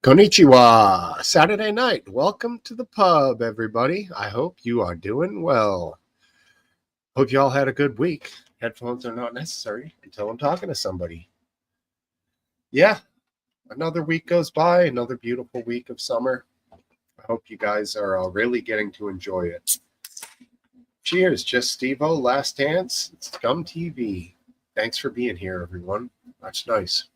Konnichiwa, Saturday night. Welcome to the pub, everybody. I hope you are doing well. Hope you all had a good week. Headphones are not necessary until I'm talking to somebody. Yeah, another week goes by, another beautiful week of summer. I hope you guys are really getting to enjoy it. Cheers, just Steve-O, Last Dance, it's Scum TV. Thanks for being here, everyone. That's nice.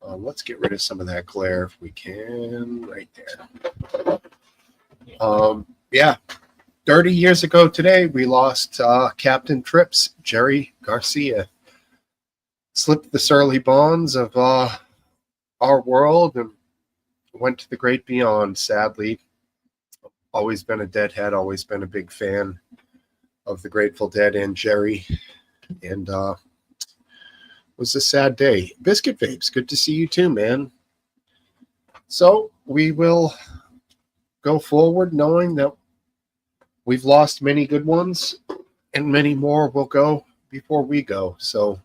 Let's get rid of some of that glare if we can, right there. Yeah, 30 years ago today, we lost Captain Trips, Jerry Garcia. Slipped the surly bonds of our world and went to the great beyond, sadly. Always been a Deadhead, always been a big fan of the Grateful Dead and Jerry. And was a sad day. Biscuit Vapes, good to see you too, man. So we will go forward knowing that we've lost many good ones and many more will go before we go. So,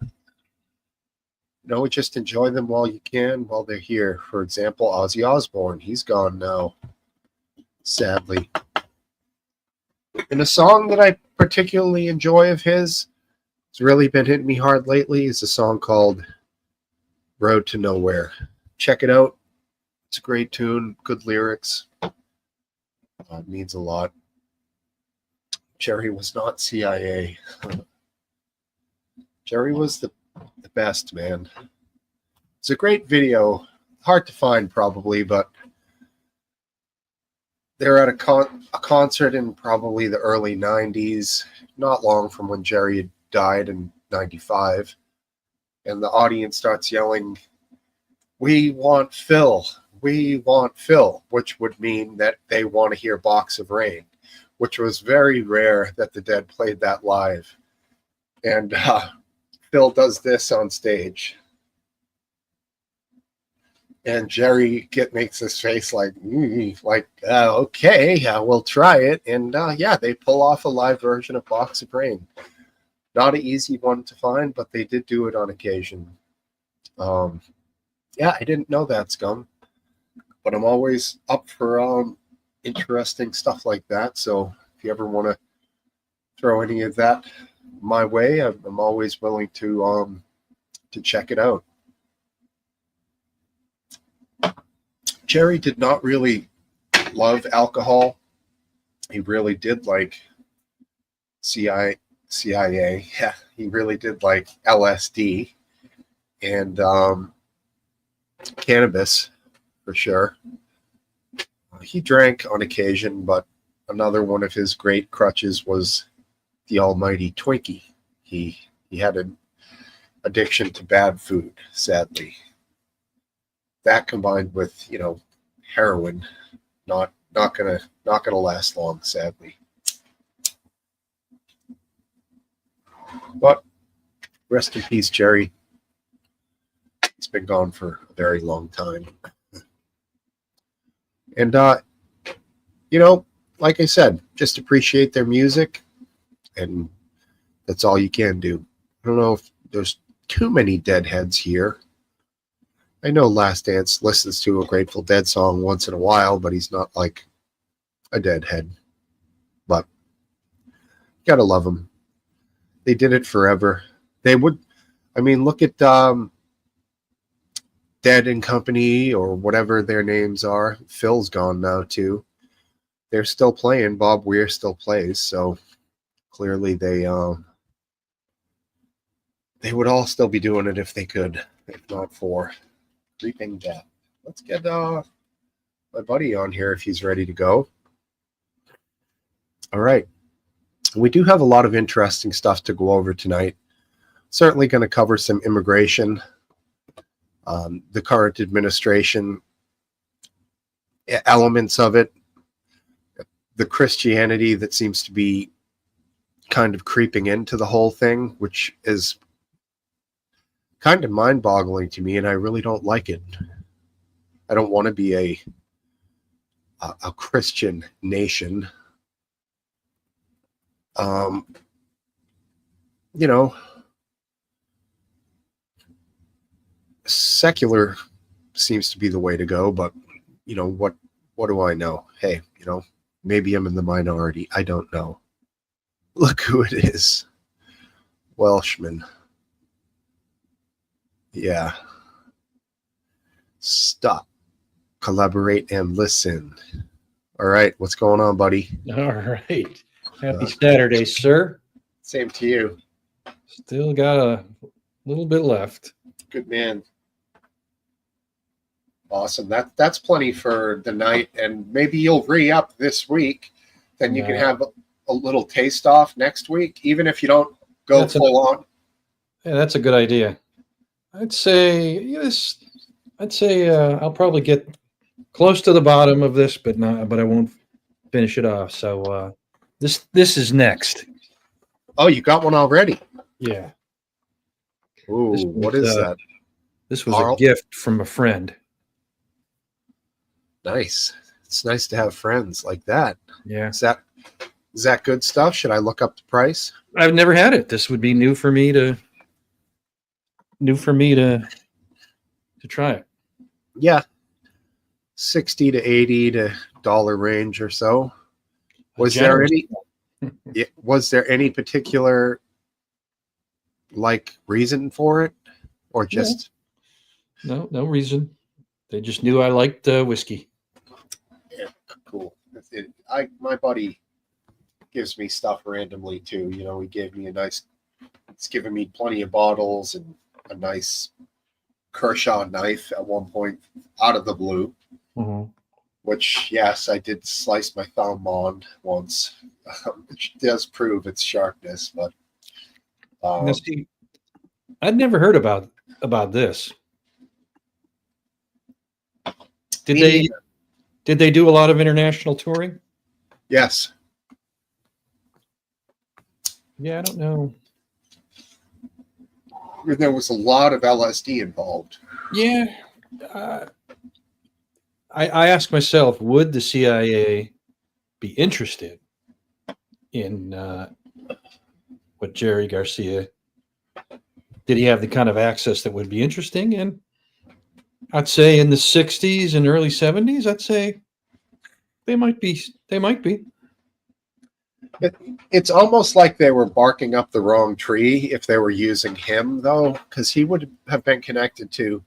just enjoy them while you can, while they're here. For example, Ozzy Osbourne, he's gone now, sadly. And a song that I particularly enjoy of his, it's really been hitting me hard lately, is a song called Road to Nowhere. Check it out. It's a great tune, good lyrics. It means a lot. Jerry was not CIA. Jerry was the best, man. It's a great video. Hard to find, probably, but they're at a concert in probably the early 90s, not long from when Jerry had died in 95. And the audience starts yelling, "We want Phil. We want Phil," which would mean that they want to hear Box of Rain, which was very rare that the Dead played that live. And Phil does this on stage. And Jerry makes this face like, okay, we'll try it. And they pull off a live version of Box of Rain. Not an easy one to find, but they did do it on occasion. I didn't know that, Scum. But I'm always up for interesting stuff like that. So if you ever want to throw any of that my way, I'm always willing to check it out. Jerry did not really love alcohol. He really did like CIA. Yeah, he really did like LSD and cannabis for sure. He drank on occasion, but another one of his great crutches was the almighty Twinkie. He had an addiction to bad food, sadly. That combined with, heroin, not gonna last long, sadly. But rest in peace, Jerry. He's been gone for a very long time. And like I said, just appreciate their music, and that's all you can do. I don't know if there's too many Deadheads here. I know Last Dance listens to a Grateful Dead song once in a while, but he's not like a Deadhead. But you gotta love them. They did it forever. They would, look at Dead and Company or whatever their names are. Phil's gone now too. They're still playing. Bob Weir still plays, so clearly they would all still be doing it if they could, if not for Creeping Death. Let's get my buddy on here if he's ready to go. All right. We do have a lot of interesting stuff to go over tonight. Certainly going to cover some immigration, the current administration, elements of it, the Christianity that seems to be kind of creeping into the whole thing, which is kind of mind-boggling to me, and I really don't like it. I don't want to be a Christian nation. Secular seems to be the way to go, but what do I know? Hey, maybe I'm in the minority. I don't know. Look who it is. Welshman. Yeah. Stop, collaborate, and listen. All right, what's going on, buddy? All right. Happy Saturday, sir. Same to you. Still got a little bit left. Good man. Awesome. That's plenty for the night, and maybe you'll re-up this week. Then you can have a little taste off next week, even if you don't go full on. Yeah, that's a good idea. I'd say yes. I'd say I'll probably get close to the bottom of this, but I won't finish it off. So this is next. Oh, you got one already? Yeah. Ooh, what is that? This was a gift from a friend. Nice. It's nice to have friends like that. Yeah. Is that good stuff? Should I look up the price? I've never had it. This would be new for me to try it. Yeah. 60 to 80 to dollar range or so. Was there any particular reason for it, or just no reason? They just knew I liked whiskey. Yeah, cool. My buddy gives me stuff randomly too. He gave me it's given me plenty of bottles and a nice Kershaw knife at one point out of the blue. Mm-hmm. Which, yes, I did slice my thumb on once, which does prove its sharpness. But I'd never heard about this. Did they do a lot of international touring? Yes. Yeah, I don't know. There was a lot of LSD involved. Yeah. I ask myself, would the CIA be interested in what Jerry Garcia? Did he have the kind of access that would be interesting? And I'd say in the 60s and early 70s, I'd say they might be. It's almost like they were barking up the wrong tree if they were using him, though, because he would have been connected to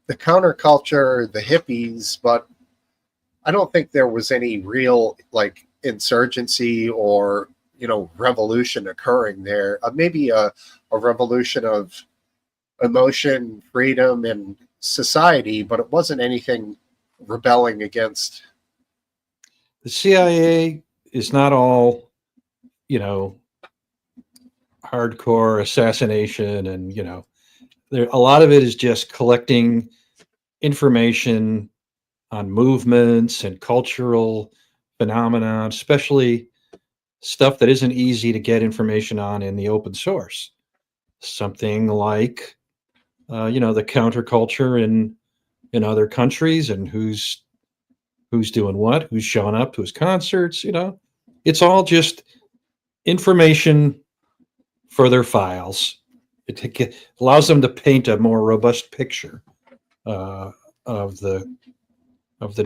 the counterculture, the hippies, but I don't think there was any real insurgency or revolution occurring there. Maybe a revolution of emotion, freedom, and society, but it wasn't anything rebelling against. The CIA is not all, hardcore assassination, and a lot of it is just collecting information on movements and cultural phenomena, especially stuff that isn't easy to get information on in the open source. Something like, the counterculture in other countries, and who's doing what, who's showing up to his concerts. It's all just information for their files. It allows them to paint a more robust picture of the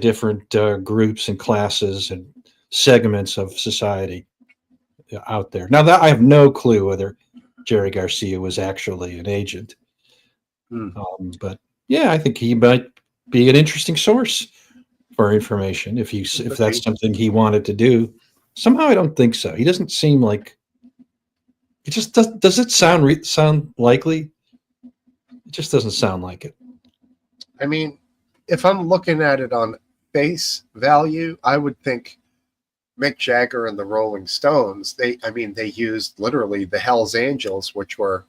different groups and classes and segments of society out there. Now, that I have no clue whether Jerry Garcia was actually an agent, but yeah, I think he might be an interesting source for information if that's something he wanted to do. Somehow, I don't think so. He doesn't seem like. It just does it sound likely? It just doesn't sound like it. I mean, if I'm looking at it on face value, I would think Mick Jagger and the Rolling Stones, they used literally the Hells Angels, which were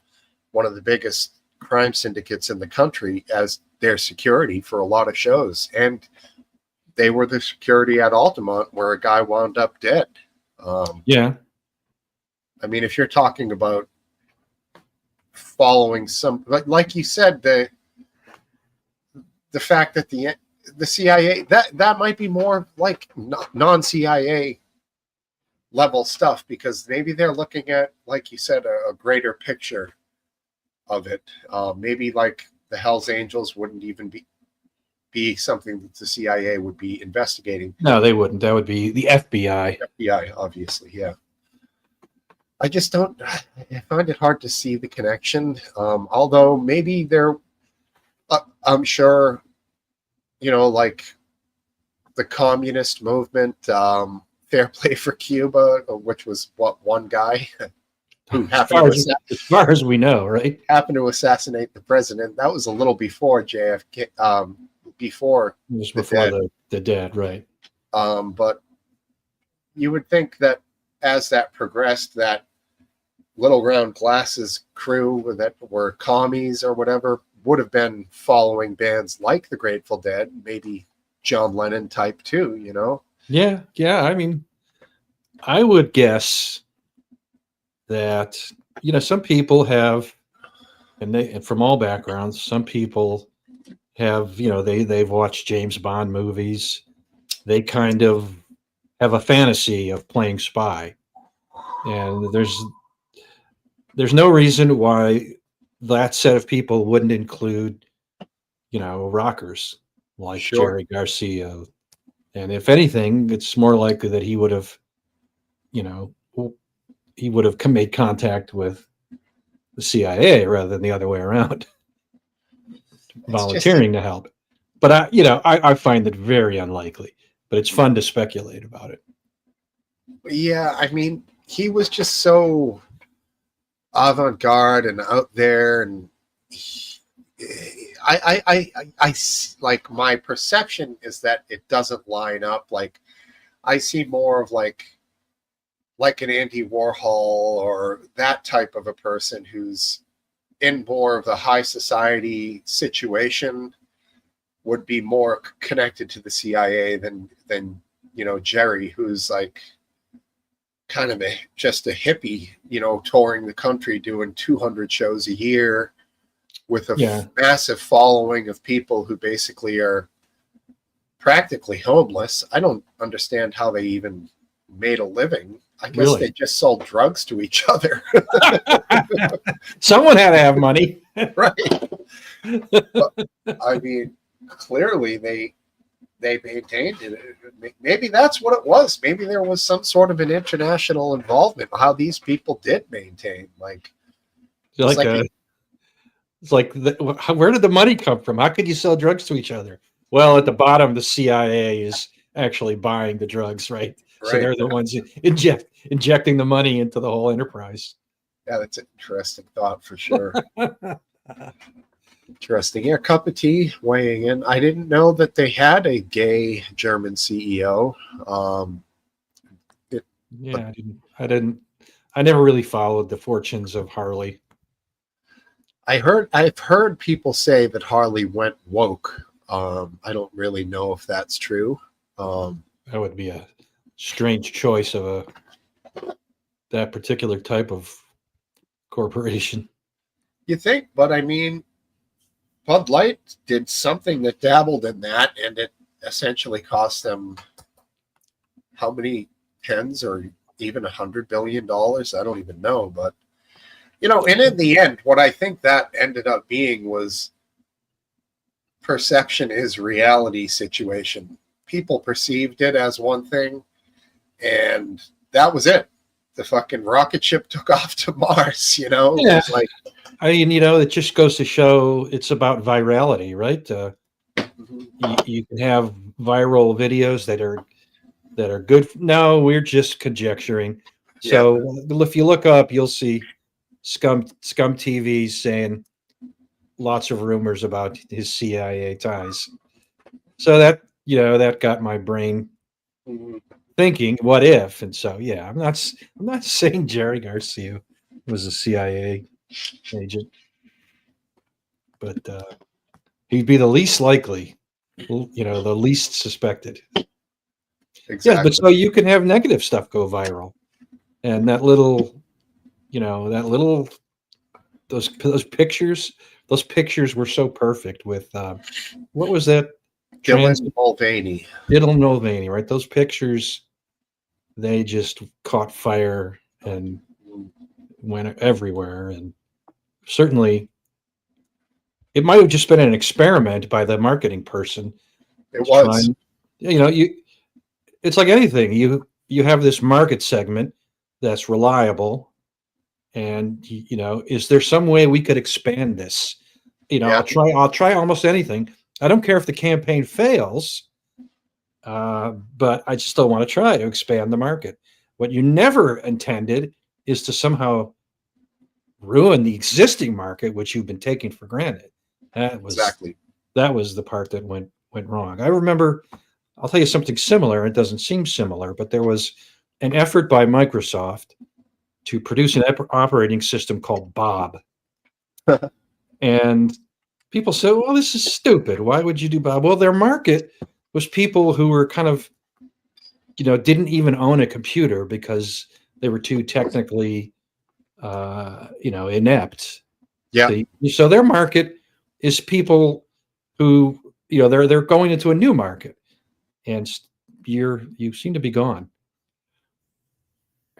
one of the biggest crime syndicates in the country, as their security for a lot of shows. And they were the security at Altamont, where a guy wound up dead. Yeah. I mean, if you're talking about following some, like you said, the fact that the CIA, that might be more like non-CIA level stuff, because maybe they're looking at, like you said, a greater picture of it. Maybe like the Hells Angels wouldn't even be be something that the CIA would be investigating. No, they wouldn't. That would be the FBI. FBI, obviously, yeah. I just don't. I find it hard to see the connection. Although maybe I'm sure, like the communist movement, Fair Play for Cuba, which was one guy who As far as we know, right? happened to assassinate the president. That was a little before JFK, before Just before the dead, right? But you would think that as that progressed, that Little Round Glasses crew that were commies or whatever would have been following bands like the Grateful Dead, maybe John Lennon type too, Yeah. I mean, I would guess that some people have, and from all backgrounds, some people have they've watched James Bond movies. They kind of have a fantasy of playing spy, and there's no reason why that set of people wouldn't include rockers like Sure. Jerry Garcia. And if anything, it's more likely that he would have made contact with the CIA rather than the other way around, volunteering to help. But I find it very unlikely. But it's fun to speculate about it. Yeah, I mean, he was just so avant-garde and out there, and I like, my perception is that it doesn't line up. Like, I see more of like an Andy Warhol or that type of a person who's in more of the high society situation, would be more connected to the CIA than Jerry, who's like kind of just a hippie, touring the country, doing 200 shows a year with a massive following of people who basically are practically homeless. I don't understand how they even made a living. I guess they just sold drugs to each other. Someone had to have money. Right. But, I mean, clearly they maintained it. Maybe that's what it was. Maybe there was some sort of an international involvement, how these people did maintain. It's like where did the money come from? How could you sell drugs to each other? Well, at the bottom, the CIA is actually buying the drugs, right? So they're the ones injecting the money into the whole enterprise. Yeah, that's an interesting thought for sure. Interesting. Yeah, cup of tea weighing in. I didn't know that they had a gay German CEO. I never really followed the fortunes of Harley. I've heard people say that Harley went woke. I don't really know if that's true. That would be a strange choice of that particular type of corporation. You think, but I mean, Bud Light did something that dabbled in that, and it essentially cost them how many tens or even $100 billion? I don't even know, but and in the end, what I think that ended up being was perception is reality situation. People perceived it as one thing, and that was it. The fucking rocket ship took off to Mars, Yeah. It was like, I mean, it just goes to show it's about virality, right? You can have viral videos that are good. No, we're just conjecturing. So if you look up, you'll see Scum TV saying lots of rumors about his CIA ties. So that got my brain thinking, what if? And so, yeah, I'm not saying Jerry Garcia was a CIA agent, but he'd be the least likely, the least suspected. exactly. Yeah, but so you can have negative stuff go viral, and those pictures were so perfect with what was that? Dylan Mulvaney. Dylan Mulvaney, right? Those pictures, they just caught fire and went everywhere, and certainly it might have just been an experiment by the marketing person It to try was. and, it's like anything. You have this market segment that's reliable, and is there some way we could expand this? Yeah, I'll try almost anything. I don't care if the campaign fails, but I still want to try to expand the market. What you never intended is to somehow ruin the existing market, which you've been taking for granted. That was exactly. that was the part that went wrong. I remember. I'll tell you something similar. It doesn't seem similar, but there was an effort by Microsoft to produce an operating system called Bob, and people said, "Well, this is stupid. Why would you do Bob?" Well, their market was people who were kind of, didn't even own a computer because they were too technically, inept. Yeah, So their market is people who, they're going into a new market, and you seem to be gone.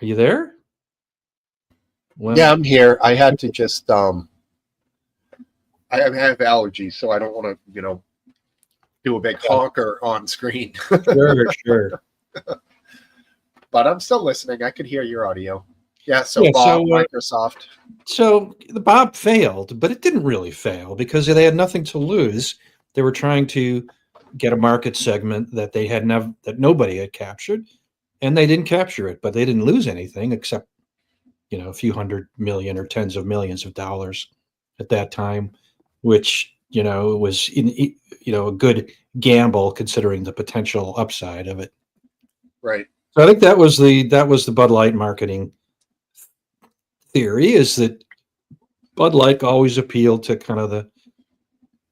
Are you there? yeah, Well, I'm here. I had to just I have allergies, so I don't want to, do a big honker on screen. sure. But I'm still listening. I could hear your audio. Yeah, so Yeah. Bob, Microsoft. So the Bob failed, but it didn't really fail because they had nothing to lose. They were trying to get a market segment that they had never, that nobody had captured, and they didn't capture it. But they didn't lose anything except, a few hundred million or tens of millions of dollars at that time, which was a good gamble considering the potential upside of it. Right. So I think that was the Bud Light marketing theory, is that Bud Light always appealed to kind of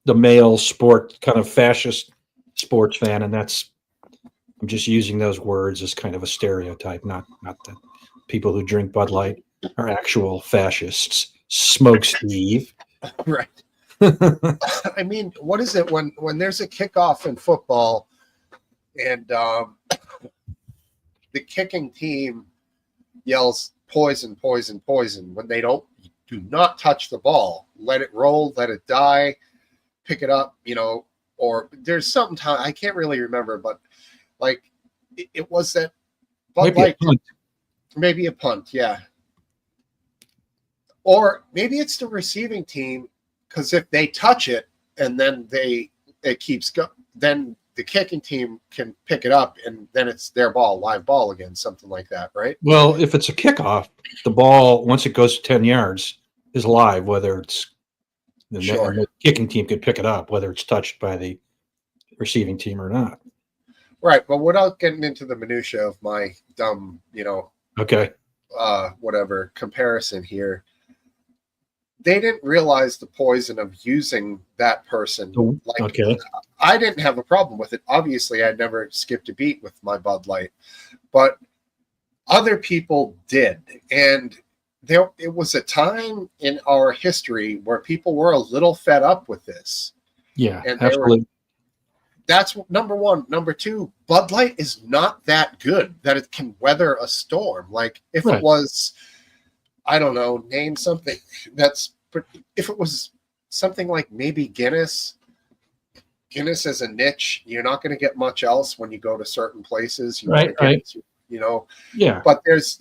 the male sport, kind of fascist sports fan, and I'm just using those words as kind of a stereotype, not that people who drink Bud Light are actual fascists. Smoke Steve. Right. I mean, what is it when there's a kickoff in football and the kicking team yells poison, poison, poison when they do not touch the ball, let it roll, let it die, pick it up, or there's something I can't really remember, but like it was that Bud Light, maybe a punt, yeah, or maybe it's the receiving team, because if they touch it and then it keeps going, then the kicking team can pick it up and then it's their ball, live ball again, something like that, right? Well, if it's a kickoff, the ball, once it goes to 10 yards, is live, whether it's Sure. and the kicking team can pick it up, whether it's touched by the receiving team or not. Right, but without getting into the minutia of my dumb, Okay. Whatever comparison here, they didn't realize the poison of using that person. Like, okay. I didn't have a problem with it. Obviously, I never skipped a beat with my Bud Light, but other people did. And it was a time in our history where people were a little fed up with this. Yeah, and absolutely. That's number one. Number two, Bud Light is not that good that it can weather a storm. Like if it was, I don't know, name something if it was something like maybe Guinness as a niche, you're not going to get much else when you go to certain places. Right. Yeah. But there's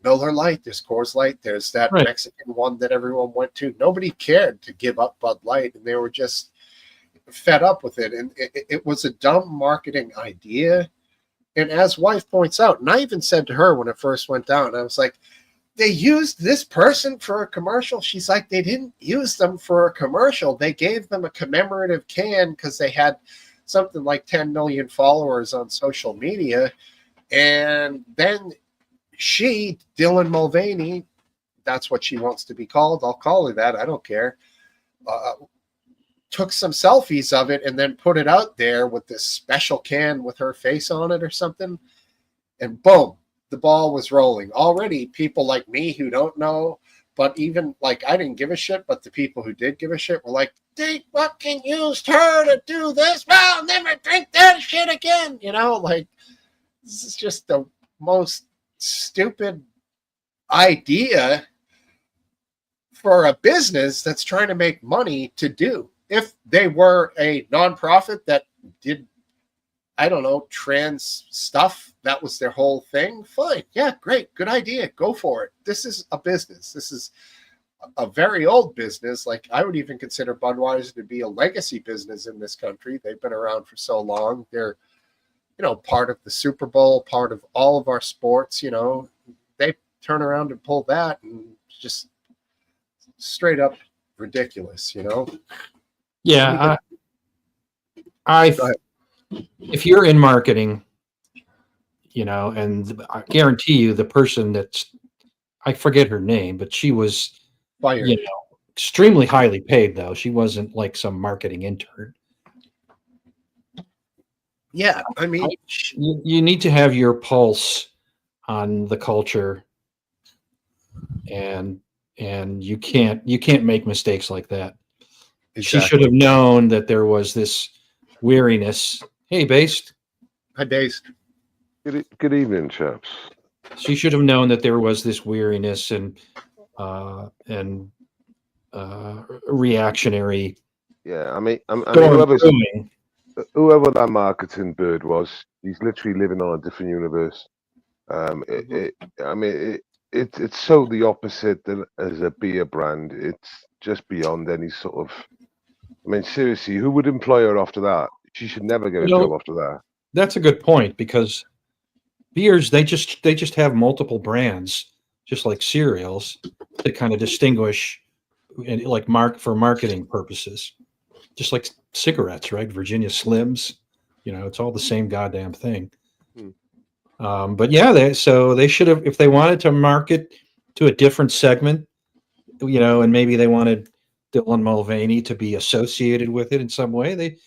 Miller Lite, there's Coors Light, there's that Mexican one that everyone went to. Nobody cared to give up Bud Light, and they were just fed up with it. And it was a dumb marketing idea. And as wife points out, and I even said to her when it first went down, I was like, they used this person for a commercial. She's like, they didn't use them for a commercial. They gave them a commemorative can because they had something like 10 million followers on social media. And then Dylan Mulvaney, that's what she wants to be called. I'll call her that. I don't care. Took some selfies of it and then put it out there with this special can with her face on it or something. And boom, the ball was rolling. Already people like me who don't know, but even like I didn't give a shit, but the people who did give a shit were like, they fucking used her to do this. Well, I'll never drink that shit again. Like this is just the most stupid idea for a business that's trying to make money to do. if they were a nonprofit that did, I don't know, trans stuff, that was their whole thing, fine. Yeah, great. Good idea. Go for it. This is a business. This is a very old business. Like, I would even consider Budweiser to be a legacy business in this country. They've been around for so long. They're, part of the Super Bowl, part of all of our sports. They turn around and pull that, and just straight up ridiculous. Yeah, Go I ahead. if you're in marketing, and I guarantee you the person I forget her name, but she was, Fired. extremely highly paid, though. She wasn't like some marketing intern. Yeah, I mean, You need to have your pulse on the culture, and you can't make mistakes like that. She should exactly. have known that there was this weariness. Hey, Based. Hi, Based. Good evening, chaps. She should have known that there was this weariness and reactionary Yeah, I mean, storm brewing. whoever that marketing bird was, he's literally living on a different universe. It's so the opposite than as a beer brand. It's just beyond any sort of. I mean, seriously, who would employ her after that? She should never get a job after that. That's a good point, because beers, they just have multiple brands, just like cereals, to kind of distinguish, and like for marketing purposes, just like cigarettes, right? Virginia Slims, it's all the same goddamn thing. But yeah, they should have, if they wanted to market to a different segment, and maybe they wanted Dylan Mulvaney to be associated with it in some way, they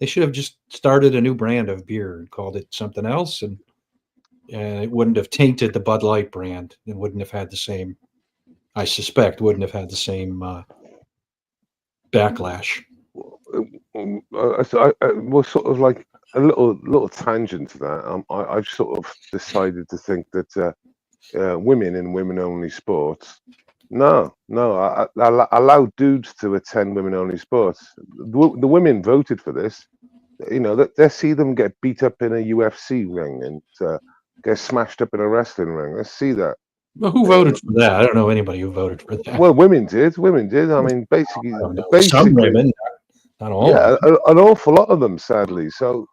should have just started a new brand of beer and called it something else, and it wouldn't have tainted the Bud Light brand. It wouldn't have had the same, I suspect, backlash. Well, sort of like a little tangent to that. I've sort of decided to think that women in women-only sports. No, I allow dudes to attend women-only sports. The women voted for this. Let's see them get beat up in a UFC ring and get smashed up in a wrestling ring. Let's see that. Well, who voted for that? I don't know anybody who voted for that. Well, women did. I mean, basically, some women, not all. Yeah, an awful lot of them, sadly. So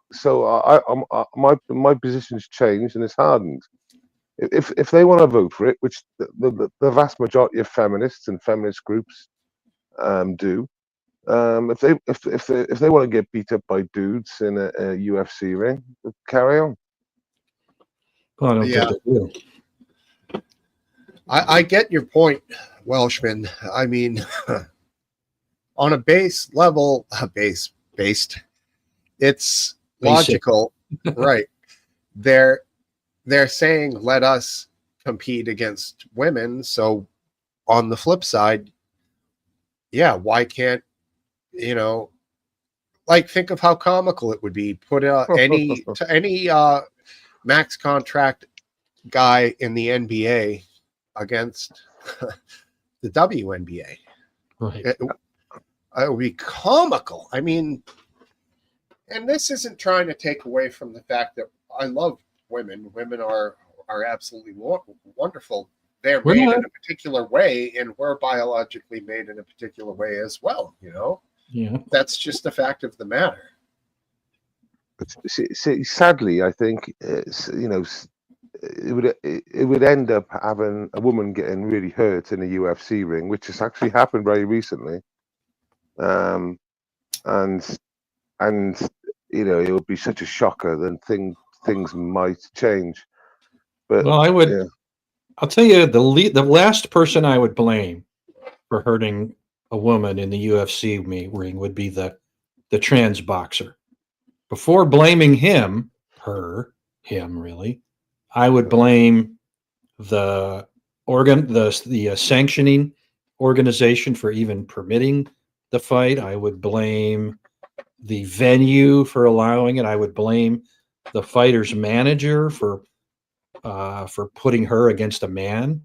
my position's changed and it's hardened. If they want to vote for it, which the vast majority of feminists and feminist groups do, if they want to get beat up by dudes in a UFC ring, carry on. Well, I don't think they do. I get your point, Welshman. I mean, on a base level, based, it's logical, right? They're saying, let us compete against women. So on the flip side, yeah, why can't, like, think of how comical it would be. Put any max contract guy in the NBA against the WNBA. Right. It would be comical. I mean, and this isn't trying to take away from the fact that I love women. Women are absolutely wonderful. They're made in a particular way, and we're biologically made in a particular way as well. Yeah, that's just the fact of the matter. See, sadly, I think it would end up having a woman getting really hurt in a UFC ring, which has actually happened very recently. And it would be such a shocker. Then things might change. But well, I'll tell you, the last person I would blame for hurting a woman in the UFC ring would be the trans boxer. Before blaming him, really, I would blame the sanctioning organization for even permitting the fight. I would blame the venue for allowing it. I would blame the fighter's manager for putting her against a man,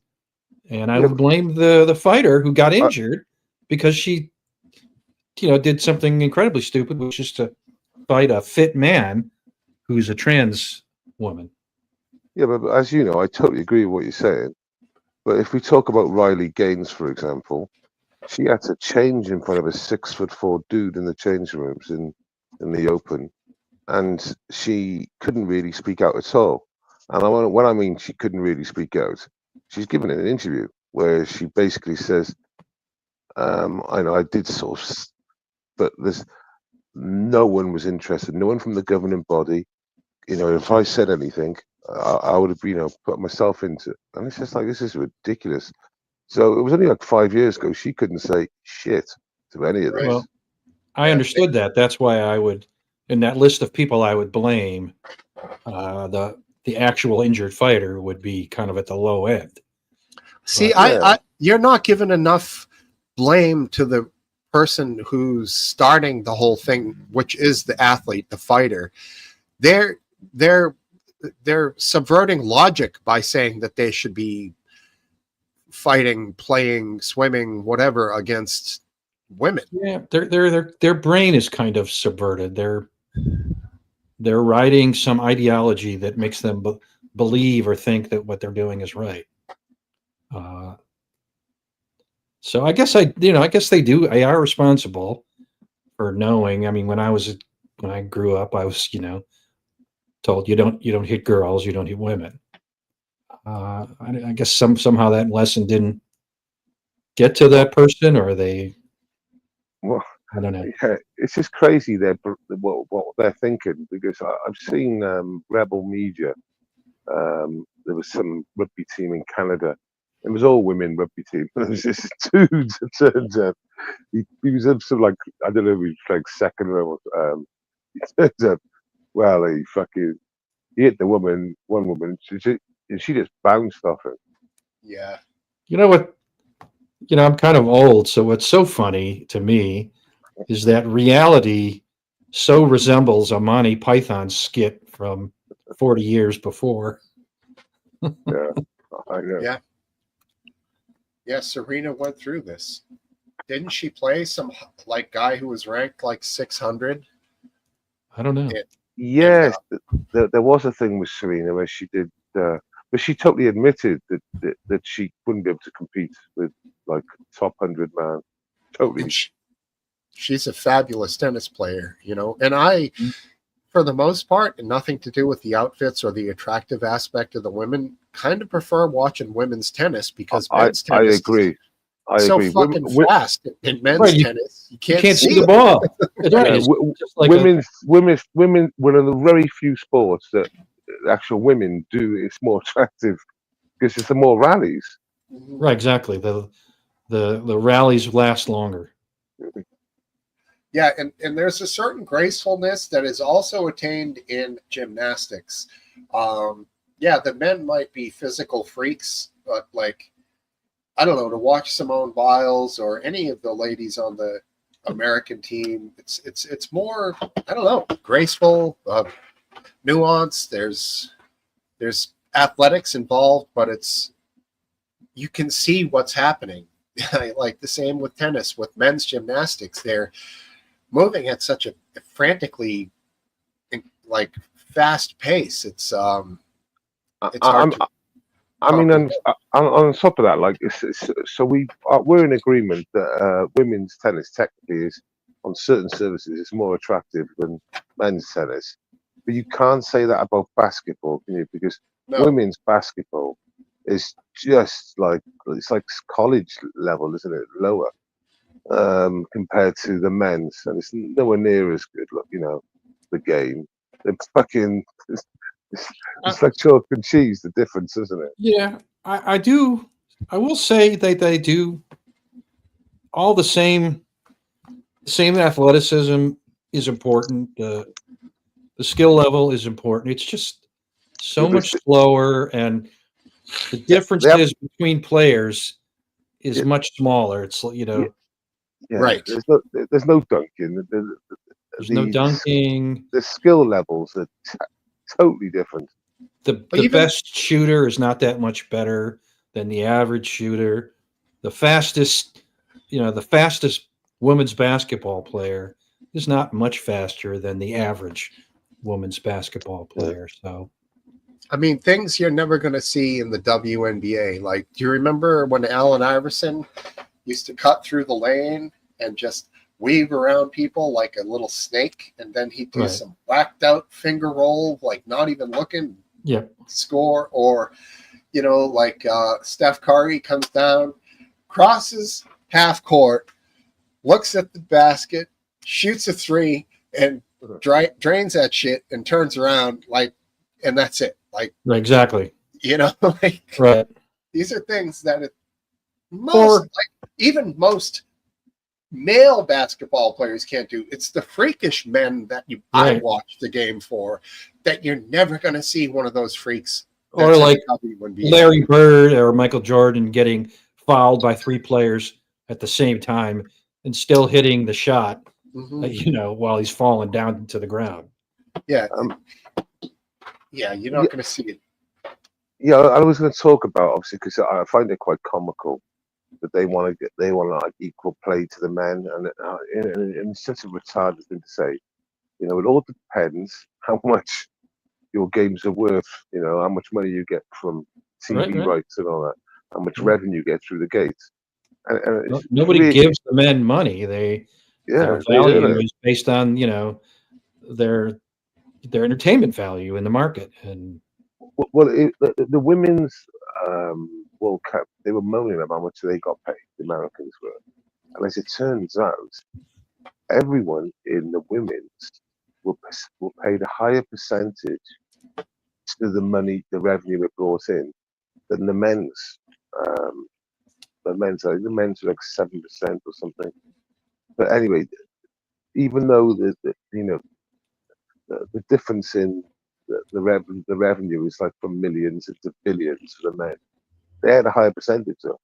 and I would blame the fighter who got injured because he did something incredibly stupid, which is to fight a fit man who's a trans woman. Yeah, but as you know, I totally agree with what you're saying. But if we talk about Riley Gaines, for example, she had to change in front of a 6'4" dude in the changing rooms in the open, and she couldn't really speak out at all. And when I mean she couldn't really speak out, she's given an interview where she basically says, "I know I did sort of, but there's no one was interested, no one from the governing body. If I said anything, I would have, put myself into it." And it's just like, this is ridiculous. So it was only like 5 years ago. She couldn't say shit to any of this. Well, I Yeah, understood that. That's why I would, in that list of people I would blame, the actual injured fighter would be kind of at the low end. See, Yeah. you're not giving enough blame to the person who's starting the whole thing, which is the athlete, the fighter. They're subverting logic by saying that they should be fighting, playing, swimming, whatever against women. Yeah, their brain is kind of subverted. They're writing some ideology that makes them believe or think that what they're doing is right. So I guess I guess they are responsible for knowing. I mean, when I grew up, I was told you don't hit girls, you don't hit women. I guess somehow that lesson didn't get to that person, or they. Well, I don't know. yeah, it's just crazy what they're thinking, because I've seen Rebel Media. There was some rugby team in Canada. It was all women rugby team. There was this dude that turns up. He was up to, like, I don't know, he was like second row. He turns up. Well, he hit one woman. She just bounced off him. Yeah. You know what? I'm kind of old, so what's so funny to me is that reality so resembles a Monty Python skit from 40 years before. Yeah, I know. Yeah. Yeah, Serena went through this. Didn't she play some guy who was ranked like 600? I don't know. Yes, there was a thing with Serena where she did, but she totally admitted that she wouldn't be able to compete with like top 100 man. Totally. And she's a fabulous tennis player, and I, for the most part, and nothing to do with the outfits or the attractive aspect of the women, kind of prefer watching women's tennis, because men's I tennis agree. I is so agree. fucking fast. In men's Right, tennis, you can't see see the it. ball. It's right. Yeah, It's just like women, one of the very few sports that actual women do, it's more attractive because it's the more rallies. right, exactly. The rallies last longer. Yeah, and there's a certain gracefulness that is also attained in gymnastics. Yeah, the men might be physical freaks, but I don't know, to watch Simone Biles or any of the ladies on the American team, it's more, I don't know, graceful, nuance. There's athletics involved, but you can see what's happening. Like the same with tennis, with men's gymnastics, they're moving at such a frantically fast pace. It's hard to I mean, on top of that, so we're in agreement that women's tennis technically is, on certain services, it's more attractive than men's tennis. But you can't say that about basketball, can you? Because women's basketball is just it's like college level, isn't it? Lower compared to the men's, and it's nowhere near as good. Look, the game. They're fucking. It's like chalk and cheese, the difference, isn't it? Yeah, I do. I will say that they do all the same athleticism is important. The skill level is important. It's just so much slower, and the differences between players is much smaller. It's Yeah, right. There's no dunking. There's no dunking. The skill levels are totally different. The best shooter is not that much better than the average shooter. The fastest women's basketball player is not much faster than the average women's basketball player. So, I mean, things you're never going to see in the WNBA. Like, do you remember when Allen Iverson used to cut through the lane and just weave around people like a little snake, and then he'd do Right. some whacked out finger roll, like not even looking, yeah, score? Or, like Steph Curry comes down, crosses half court, looks at the basket, shoots a three, and drains that shit and turns around, and that's it. Like, exactly. like Right. these are things that Or- even most male basketball players can't do. It's the freakish men that I Right. watch the game for, that you're never going to see one of those freaks. Or that's in like the WNBA. Larry Bird or Michael Jordan getting fouled by 3 players at the same time and still hitting the shot, Mhm. while he's falling down to the ground. Yeah. Um, Yeah, you're not going to see it. Yeah, I was going to talk about, obviously, because I find it quite comical that they want like equal play to the men, and it's such a retarded thing to say. It all depends how much your games are worth. How much money you get from TV Right. rights and all that, how much Yeah. revenue you get through the gates. And it's Nobody really, gives the men money. Their they earn value it. is based on, their entertainment value in the market. And Well, the women's World Cup, they were moaning about how much they got paid. The Americans were, and as it turns out, everyone in the women's will pay a higher percentage to the revenue it brought in than the men's. I think the men's are like 7% or something. But anyway, even though the difference in the revenue is like from millions into billions for the men, they had a higher percentage though.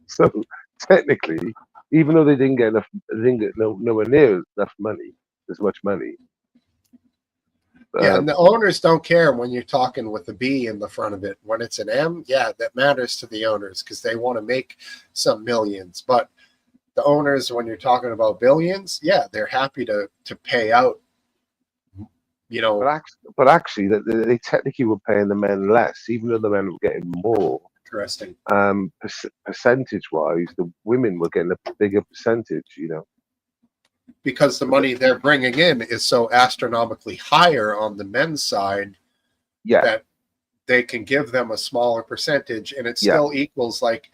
So technically, even though they didn't get nowhere near enough money, as much money. Yeah, and the owners don't care when you're talking with a B in the front of it. When it's an M, yeah, that matters to the owners because they want to make some millions. But the owners, when you're talking about billions, yeah, they're happy to pay out. But actually, they technically were paying the men less, even though the men were getting more. Interesting. Percentage-wise, the women were getting a bigger percentage. Because the money they're bringing in is so astronomically higher on the men's side, that they can give them a smaller percentage, and it still equals, like,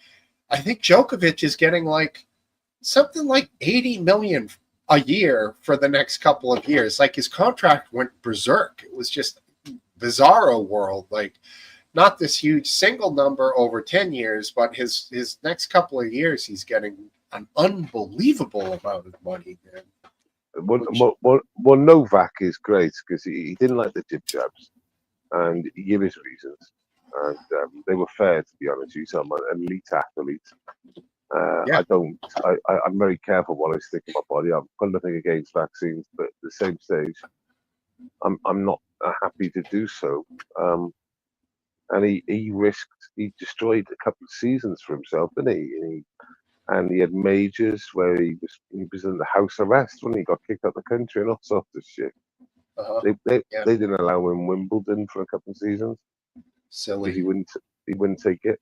I think Djokovic is getting like something like 80 million a year for the next couple of years. Like, his contract went berserk. It was just bizarro world. Like, not this huge single number over 10 years, but his next couple of years, he's getting an unbelievable amount of money, man. Well, Novak is great because he didn't like the jib jabs, and he gave his reasons, and they were fair, to be honest. He's an elite athlete. I'm very careful what I stick in my body. I've got nothing against vaccines, but at the same stage, I'm not happy to do so. And he destroyed a couple of seasons for himself, didn't he? And he had majors where he was in the house arrest when he got kicked out of the country and all sorts of shit. They didn't allow him Wimbledon for a couple of seasons. Silly. He wouldn't take it,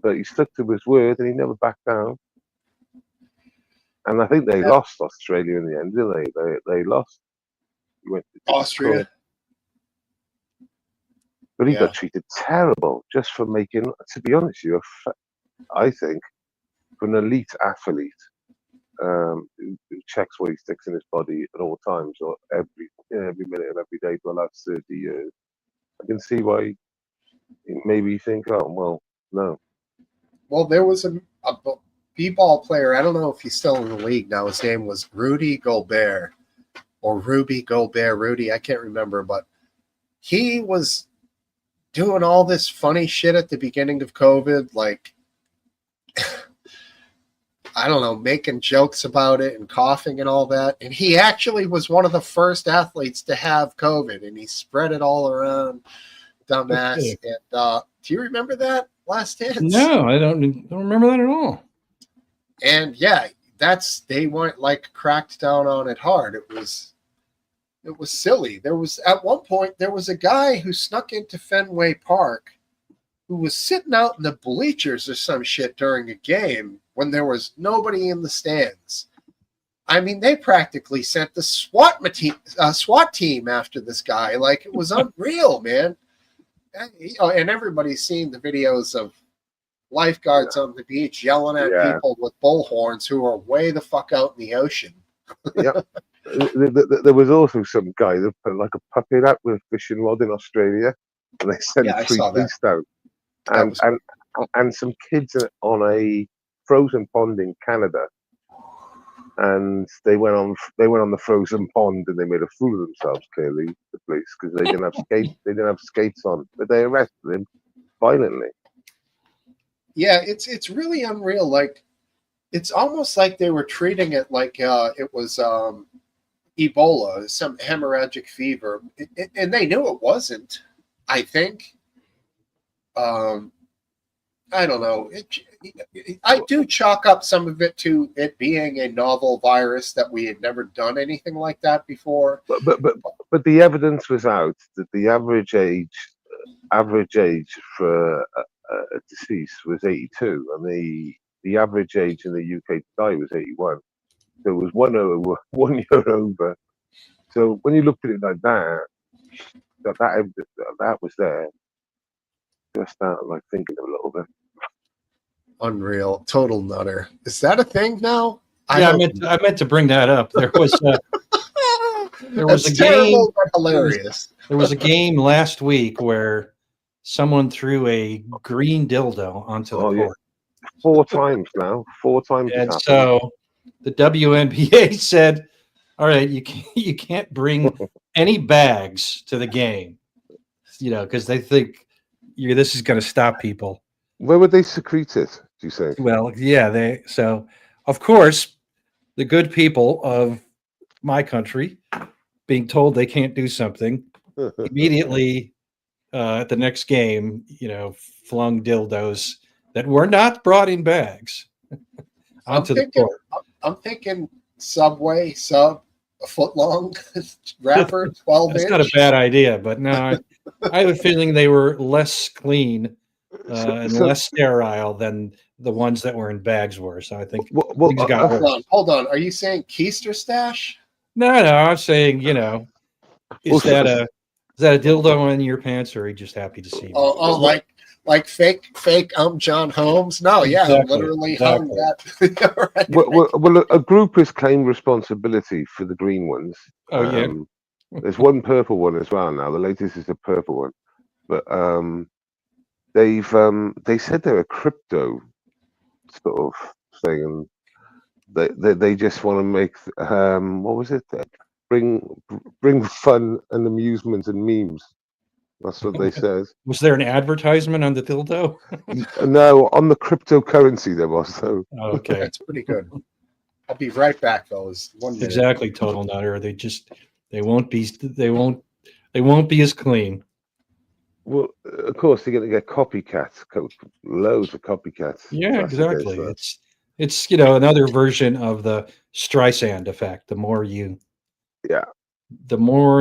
but he stuck to his word and he never backed down. And I think they lost Australia in the end, didn't they? They lost. He went to Austria. But he got treated terrible just for making. To be honest with you, I think for an elite athlete who checks what he sticks in his body at all times or every minute of every day for the last 30 years, I can see why maybe you think, oh, well, no. Well, there was a b-ball player. I don't know if he's still in the league now. His name was Rudy Gobert or Ruby Gobert. Rudy, I can't remember, but he was doing all this funny shit at the beginning of COVID, like, I don't know, making jokes about it and coughing and all that. And he actually was one of the first athletes to have COVID, and he spread it all around, dumbass. Okay. And do you remember that, Last Dance? No, I don't remember that at all. And yeah, they weren't like cracked down on it hard. It was silly. There was at one point there was a guy who snuck into Fenway Park who was sitting out in the bleachers or some shit during a game when there was nobody in the stands. I mean, they practically sent the SWAT team after this guy. Like, it was unreal, man. And, and everybody's seen the videos of lifeguards on the beach yelling at people with bullhorns who are way the fuck out in the ocean. Yeah. There was also some guy that put like a puppet out with a fishing rod in Australia, and they sent 3 police down. And some kids on a frozen pond in Canada, and they went on the frozen pond and they made a fool of themselves. Clearly, the police, because they didn't have skates. They didn't have skates on, but they arrested him violently. Yeah, it's really unreal. Like, it's almost like they were treating it like it was Ebola, some hemorrhagic fever, and they knew it wasn't. I think. I don't know. I do chalk up some of it to it being a novel virus that we had never done anything like that before. But the evidence was out that the average age for a deceased was 82, and the average age in the UK to die was 81. So it was 1 year over. So when you looked at it like that was there. Just start like thinking a little bit. Unreal, total nutter. Is that a thing now? Yeah, I meant to bring that up. There was a game. Hilarious. There was a game last week where someone threw a green dildo onto the court. Yeah. 4 times now. 4 times. And so the WNBA said, "All right, you can't bring any bags to the game, because they think this is going to stop people." Where would they secrete it, do you think? Well, yeah, so of course the good people of my country, being told they can't do something, immediately at the next game, flung dildos that were not brought in bags onto the court. I'm thinking Subway sub, a foot long wrapper, 12 That's inch. not a bad idea, but no, I have a feeling they were less clean and less sterile than the ones that were in bags were. So I think things got worse. Hold on. Are you saying Keister stash? No, I'm saying, is that a dildo in your pants, or are you just happy to see me? Like fake John Holmes? No, yeah, exactly. Literally hung that. Right. Well, a group has claimed responsibility for the green ones. Oh, yeah. There's one purple one as well now. The latest is a purple one. But they said they're a crypto sort of thing, and they just want to make what was it? Bring fun and amusement and memes. That's what they said. Was there an advertisement on the dildo? No, on the cryptocurrency there was though. Okay, that's pretty good. I'll be right back, fellas. 1 minute. Exactly, total nutter. They won't be as clean. Well, of course they're going to get copycats, loads of copycats. Yeah, exactly. It's another version of the Streisand effect. The more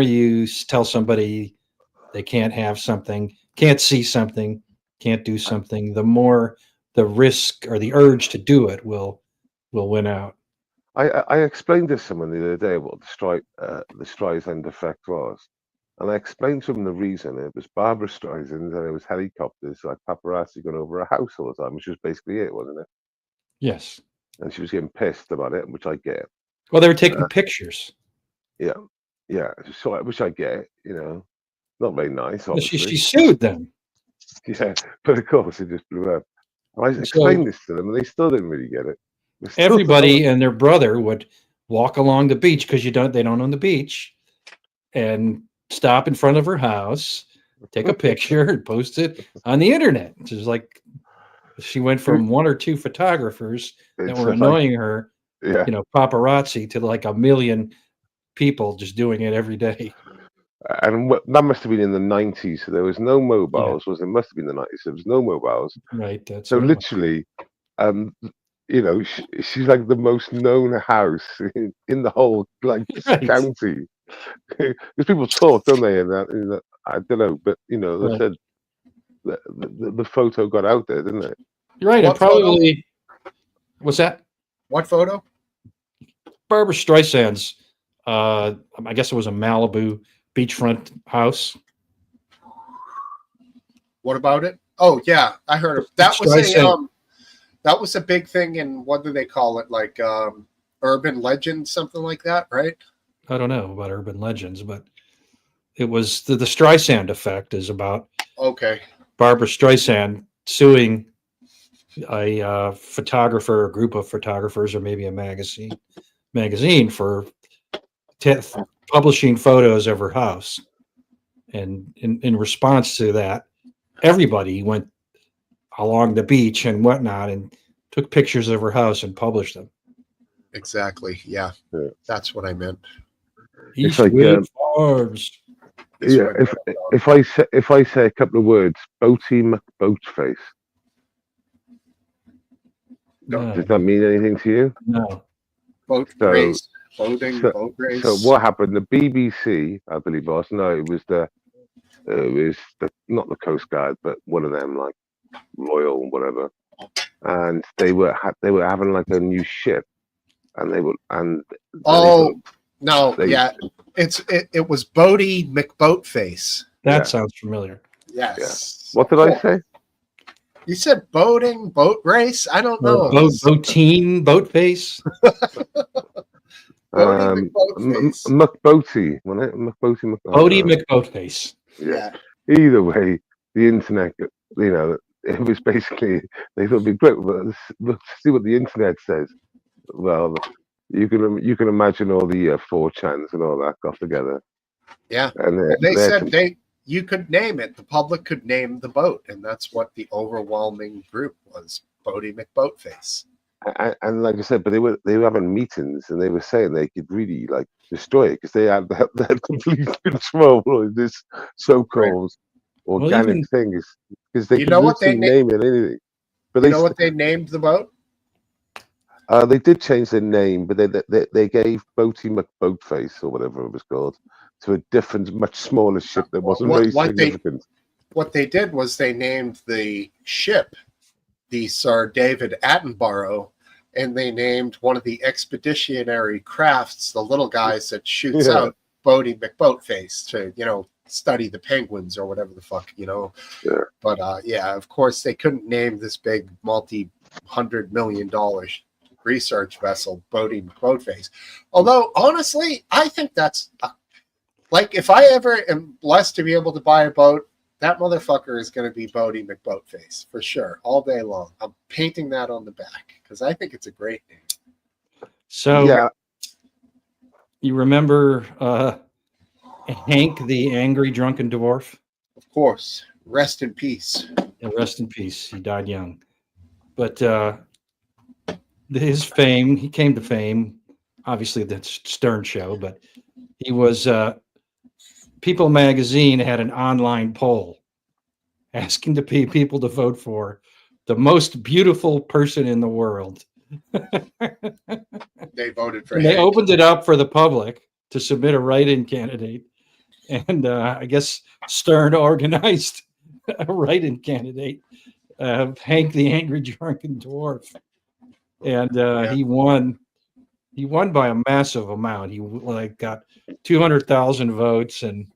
you tell somebody they can't have something, can't see something, can't do something, the more the risk or the urge to do it will win out. I explained to someone the other day what the Streisand effect was. And I explained to him the reason. It was Barbara Streisand, and it was helicopters, like paparazzi going over her house all the time, which was basically it, wasn't it? Yes. And she was getting pissed about it, which I get. Well, they were taking pictures. Yeah. So, which I get, not very nice, obviously. She sued them. Yeah, but of course it just blew up. I explained this to them, and they still didn't really get it. Everybody and their brother would walk along the beach, because they don't own the beach, and stop in front of her house, take a picture, and post it on the internet. It's just like she went from 1 or 2 photographers that were annoying her, paparazzi, to like 1 million people just doing it every day. And that must have been in the 90s. So there was no mobiles. It must have been the 90s. There was no mobiles. Right. That's so literally, she's like the most known house in the whole like Right. county. Because people talk, don't they? And I don't know, but they Right. said the photo got out there, didn't it? You're right. And What photo? probably, what's that? What photo? Barbara Streisand's, I guess it was a Malibu beachfront house. What about it? Oh yeah, I heard of that. Was Streisand. that was a big thing in, what do they call it, like urban legend, something like that, right? I don't know about urban legends, but it was the Streisand effect is about Okay. Barbara Streisand suing a photographer, a group of photographers, or maybe a magazine for publishing photos of her house. And in response to that, everybody went along the beach and whatnot and took pictures of her house and published them. Exactly. Yeah. Yeah. That's what I meant. It's like, Eastwood Farms. This Yeah, one. if I say a couple of words, Boaty McBoatface, No, does that mean anything to you? no. Boat So- race. Boating, so- boat race. So what happened? The BBC, I believe, was no, it was not the Coast Guard, but one of them, like Royal, whatever. And they were having like a new ship, and they were Oh no, they- yeah. It was Bodie McBoatface. That Yeah. sounds familiar. Yes. what did I say? You said boating, boat race? I don't know. Boatine, Boatface. Bodie McBoatface. McBoaty, wasn't it? McBoaty. Bodie McBoatface. Yeah. Either way, the internet, it was basically, they thought it'd be great, but let's see what the internet says. Well, you can imagine all the 4chans and all that got together. Yeah. And They said you could name it. The public could name the boat, and that's what the overwhelming group was. Bodie McBoatface. and like I said, but they were having meetings and they were saying they could really like destroy it because they had complete control of this so-called organic even- thing, because they You could know what they literally name it anything. But You know what they named the boat? they did change their name, but they gave Boaty McBoatface or whatever it was called to a different, much smaller ship that wasn't What- very what they- significant. What they did was they named the ship the Sir David Attenborough, and they named one of the expeditionary crafts, the little guys that shoots Yeah. out, Bodie McBoatface, to study the penguins or whatever the fuck. Yeah. But of course they couldn't name this big multi-$100 million research vessel Bodie McBoatface. Although honestly, I think that's like, if I ever am blessed to be able to buy a boat, that motherfucker is going to be Bodie McBoatface for sure, all day long. I'm painting that on the back because I think it's a great name. So Yeah, you remember Hank, the angry drunken dwarf? Of course, rest in peace. And rest in peace. He died young. But his fame, he came to fame, obviously the Stern Show, but he was, People Magazine had an online poll asking people to vote for the most beautiful person in the world. They voted for And they Hank. opened it up for the public to submit a write-in candidate. And I guess Stern organized a write-in candidate, Hank the Angry Drunken Dwarf. And he won. He won by a massive amount. He got 200,000 votes, and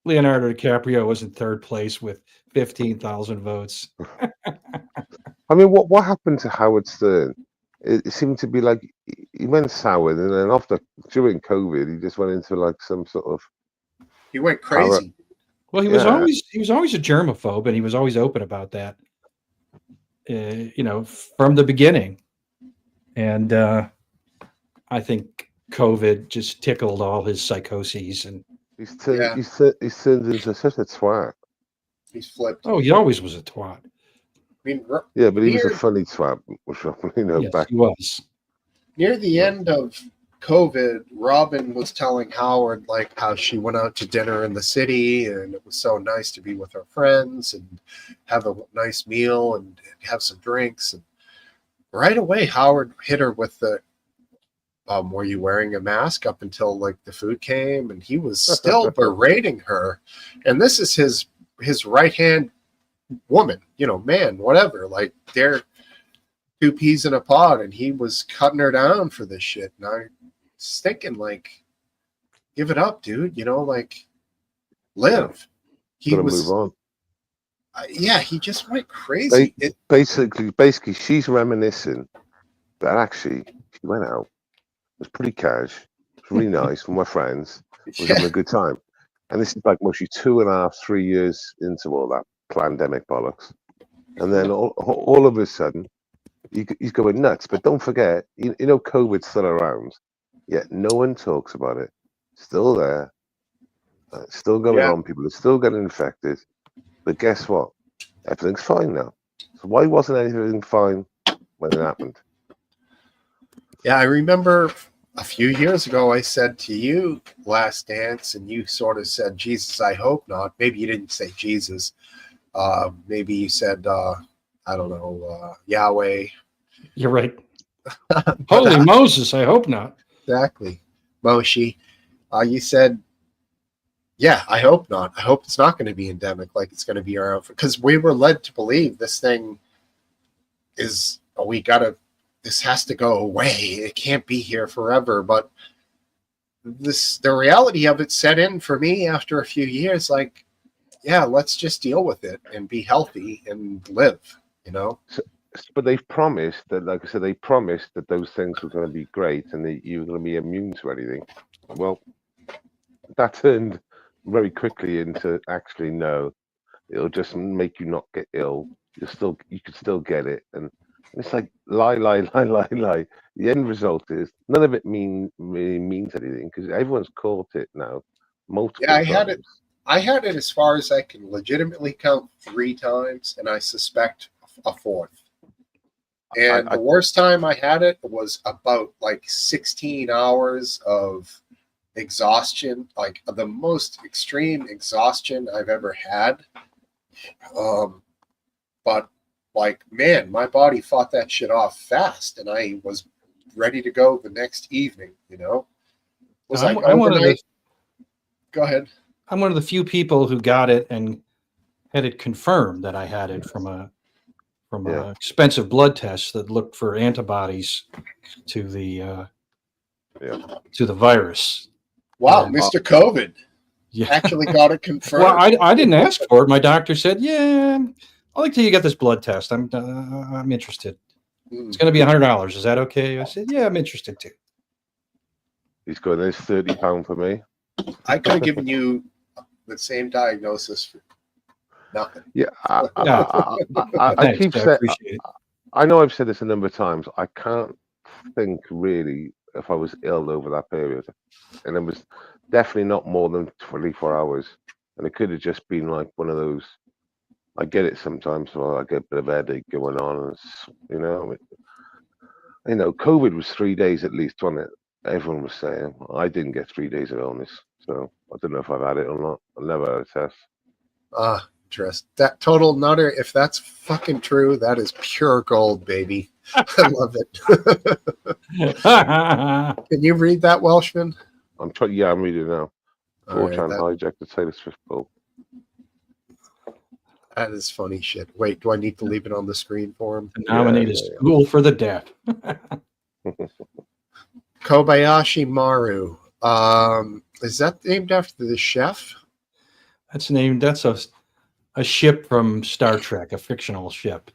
Leonardo DiCaprio was in third place with 15,000 votes. I mean, what happened to Howard Stern? It seemed to be like he went sour, and then during COVID, he just went into like some sort of. He went crazy. Well, he was Yeah. always a germaphobe, and he was always open about that. From the beginning. And I think COVID just tickled all his psychoses. And He's turned Yeah. he's turned into such a twat. He's flipped. he always was a twat. I mean, Yeah, but he was Here- a funny twat, which Yes, back. he was. near the end of COVID, Robin was telling Howard like how she went out to dinner in the city and it was so nice to be with her friends and have a nice meal and have some drinks. And right away, Howard hit her with the, were you wearing a mask up until like the food came? And he was still berating her. And this is his right hand woman, man, whatever. Like they're two peas in a pod, and he was cutting her down for this shit. And I was thinking, like, give it up, dude. Like, live. He Gotta was, move on. yeah, he just went crazy. Basically, she's reminiscing that actually she went out. It was pretty cash. It was really nice with my friends. I was having a good time. And this is like mostly 2.5, 3 years into all that pandemic bollocks. And then all of a sudden, he's going nuts. But don't forget, COVID's still around, yet no one talks about it. Still there. Still going on. People are still getting infected. But guess what? Everything's fine now. So why wasn't anything fine when it happened? Yeah, I remember a few years ago I said to you, Last Dance, and you sort of said, Jesus, I hope not. Maybe you didn't say Jesus. Maybe you said, I don't know, Yahweh. You're right. Holy Moses, I hope not. Exactly. Moshe. You said, yeah, I hope not. I hope it's not going to be endemic, like it's going to be around. Because we were led to believe this thing is, this has to go away. It can't be here forever. But the reality of it set in for me after a few years, like, yeah, let's just deal with it and be healthy and live, But they've promised that, like I said, they promised that those things were going to be great and that you were going to be immune to anything. Well, that turned very quickly into actually no, it'll just make you not get ill. You could still get it, and it's like lie. The end result is none of it really means anything because everyone's caught it now multiple times. I had it as far as I can legitimately count 3 times, and I suspect a 4th. And the worst time I had it was about like 16 hours of exhaustion, like the most extreme exhaustion I've ever had. But like, man, my body fought that shit off fast, and I was ready to go the next evening. It was like overnight. Go ahead. I'm one of the few people who got it and had it confirmed that I had it from a expensive blood test that looked for antibodies to the virus. Wow, Mr. COVID. Yeah. Actually got it confirmed. Well, I didn't ask for it. My doctor said, "Yeah, I'd like to you get this blood test. I'm interested. It's going to be $100. Is that okay?" I said, "Yeah, I'm interested too." He's going, there's £30 for me. I could have given you the same diagnosis for nothing. Yeah, I keep saying. I know I've said this a number of times. I can't think really if I was ill over that period, and it was definitely not more than 24 hours. And it could have just been like one of those. I get it sometimes. So I get a bit of headache going on, and COVID was 3 days at least, wasn't it? Everyone was saying. I didn't get 3 days of illness, so I don't know if I've had it or not. I never had a test. Interest. That total nutter, if that's fucking true, that is pure gold, baby. I love it. Can you read that, Welshman? I'm trying. Yeah, I'm reading now. 4chan hijacked the Taylor Swift poll. That is funny shit. Wait, do I need to leave it on the screen for him? Nominate a school for the deaf. Kobayashi Maru. Is that named after the chef? That's a ship from Star Trek, a fictional ship.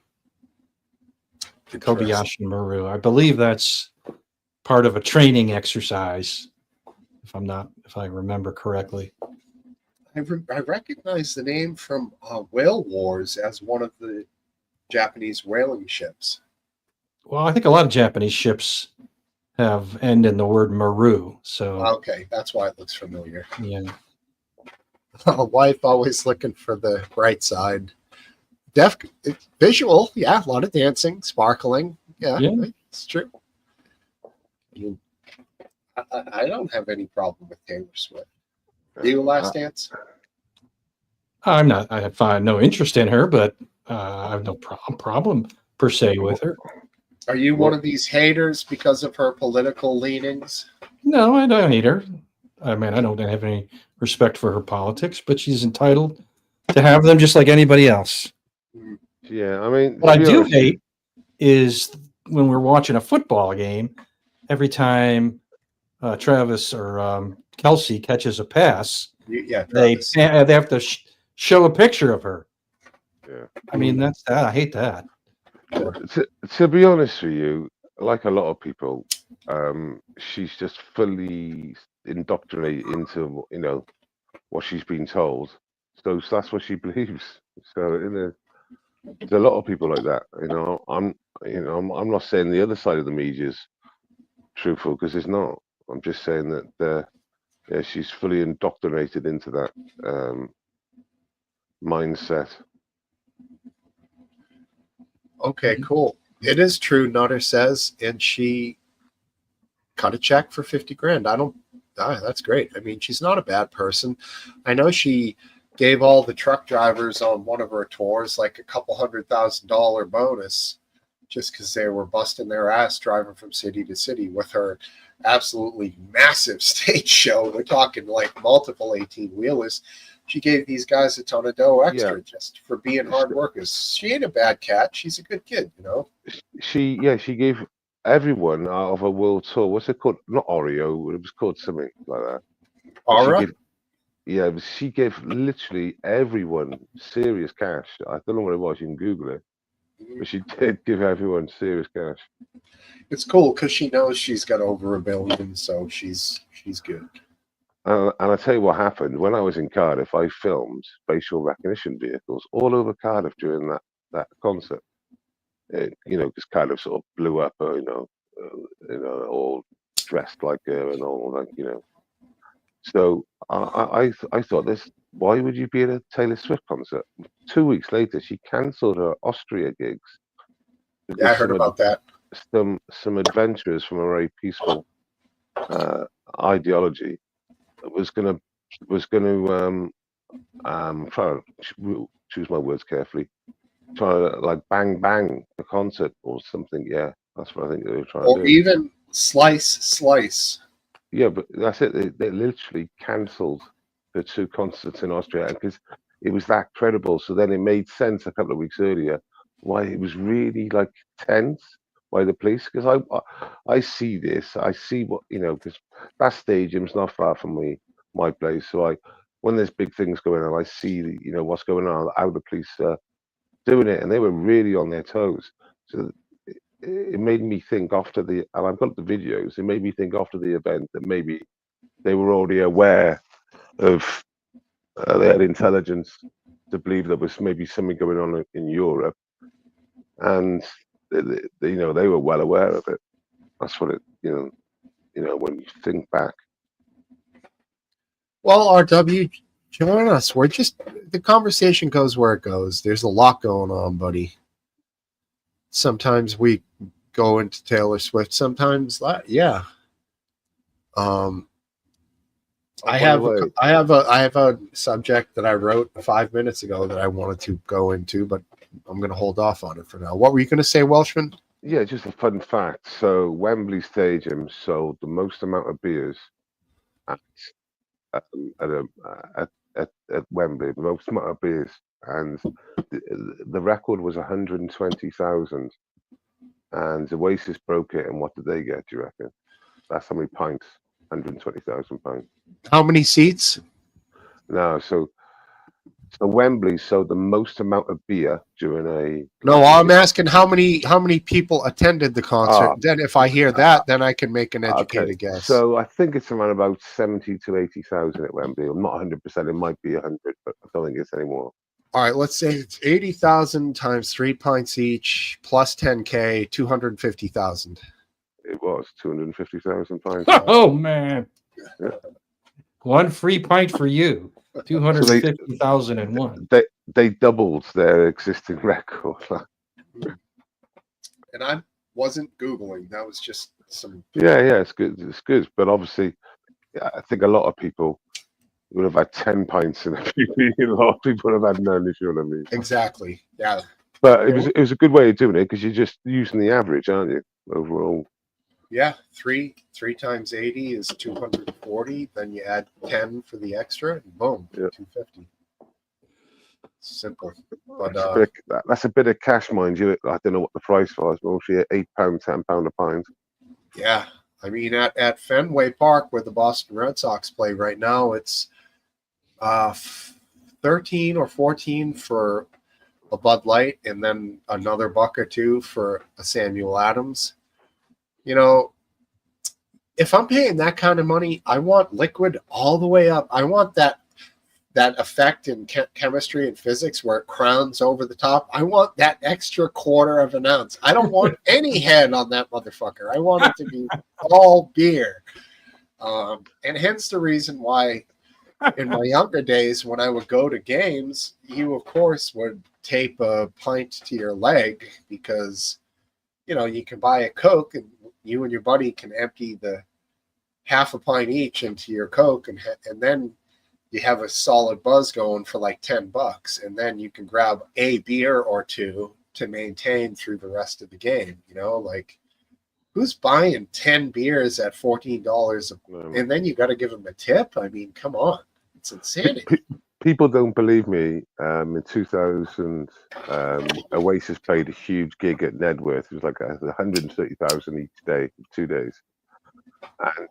The Kobayashi Maru. I believe that's part of a training exercise, if I remember correctly. I recognize the name from Whale Wars as one of the Japanese whaling ships. Well, I think a lot of Japanese ships end in the word Maru. So okay, that's why it looks familiar. Yeah. A wife always looking for the bright side. Visual, yeah, a lot of dancing, sparkling. Yeah. It's true. I don't have any problem with Taylor Swift. Do you, Last Dance? I'm not. I find no interest in her, but I have no problem per se with her. Are you one of these haters because of her political leanings? No, I don't hate her. I mean, I don't have any respect for her politics, but she's entitled to have them just like anybody else. Yeah, I mean, What to I be do honest, hate is when we're watching a football game, every time Travis or Kelsey catches a pass, Yeah, they Travis. have to show a picture of her. yeah. I mean, that's that. I hate that. To be honest with you, like a lot of people, she's just fully indoctrinated into what she's been told. So that's what she believes. So there's a lot of people like that. I'm not saying the other side of the media is truthful because it's not. I'm just saying that yeah, she's fully indoctrinated into that mindset. Okay, cool. It is true, Nutter says, and she cut a check for 50 grand. That's great. I mean, she's not a bad person. I know she gave all the truck drivers on one of her tours like a couple $100,000 bonus just because they were busting their ass driving from city to city with her absolutely massive stage show. We're talking like multiple 18 wheelers. She gave these guys a ton of dough extra just for being hard workers. She ain't a bad cat. She's a good kid, She gave everyone out of a world tour. What's it called? Not Oreo. It was called something like that. Aura? She gave literally everyone serious cash. I don't know what it was. You can Google it. But she did give everyone serious cash. It's cool because she knows she's got over $1 billion, so she's good. And I tell you what happened when I was in Cardiff. I filmed facial recognition vehicles all over Cardiff during that concert. Because Cardiff sort of blew up, all dressed like her and all that, So I thought this. Why would you be at a Taylor Swift concert? 2 weeks later, she cancelled her Austria gigs. Yeah, I heard about that. Some adventurers from a very peaceful ideology was going to try to choose my words carefully. Try to like bang the concert or something. Yeah, that's what I think they were trying to do. Or even slice. Yeah, but that's it. They literally cancelled the 2 concerts in Austria because it was that credible. So then it made sense a couple of weeks earlier why it was really like tense by the police. Because I see this, I see what because that stadium's not far from my place. So when there's big things going on, I see what's going on, how the police are doing it, and they were really on their toes. So it made me think and I've got the videos, it made me think after the event that maybe they were already aware of, they had intelligence to believe there was maybe something going on in Europe, and they were well aware of it. That's what when you think back. Well, RW, join us. The conversation goes where it goes. There's a lot going on, buddy. Sometimes we go into Taylor Swift. Sometimes, yeah. I have a subject that I wrote 5 minutes ago that I wanted to go into, but I'm going to hold off on it for now. What were you going to say, Welshman? Yeah, just a fun fact. So Wembley Stadium sold the most amount of beers at Wembley, the most amount of beers, and the record was 120,000. And Oasis broke it, and what did they get? Do you reckon? That's how many pints? 120,000 pints. How many seats? No, so Wembley sold the most amount of beer during a. No, I'm asking how many people attended the concert. Then, if I hear that, then I can make an educated guess. So I think it's around about 70 to 80,000 at Wembley. I'm not 100%. It might be 100, but I don't think it's any more. All right, let's say it's 80,000 times 3 pints each plus 10K, 250,000. It was 250,000 pints. Oh man! Yeah. 1 free pint for you. 250,001. They doubled their existing record. And I wasn't Googling. That was just some. Yeah, it's good. It's good, but obviously, I think a lot of people would have had 10 pints in a PB. A lot of people would have had none. If you know what I mean. Exactly. Yeah. But it was a good way of doing it because you're just using the average, aren't you? Overall. Yeah, three times 80 is 240. Then you add 10 for the extra, and boom, Yeah. 250. Simple, but That's a bit of cash, mind you. I don't know what the price was, but obviously £8, £10 a pint. yeah, I mean at Fenway Park where the Boston Red Sox play right now, it's 13 or 14 for a Bud Light, and then another buck or two for a Samuel Adams. You know, if I'm paying that kind of money, I want liquid all the way up. I want that effect in chemistry and physics where it crowns over the top. I want that extra quarter of an ounce. I don't want any head on that motherfucker. I want it to be all beer. And hence the reason why in my younger days, when I would go to games, you, of course, would tape a pint to your leg because, you know, you can buy a Coke and you and your buddy can empty the half a pint each into your Coke, and then you have a solid buzz going for like $10, and then you can grab a beer or two to maintain through the rest of the game. You know, like who's buying 10 beers at $14 and then you got to give them a tip? I mean, come on, it's insanity. People don't believe me. In 2000, Oasis played a huge gig at Nedworth. It was like 130,000 each day, 2 days, and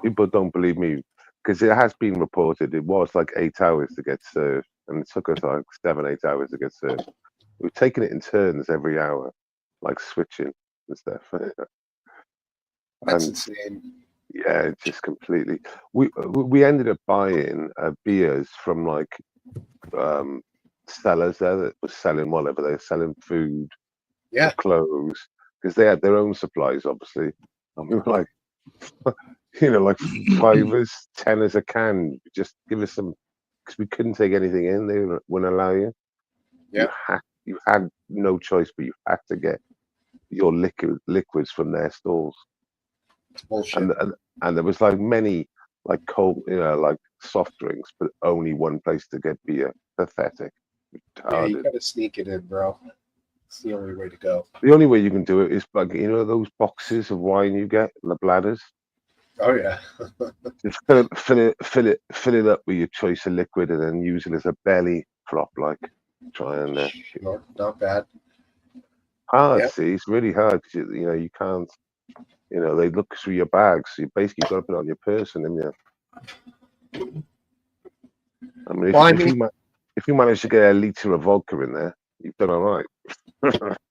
people don't believe me. Because it has been reported, it was like 8 hours to get served, and it took us like 7-8 hours to get served. We were taking it in turns every hour, like switching and stuff. That's insane. Yeah, just completely. We ended up buying beers from like sellers there that was selling whatever they were selling, food, Yeah, clothes, because they had their own supplies, obviously, and we were like. You know, like fivers, teners a can. Just give us some, because we couldn't take anything in. They wouldn't allow you. Yeah. You had no choice, but you had to get your liquids from their stalls. it's bullshit. And there was like many like cold, you know, like soft drinks, but only one place to get beer. Pathetic. Yeah, you got to sneak it in, bro. It's the only way to go. The only way you can do it is like, you know, those boxes of wine you get in the bladders. Oh yeah. Just fill it up with your choice of liquid, and then use it as a belly prop. Like, try and Sure, not bad. hard. Yep. See, it's really hard because you know you can't. You know, they look through your bags, so you basically got to put it on your person. And I mean, if you manage to get a liter of vodka in there, you've done all right.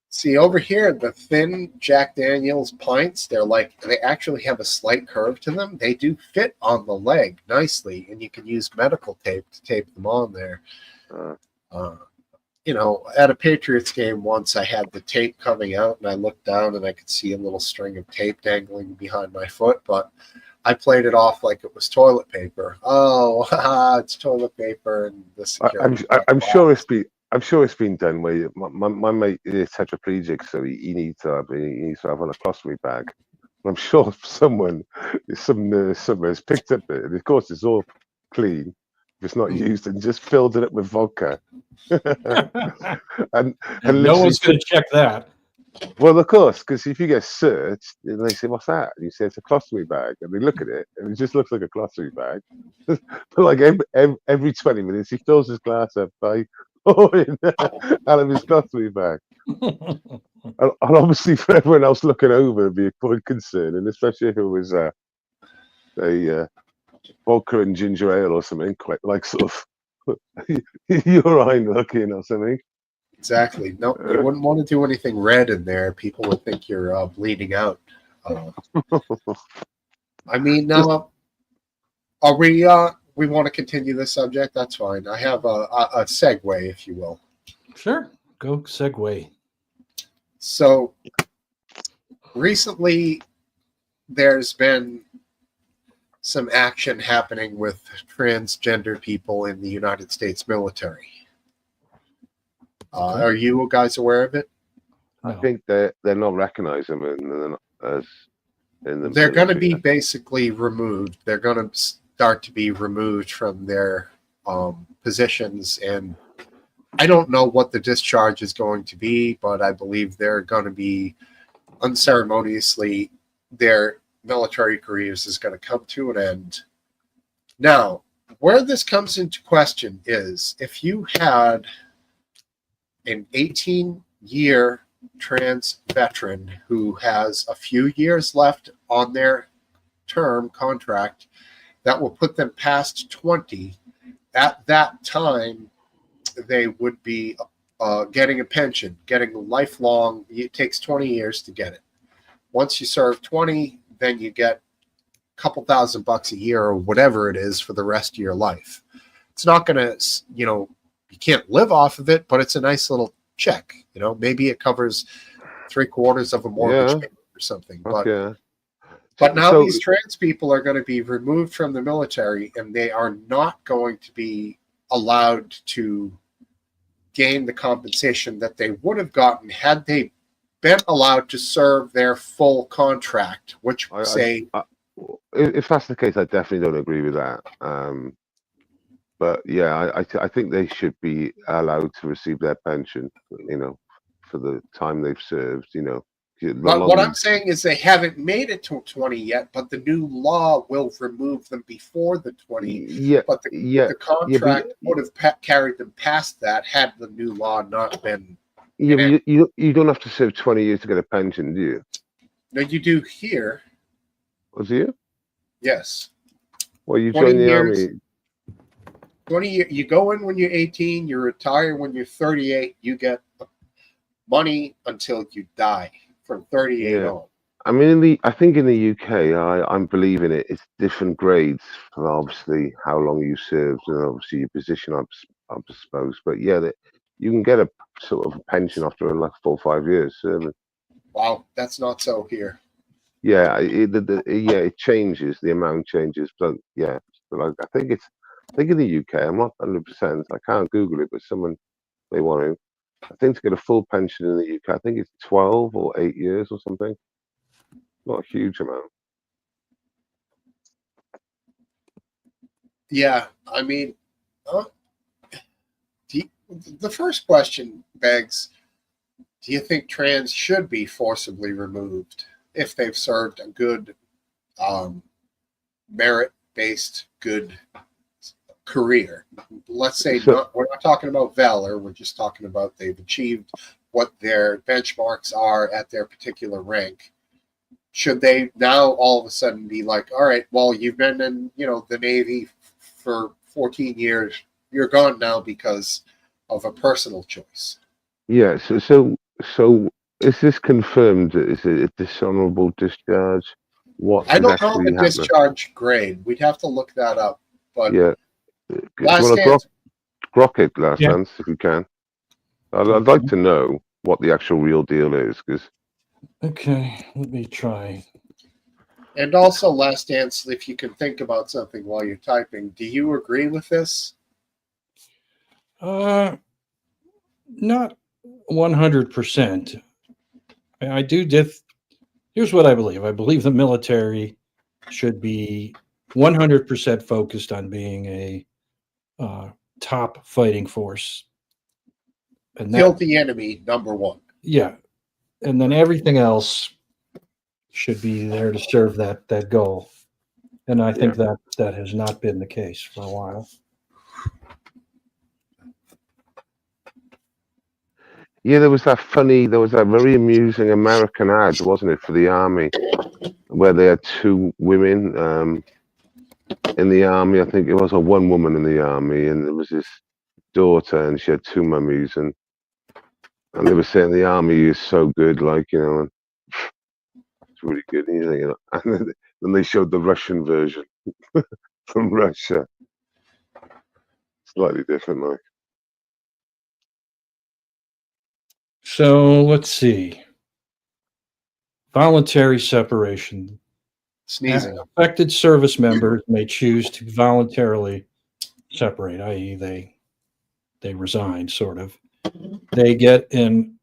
See, over here, the thin Jack Daniels pints, they actually have a slight curve to them. They do fit on the leg nicely, and you can use medical tape to tape them on there. You know, at a Patriots game once, I had the tape coming out, and I looked down, and I could see a little string of tape dangling behind my foot, but I played it off like it was toilet paper. Oh, it's toilet paper, and the security. I'm sure it's been done where my mate is tetraplegic, so he needs to have an ostomy bag. I'm sure some nurse somewhere has picked up it, and of course it's all clean if it's not used, and just filled it up with vodka. and no one's going to check that. Well, of course, because if you get searched, and they say, "What's that?" and you say, "It's a colostomy bag," and they look at it, and it just looks like a colostomy bag. But like every 20 minutes, he fills his glass up by pouring out of his colostomy bag. And obviously, for everyone else looking over, it'd be a point concern, and especially if it was a vodka and ginger ale or something, quite like sort of urine looking or something. Exactly. No, you wouldn't want to do anything red in there. People would think you're bleeding out. I mean, now, are we want to continue this subject? That's fine. I have a segue, if you will. Sure. Go segue. So, recently, there's been some action happening with transgender people in the United States military. Are you guys aware of it? I think they're not recognizing them as in the. They're going to be basically removed. They're going to start to be removed from their positions, and I don't know what the discharge is going to be, but I believe they're going to be unceremoniously, their military careers is going to come to an end. Now, where this comes into question is if you had an 18-year trans veteran who has a few years left on their term contract that will put them past 20, at that time they would be getting a pension, getting lifelong. It takes 20 years to get it. Once you serve 20, then you get a couple $1,000 a year or whatever it is for the rest of your life. It's not going to, you can't live off of it, but it's a nice little check. Maybe it covers 3/4 of a mortgage payment or something. Okay. But now So- these trans people are going to be removed from the military, and they are not going to be allowed to gain the compensation that they would have gotten had they been allowed to serve their full contract, which If that's the case, I definitely don't agree with that. But yeah, I think they should be allowed to receive their pension, for the time they've served, But what I'm saying is they haven't made it to 20 yet, but the new law will remove them before the 20. Yeah, But the contract but- would have carried them past that had the new law not been. yeah. But you don't have to serve 20 years to get a pension, do you? No, you do here. Was you? Yes. Well, you 20 join the years. army. 20 years. You go in when you're 18, you retire when you're 38, you get money until you die from 38 Yeah. on. I mean, I think in the UK, I'm believing it. It's different grades for obviously how long you served and obviously your position, I suppose. But yeah, you can get a sort of pension after like 4 or 5 years serving. Wow, that's not so here. Yeah, it changes. The amount changes, but yeah, like I think in the UK, I'm not 100%. I can't Google it, but someone they want to. I think to get a full pension in the UK, I think it's 12 or 8 years or something. Not a huge amount. Yeah, I mean, the first question begs, do you think trans should be forcibly removed if they've served a good, merit-based, good career? Let's say we're not talking about valor. We're just talking about they've achieved what their benchmarks are at their particular rank. Should they now all of a sudden be like, all right, well, you've been in, the Navy for 14 years. You're gone now because of a personal choice. Yeah. So is this confirmed? Is it a dishonorable discharge? What? I don't know actually the happened? discharge grade. We'd have to look that up. But Yeah. Do you last want to dance, grok it, last Yeah. dance, if you can? I'd like to know what the actual real deal is, because Okay, let me try. and also last dance, if you can think about something while you're typing, do you agree with this? Not 100%. I do. Here's what I believe. I believe the military should be 100% focused on being a top fighting force, and Kill the enemy, number one. yeah, and then everything else should be there to serve that goal. And I think that has not been the case for a while. yeah, there was that very amusing American ad, wasn't it, for the army, where they had 2 women in the army. I think it was one woman in the army, and there was this daughter, and she had 2 mummies, and they were saying the army is so good, and it's really good, and then they showed the Russian version from Russia, slightly different, like. So let's see. Voluntary separation. Sneezing. Affected service members may choose to voluntarily separate, i.e., they resign, sort of. They get an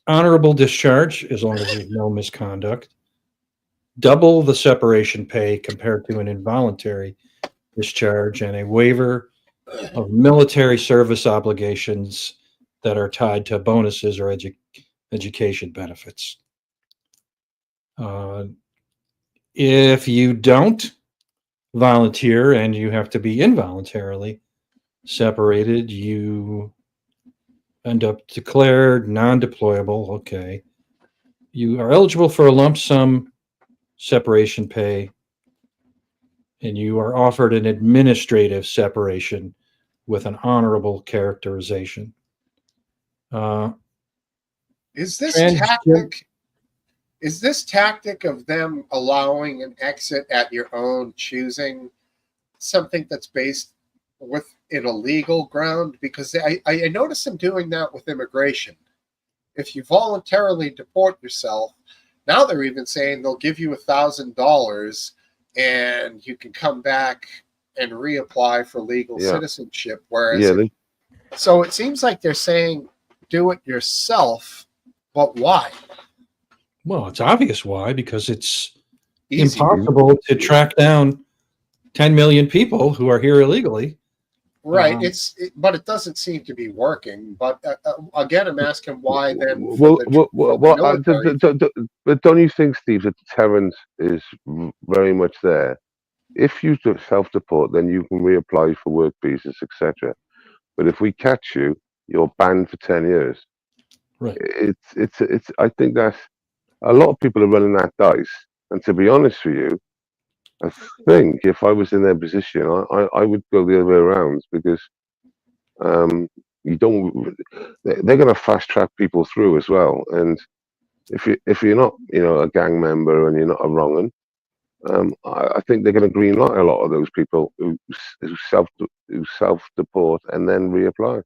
honorable discharge as long as there's no misconduct. Double the separation pay compared to an involuntary discharge, and a waiver of military service obligations that are tied to bonuses or education benefits. If you don't volunteer and you have to be involuntarily separated, you end up declared non-deployable. Okay. You are eligible for a lump sum separation pay, and you are offered an administrative separation with an honorable characterization. Is this Trans- tactic? Is this tactic of them allowing an exit at your own choosing something that's based within a legal ground? Because I notice them doing that with immigration. If you voluntarily deport yourself, now they're even saying they'll give you $1,000 and you can come back and reapply for legal Yeah. citizenship. Whereas, Yeah, so it seems like they're saying do it yourself, but why? Well, it's obvious why, because it's Easy. impossible to track down 10 million people who are here illegally. Right. But it doesn't seem to be working. But again, I'm asking why then. But don't you think, Steve, that the deterrent is very much there? If you self-deport, then you can reapply for work visas, etc. But if we catch you, you're banned for 10 years. Right. It's. I think that's a lot of people are running that dice. And to be honest with you, I think if I was in their position, I would go the other way around, because you don't. They're going to fast track people through as well. And if you're not, a gang member and you're not a wrong 'un, I think they're going to green light a lot of those people who self deport and then reapply.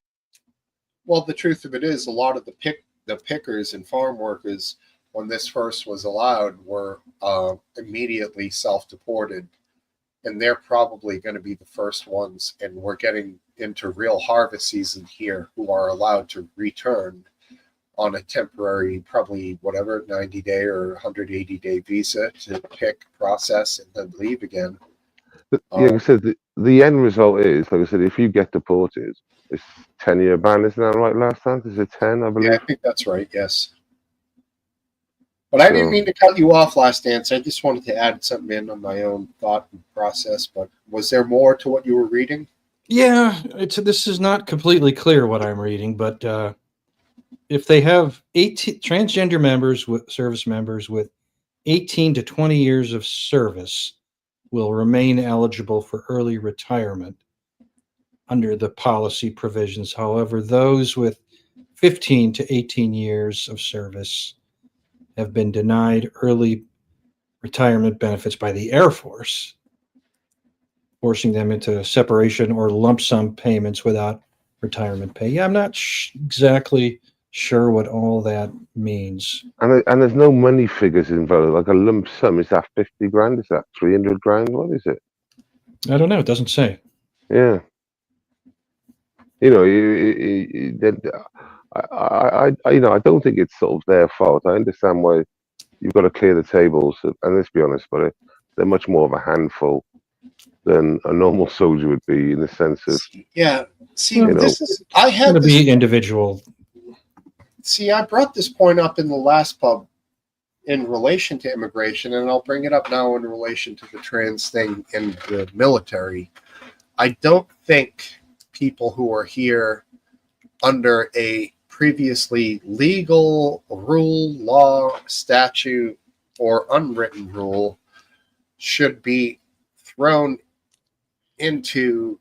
Well, the truth of it is, a lot of the pickers and farm workers, when this first was allowed, were immediately self-deported, and they're probably going to be the first ones. And we're getting into real harvest season here, who are allowed to return on a temporary, probably 90-day or 180-day visa to pick, process, and then leave again. But like I said, the end result is, like I said, if you get deported, it's 10-year ban, isn't that right? Last time, is it 10? I believe. Yeah, I think that's right. Yes. But I didn't mean to cut you off, Last Dance. I just wanted to add something in on my own thought and process. But was there more to what you were reading? Yeah, this is not completely clear what I'm reading, but if they have 18 transgender service members with 18 to 20 years of service will remain eligible for early retirement under the policy provisions. However, those with 15 to 18 years of service have been denied early retirement benefits by the Air Force, forcing them into separation or lump sum payments without retirement pay. Yeah, I'm not exactly sure what all that means. And there's no money figures involved, like a lump sum. Is that 50 grand? Is that 300 grand? What is it? I don't know. It doesn't say. Yeah. I don't think it's sort of their fault. I understand why you've got to clear the tables, and let's be honest, but they're much more of a handful than a normal soldier would be, in the sense of this is I had to be individual. See, I brought this point up in the last pub in relation to immigration, and I'll bring it up now in relation to the trans thing in the military. I don't think people who are here under a previously legal rule, law, statute, or unwritten rule should be thrown into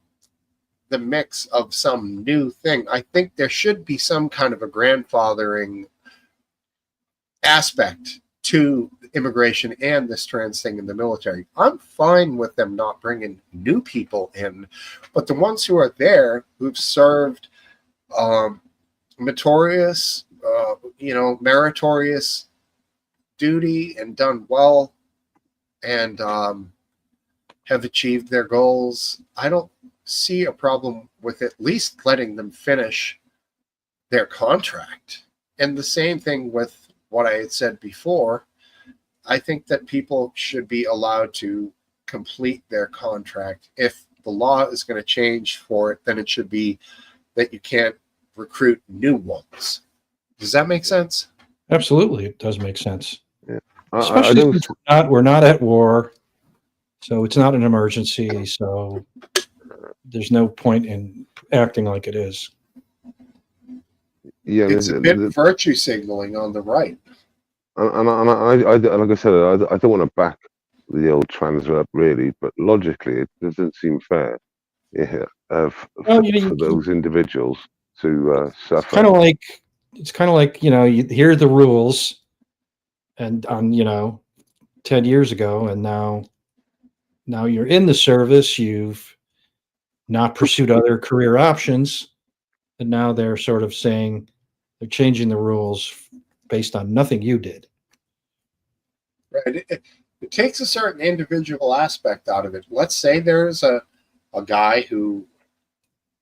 the mix of some new thing. I think there should be some kind of a grandfathering aspect to immigration and this trans thing in the military. I'm fine with them not bringing new people in, but the ones who are there, who've served meritorious duty and done well and have achieved their goals, I don't see a problem with at least letting them finish their contract. And the same thing with what I had said before. I think that people should be allowed to complete their contract if the law is going to change for it, then it should be that you can't recruit new ones. Does that make sense? Absolutely, it does make sense. I Especially don't. since we're not at war, so it's not an emergency. So there's no point in acting like it is. Yeah, It's a bit virtue signaling on the right. and I like I said, I don't want to back the old trans up really, but logically, it doesn't seem fair. Yeah, Well, you know, for those individuals to suffer. it's kind of like, you know, you hear the rules and on, you know, 10 years ago, and now you're in the service, you've not pursued other career options, and now they're sort of saying they're changing the rules based on nothing you did. Right. It takes a certain individual aspect out of it. Let's say there's a guy who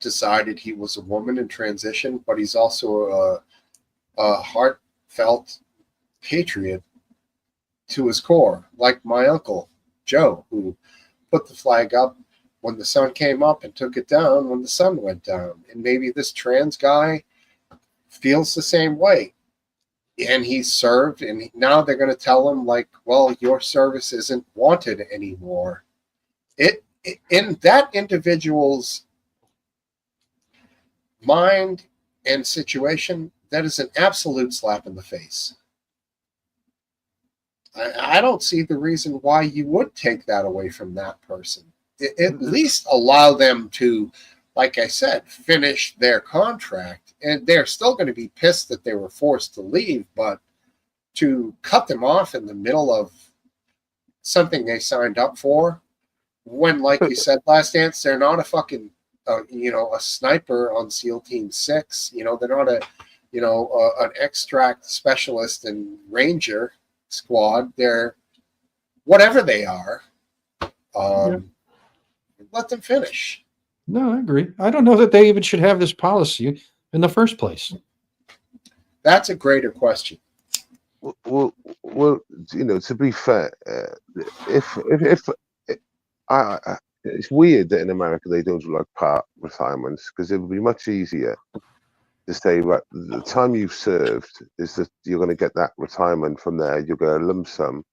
decided he was a woman in transition, but he's also a heartfelt patriot to his core, like my uncle Joe, who put the flag up when the sun came up and took it down when the sun went down. And maybe this trans guy feels the same way. And he served, and now they're going to tell him, like, well, your service isn't wanted anymore. It in that individual's mind and situation, that is an absolute slap in the face. I don't see the reason why you would take that away from that person. At least allow them to, like I said, finish their contract. And they're still going to be pissed that they were forced to leave, but to cut them off in the middle of something they signed up for, when, like you said, Last Dance, they're not a fucking, a sniper on SEAL Team 6. You know, they're not an extract specialist and ranger squad. They're whatever they are. Let them finish. No, I agree. I don't know that they even should have this policy in the first place. That's a greater question. Well, you know, to be fair, if it's weird that in America they don't do like part retirements, because it would be much easier to say, right, the time you've served is that you're going to get that retirement from there. You'll get a lump sum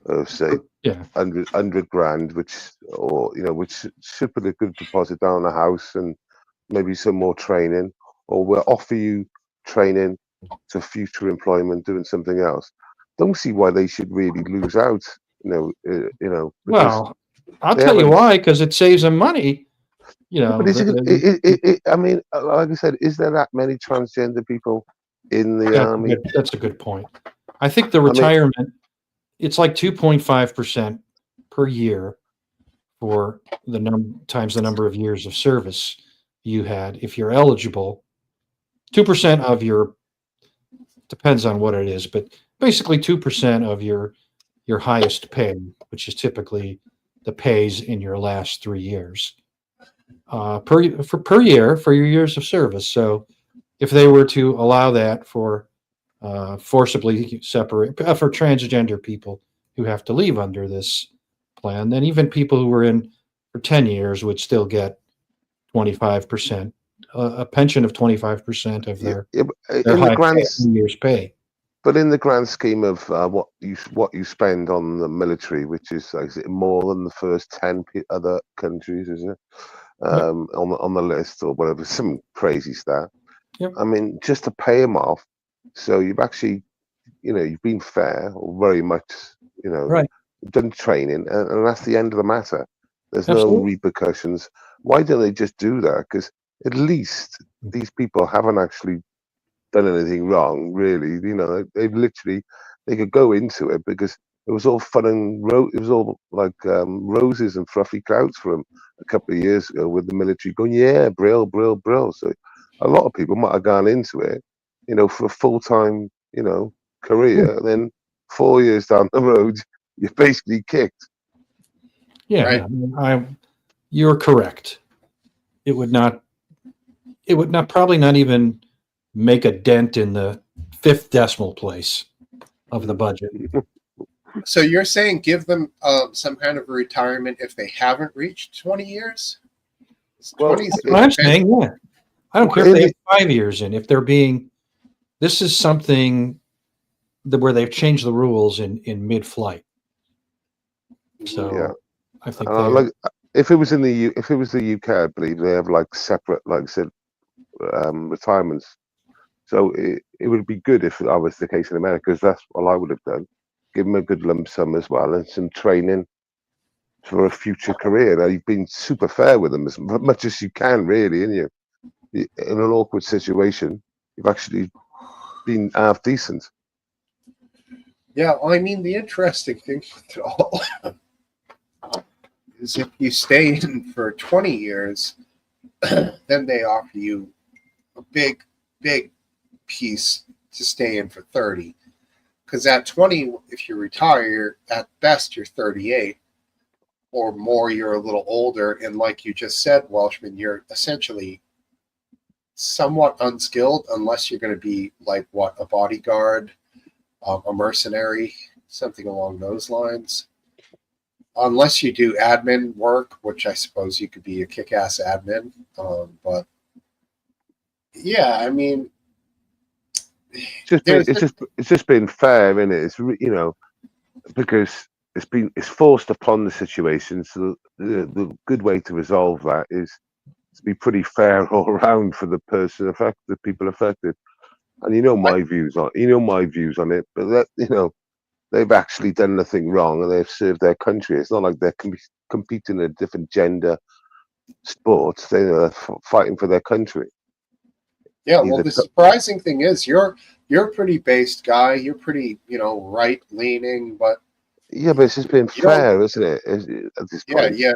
of say 100 grand, which should put a good deposit down on a house and maybe some more training, or we'll offer you training to future employment doing something else. Don't see why they should really lose out. Well, I'll tell you why, because it saves them money. You know, but I mean, like I said, is there that many transgender people in the army? That's a good point. I think the retirement, it's like 2.5% per year for times the number of years of service you had. If you're eligible, 2% of your, depends on what it is, but basically 2% of your highest pay, which is typically the pays in your last 3 years per year for your years of service. So if they were to allow that for forcibly separate for transgender people who have to leave under this plan, then even people who were in for 10 years would still get 25%, a pension of 25% of their year's pay. But in the grand scheme of what you spend on the military, which is it more than the first 10 other countries, isn't it? On the list or whatever, some crazy stat. Yep. I mean, just to pay them off, so you've actually, you've been fair or very much, right. done training, and that's the end of the matter. There's Absolutely. no repercussions. Why don't they just do that? Because at least these people haven't actually done anything wrong, really. They could go into it because it was all fun and it was all like roses and fluffy clouds for them a couple of years ago, with the military going, yeah, brill. So a lot of people might have gone into it, for a full-time, career. And then 4 years down the road, you're basically kicked. Yeah, right. You're correct. It would probably not even make a dent in the 5th decimal place of the budget. So you're saying give them some kind of a retirement if they haven't reached 20 years? Well, 20 That's what I'm saying. Yeah. I don't care if they have 5 years in. If they're being, this is something where they've changed the rules in mid-flight. So Yeah. I think like if it was in the if it was the UK, I believe they have like separate, like I said, retirements. So it would be good if that was the case in America, because that's what I would have done. Give them a good lump sum as well and some training for a future career. Now, you've been super fair with them as much as you can, really, and you in an awkward situation, you've actually been half decent. Yeah, well, I mean, the interesting thing with it all is if you stay in for 20 years, then they offer you a big piece to stay in for 30. Because at 20, if you retire, at best you're 38 or more, you're a little older. And like you just said, Welshman, you're essentially somewhat unskilled unless you're going to be like what, a bodyguard, a mercenary, something along those lines. Unless you do admin work, which I suppose you could be a kick-ass admin. But yeah, I mean, It's just been fair, isn't it? It's because it's forced upon the situation. So the good way to resolve that is to be pretty fair all around for the person affected, the people affected. And my views on it, but that they've actually done nothing wrong and they've served their country. It's not like they're competing in a different gender sports. They're fighting for their country. Yeah, well, the surprising thing is you're a pretty based guy. You're pretty, right leaning, but but it's just been fair, isn't it? At this point. Yeah.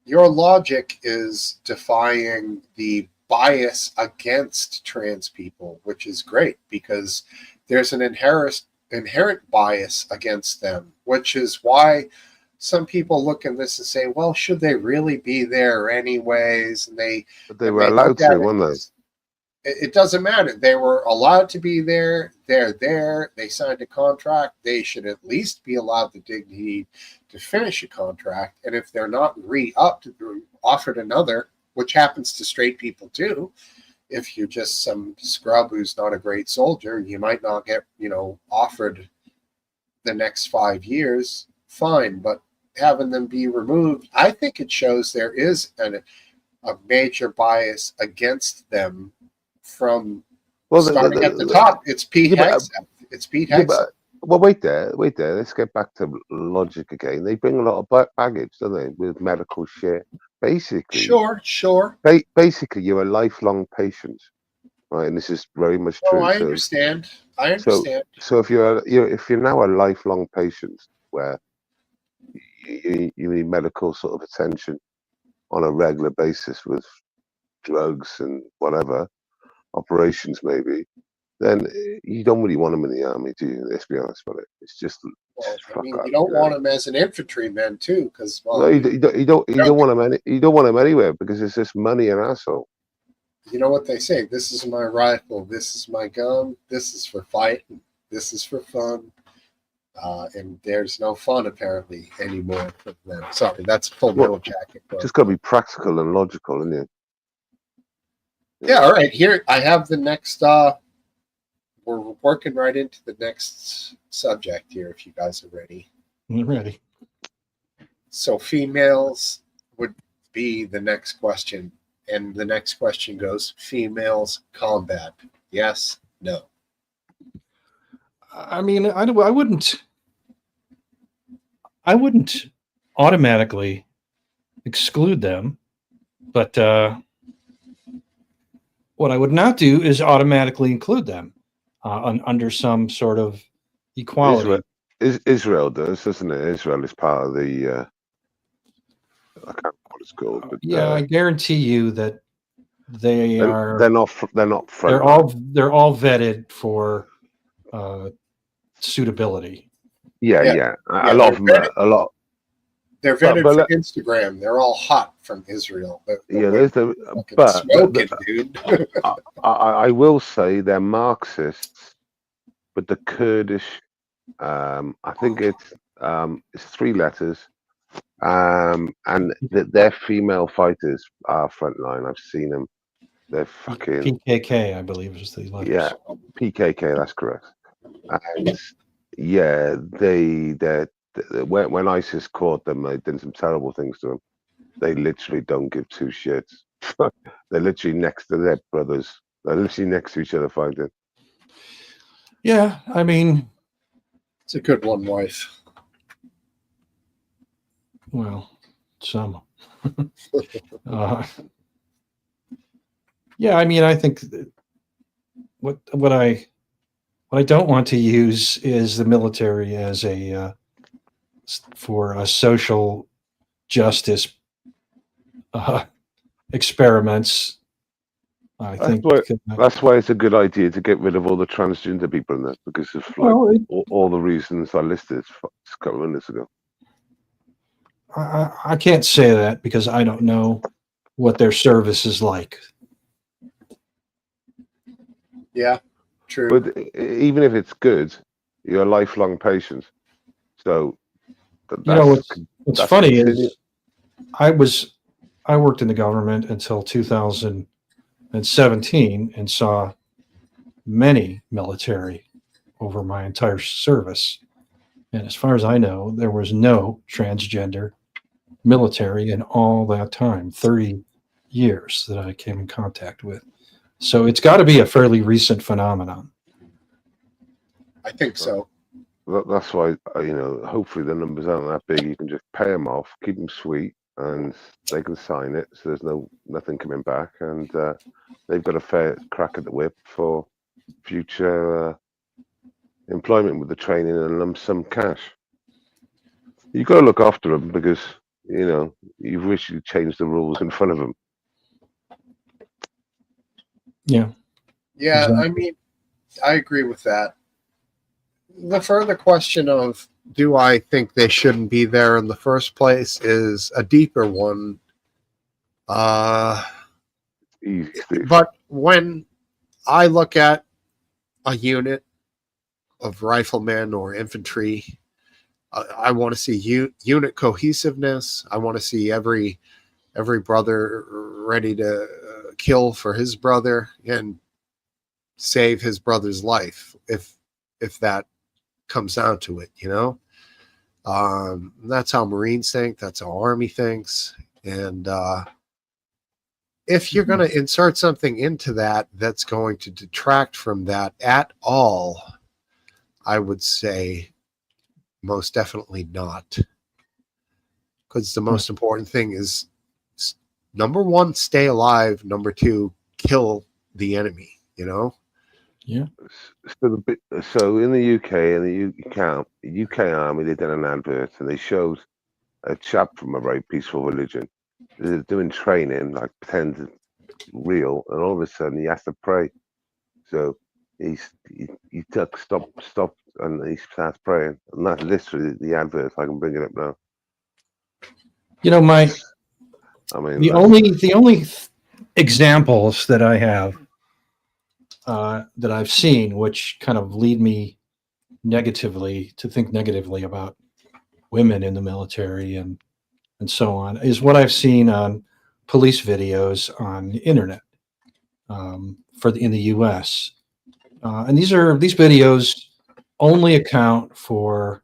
Your logic is defying the bias against trans people, which is great because there's an inherent bias against them, which is why some people look at this and say, well, should they really be there anyways? But they were allowed to, weren't they? It doesn't matter. They were allowed to be there. They're there. They signed a contract. They should at least be allowed the dignity to finish a contract. And if they're not re-upped, offered another, which happens to straight people too, if you're just some scrub who's not a great soldier, you might not get, offered the next 5 years. Fine. But having them be removed, I think it shows there is a major bias against them. From starting at the top, it's Pete Hegseth. It's Pete Hegseth. Well, wait there. Let's get back to logic again. They bring a lot of baggage, don't they, with medical shit. Basically, sure. Basically, you're a lifelong patient, right? And this is very much true. I understand. So if you're now a lifelong patient, where you need medical sort of attention on a regular basis with drugs and whatever. Operations maybe, then you don't really want them in the army, do you? Let's be honest about it. It's just, you don't want them as an infantryman too, because no, you don't want them you don't want them anywhere because it's just money and asshole. You know what they say? This is my rifle. This is my gun. This is for fighting. This is for fun. And there's no fun apparently anymore for them. Sorry, that's Full Metal Jacket. Just got to be practical and logical, isn't it? Yeah, all right. Here I have the next we're working right into the next subject here if you guys are ready. I'm ready. So females would be the next question. And the next question goes, females combat. Yes, no. I mean, I wouldn't automatically exclude them, but what I would not do is automatically include them under some sort of equality. Israel does, doesn't it? Israel is part of the. I can't remember what it's called, but I guarantee you that they're not front. They're all vetted for suitability. Yeah. A lot of them. A lot. They're vetted for Instagram. They're all hot from Israel. Dude. I will say they're Marxists, but the Kurdish, I think it's It's 3 letters. And they're female fighters are frontline. I've seen them. They're fucking PKK, I believe, is the letters. yeah, PKK. That's correct. And yeah, they're when ISIS caught them, they did some terrible things to them. They literally don't give two shits. They're literally next to their brothers. They're literally next to each other fighting. Yeah, I mean, It's a good one, wife. well, some. Yeah, I mean, I think what I don't want to use is the military as a for a social justice experiments. I think That's why it's a good idea to get rid of all the transgender people in there, because of all the reasons I listed a couple of minutes ago. I can't say that because I don't know what their service is like. Yeah, true. But even if it's good, you're a lifelong patient. So what's funny is I worked in the government until 2017 and saw many military over my entire service. And as far as I know, there was no transgender military in all that time, 30 years that I came in contact with. So it's got to be a fairly recent phenomenon. I think so. That's why, hopefully the numbers aren't that big. You can just pay them off, keep them sweet, and they can sign it. So there's nothing coming back. And they've got a fair crack at the whip for future employment with the training and lump sum cash. You've got to look after them because, you've recently changed the rules in front of them. Yeah. Yeah, Exactly. I mean, I agree with that. The further question of do I think they shouldn't be there in the first place is a deeper one. Easy, Steve. But when I look at a unit of riflemen or infantry, I want to see unit cohesiveness. I want to see every brother ready to kill for his brother and save his brother's life if that comes down to it, that's how Marines think, that's how Army thinks. And if you're going to insert something into that that's going to detract from that at all, I would say most definitely not, because the most important thing is, number one, stay alive. Number two, kill the enemy. Yeah. So in the UK and the UK Army, they did an advert and they showed a chap from a very peaceful religion doing training, like pretend real, and all of a sudden he has to pray. So he stopped, and he starts praying, and that's literally the advert. I can bring it up now. The only examples that I have that I've seen, which kind of lead me to think negatively about women in the military and so on, is what I've seen on police videos on the internet in the U.S. And these videos only account for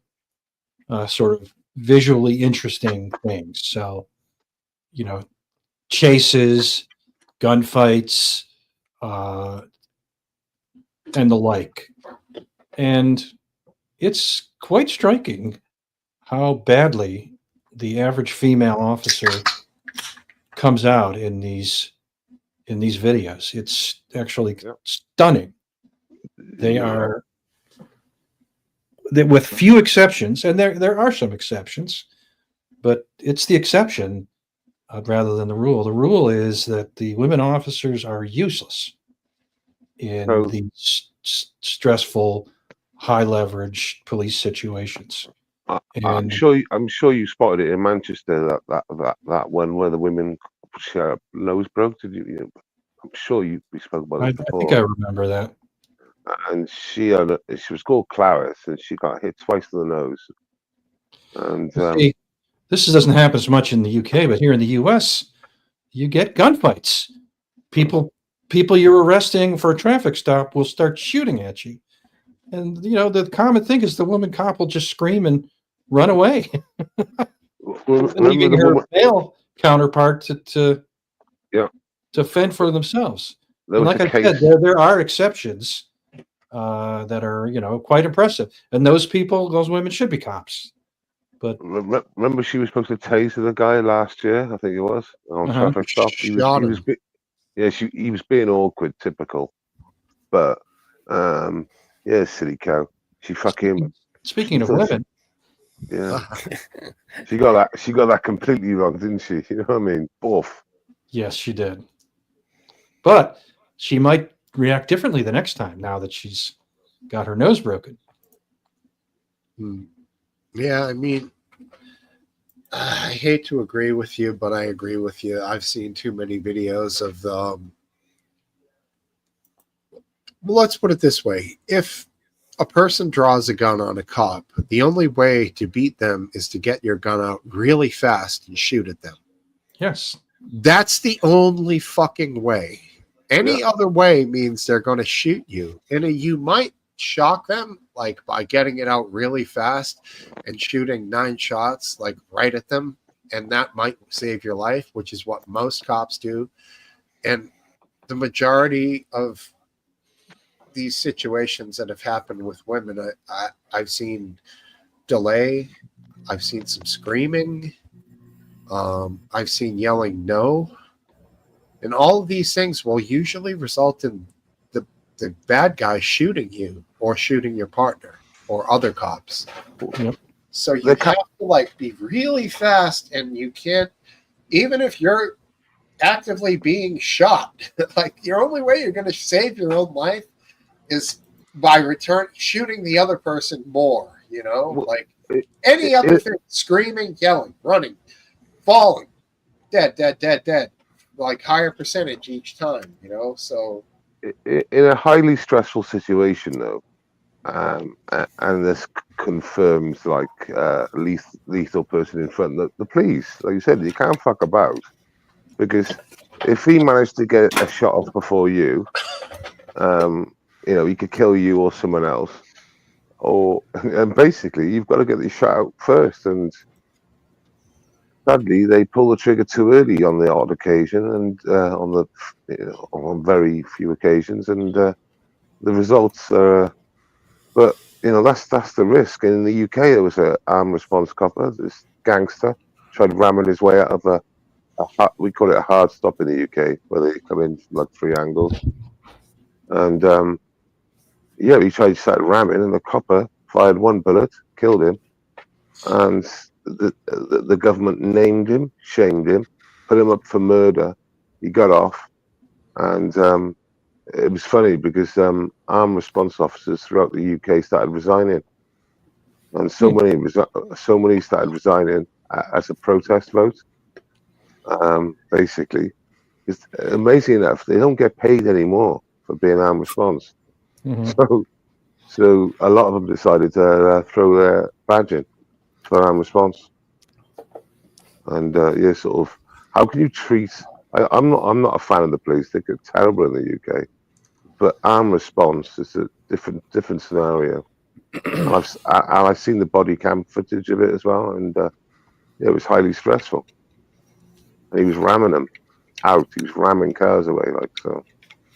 sort of visually interesting things. So, chases, gunfights, and the like. And it's quite striking how badly the average female officer comes out in these videos. It's actually stunning. They are, with few exceptions, and there are some exceptions, but it's the exception rather than the rule. The rule is that the women officers are useless in these stressful, high leverage police situations. I'm sure you spotted it in Manchester, that one where the women nose broke. Did you? I'm sure we spoke about it before. I think I remember that. And she was called Clarice, and she got hit twice in the nose. And See, this doesn't happen as much in the UK, but here in the US, you get gunfights. People you're arresting for a traffic stop will start shooting at you. And the common thing is the woman cop will just scream and run away, remember leaving the her woman? male counterpart to Yeah, fend for themselves. there And was like a I case. said, there are exceptions that are quite impressive, and those women should be cops. But Remember, she was supposed to taser the guy last year. I think it was on traffic stop. Shot him. He was being awkward, typical. But yeah, silly cow. She fucking speaking of thought- women, yeah. She got that completely wrong, didn't she? You know what I mean? Boff. yes, she did. But she might react differently the next time now that she's got her nose broken. Yeah, I mean, I hate to agree with you, but I agree with you. I've seen too many videos of let's put it this way. If a person draws a gun on a cop, the only way to beat them is to get your gun out really fast and shoot at them. Yes. That's the only fucking way. Any other way means they're going to shoot you. And you might shock them like by getting it out really fast and shooting 9 shots like right at them. And that might save your life, which is what most cops do. And the majority of these situations that have happened with women, I've seen delay. I've seen some screaming. I've seen yelling no. And all of these things will usually result in the bad guy shooting you or shooting your partner or other cops. Yep. So you have to be really fast, and you can't, even if you're actively being shot, your only way you're going to save your own life is by shooting the other person more, any other thing, screaming, yelling, running, falling, dead, higher percentage each time, so. In a highly stressful situation, though, and this confirms lethal person in front, the police, like you said, you can't fuck about, because if he managed to get a shot off before you, he could kill you or someone else, and basically you've got to get the shot out first. And sadly, they pull the trigger too early on the odd occasion, and on very few occasions, and the results are. But that's the risk. And in the UK, there was an armed response copper, this gangster, tried ramming his way out of we call it a hard stop in the UK, where they come in from 3 angles, and he started ramming, and the copper fired 1 bullet, killed him, and the government named him, shamed him, put him up for murder. He got off, and it was funny because armed response officers throughout the UK started resigning, and so many started resigning as a protest vote. Basically, it's amazing enough they don't get paid anymore for being armed response. Mm-hmm. So a lot of them decided to throw their badge in for armed response. And how can you treat? I'm not a fan of the police. They get terrible in the UK, but armed response is a different scenario. And I've seen the body cam footage of it as well, and it was highly stressful. And he was ramming them out. He was ramming cars away so.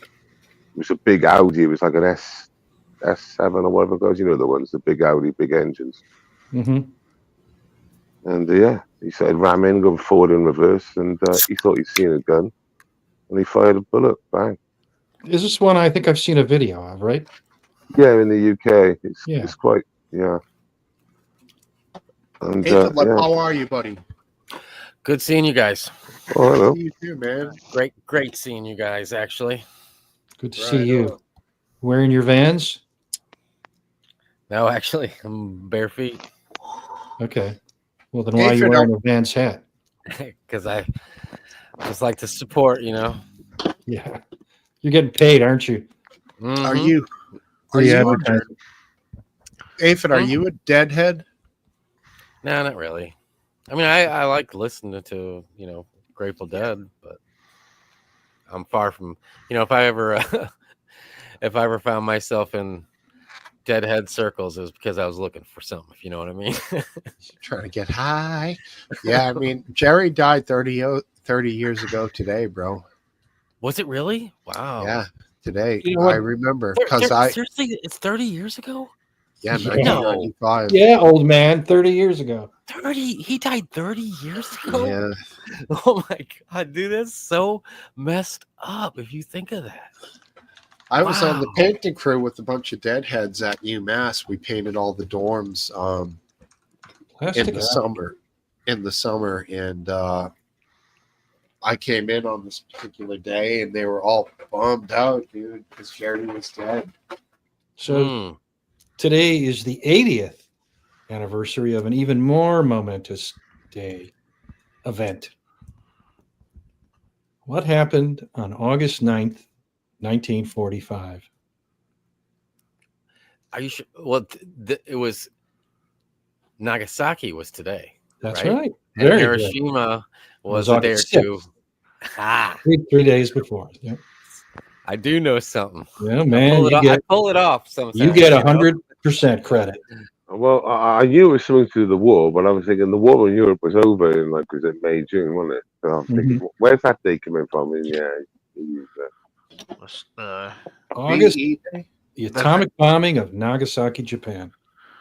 It was a big Audi. It was like an S7 or whatever it goes. The ones, the big Audi, big engines. Mm-hmm. And he started ramming, going forward and reverse, and he thought he'd seen a gun, and he fired a bullet. Bang. Is this one I think I've seen a video of, right? Yeah, in the UK, it's quite And How are you, buddy? Good seeing you guys. Oh, hello. See you too, man. Great seeing you guys, actually. Good to see you. Wearing your Vans? No, actually, I'm bare feet. Okay. Well, then why are you wearing a Vans hat? Because I just like to support, Yeah. You're getting paid, aren't you? Mm-hmm. Are you advertising? Aphid, are you a deadhead? No, not really. I mean, I like listening to Grateful Dead, but I'm far from if I ever if I ever found myself in Deadhead circles, it was because I was looking for something. If you know what I mean. Trying to get high. Yeah, I mean, Jerry died 30 years ago today, bro. Was it really? Wow. Yeah, today. You know I what? remember because Seriously, it's 30 years ago. yeah, Yeah. 1995. Yeah, old man, 30 years ago. 30. He died 30 years ago. Yeah. Oh my god, dude, that's so messed up. If you think of that. I was on the Wow. painting crew with a bunch of deadheads at UMass. We painted all the dorms Plastic in the wrap. summer. And I came in on this particular day, and they were all bummed out, dude, because Jerry was dead. So Mm. today is the 80th anniversary of an even more momentous day event. What happened on August 9th, 1945? Are you sure? Well, it was Nagasaki was today. That's right. right. And Very good. Hiroshima was was a day or August two. Ah, 3 days before. Yeah, I do know something. yeah, I man, pull it you off, I get pull it off sometimes. you get 100% credit. Well, I knew it was something to do with the war, but I was thinking the war in Europe was over in was it May, June, wasn't it? So I'm thinking, where's that day coming from? And yeah, he used that. Was, August, VE Day? the atomic bombing of Nagasaki, Japan.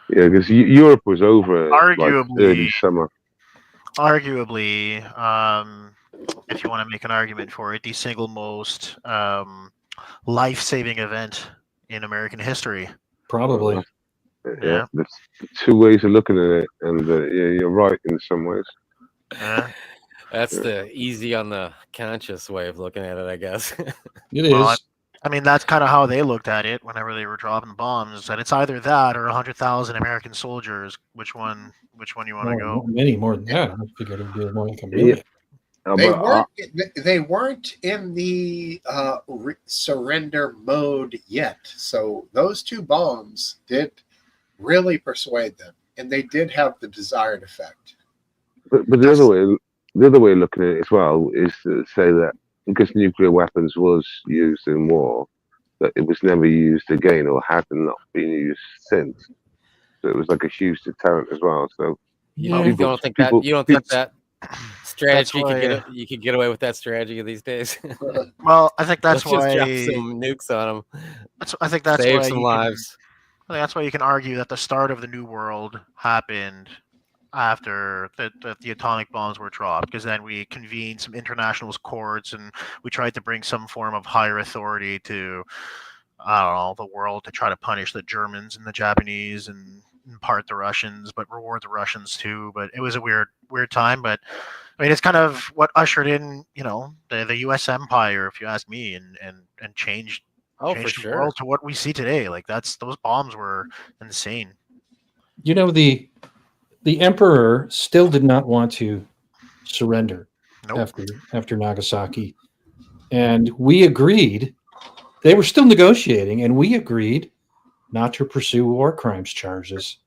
Yeah, because Europe was over like Arguably- early summer. arguably, if you want to make an argument for it, the single most life-saving event in American history. Probably. Yeah, there's two ways of looking at it, and yeah, you're right in some ways. Yeah. That's the easy on the conscious way of looking at it, I guess. It is. Well, I mean, that's kind of how they looked at it whenever they were dropping bombs. That it's either that or 100,000 American soldiers. Which one you want to go? Many more than that. I figured it would be more like a million. They weren't in the surrender mode yet. So those two bombs did really persuade them, and they did have the desired effect. But the other way of looking at it as well is to say that because nuclear weapons was used in war, that it was never used again or had not been used since. So it was like a huge deterrent as well. So Yeah. You don't think that strategy you could get away with that strategy these days? Well, I think that's Let's why. just drop some nukes on them. I think that's Save why some you lives. I think that's why you can argue that the start of the New World happened after the atomic bombs were dropped, because then we convened some international courts and we tried to bring some form of higher authority to, I don't know, the world to try to punish the Germans and the Japanese and in part the Russians, but reward the Russians too. But it was a weird time. But I mean, it's kind of what ushered in, the U.S. empire, if you ask me, and changed Oh, for the sure. world to what we see today. Like those bombs were insane. The emperor still did not want to surrender Nope. after Nagasaki, and we agreed. They were still negotiating, and we agreed not to pursue war crimes charges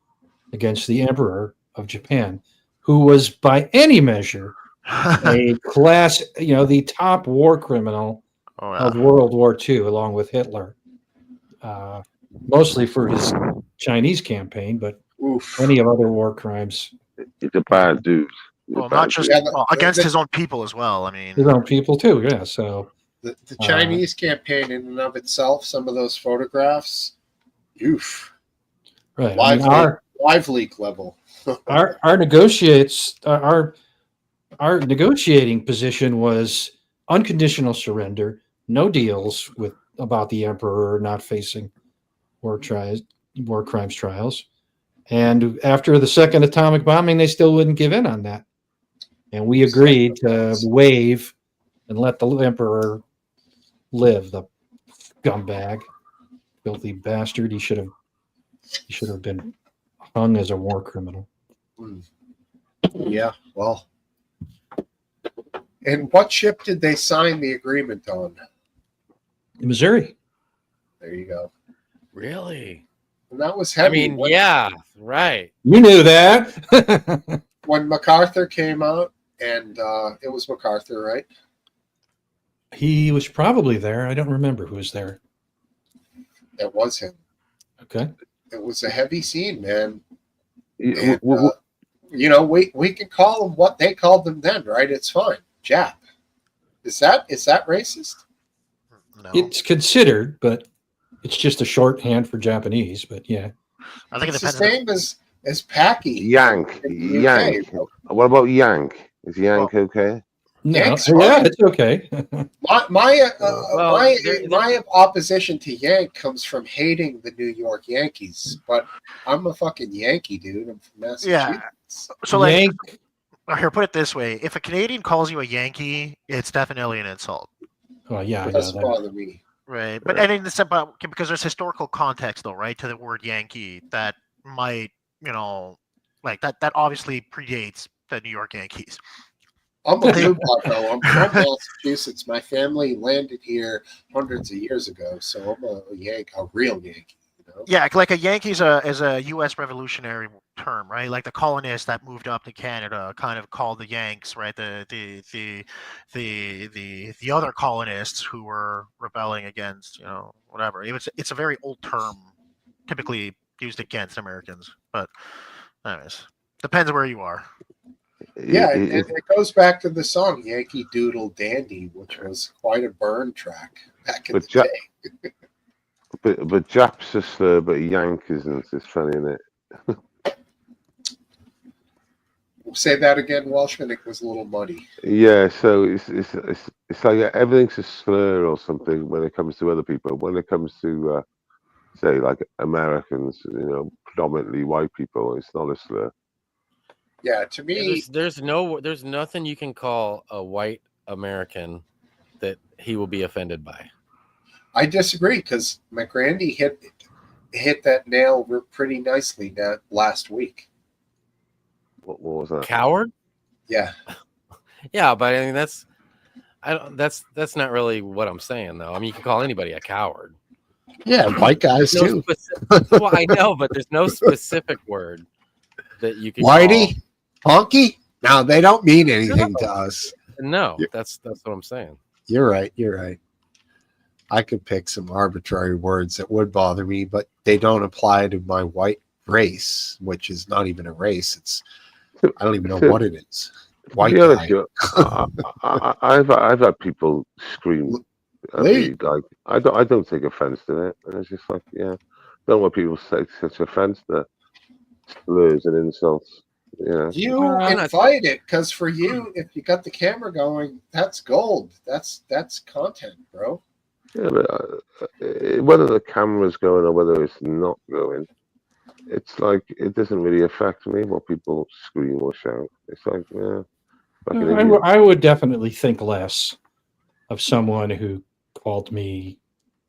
against the emperor of Japan, who was by any measure a class, the top war criminal of World War II, along with Hitler, mostly for his Chinese campaign, but plenty of other war crimes. He's a bad dude. Well, not just against his own people as well. I mean, His own people too, yeah. So the Chinese campaign in and of itself, some of those photographs, oof, right. live leak level. our negotiating position was unconditional surrender, no deals about the emperor not facing war crimes trials. And after the second atomic bombing, they still wouldn't give in on that. And we agreed to waive and let the emperor live, the scumbag, filthy bastard. He should have been hung as a war criminal. Yeah, well. And what ship did they sign the agreement on? Missouri. There you go. Really? And that was I heavy. mean, yeah, right. You knew that. When MacArthur came out, and it was MacArthur, right? He was probably there. I don't remember who was there. It was him. Okay. It was a heavy scene, man. Yeah, And, you know, we can call them what they called them then, right? It's fine. Jap. Is that racist? No, It's considered, but it's just a shorthand for Japanese. But yeah. I think it It's the depends. same as Packy. Yank, in the UK. Yank. What about Yank? Is Yank okay? No, Yank's yeah, fine. it's okay. My there- my opposition to Yank comes from hating the New York Yankees, but I'm a fucking Yankee dude. I'm from Massachusetts. So like, Yank. here, put it this way: if a Canadian calls you a Yankee, it's definitely an insult, Oh yeah, I It know doesn't that. bother me. right? But and in the sense, but because there's historical context, though, right, to the word Yankee that might, like that obviously predates the New York Yankees. I'm a blue blood though. I'm from Massachusetts. My family landed here hundreds of years ago, so I'm a Yank, a real Yankee. You know? Yeah, like a Yankee is a U.S. revolutionary term, right? Like the colonists that moved up to Canada kind of called the Yanks, right? The other colonists who were rebelling against, whatever. It's a very old term, typically used against Americans. But anyways, depends where you are. Yeah, and it goes back to the song Yankee Doodle Dandy, which was quite a burn track back in But the day. but Jap's a slur, but Yank isn't. It's funny, isn't it? Say that again, Welshman. It was a little muddy. Yeah, so it's like everything's a slur or something when it comes to other people. When it comes to say like Americans, predominantly white people, it's not a slur. Yeah, to me, There's nothing you can call a white American that he will be offended by. I disagree because McGrandy hit that nail pretty nicely last week. What was that? Coward? Yeah, Yeah, but I mean that's not really what I'm saying though. I mean, you can call anybody a coward. yeah, white guys There's no well, I know, but there's no specific word that you can Whitey, honky. No, they don't mean anything to us. call. No, that's what I'm saying. You're right. I could pick some arbitrary words that would bother me, but they don't apply to my white race, which is not even a race. I don't even know what it is. White To be honest, guy. I've had people scream at me, Lee. like I don't take offense to it. And it's just like, yeah, don't want people to take such offense to slurs and insults. Yeah, You I'm not- invite it because for you, if you got the camera going, that's gold. That's content, bro. yeah, but whether the camera's going or whether it's not going, it's like it doesn't really affect me what people scream or shout. It's like, yeah, fucking idiot. I would definitely think less of someone who called me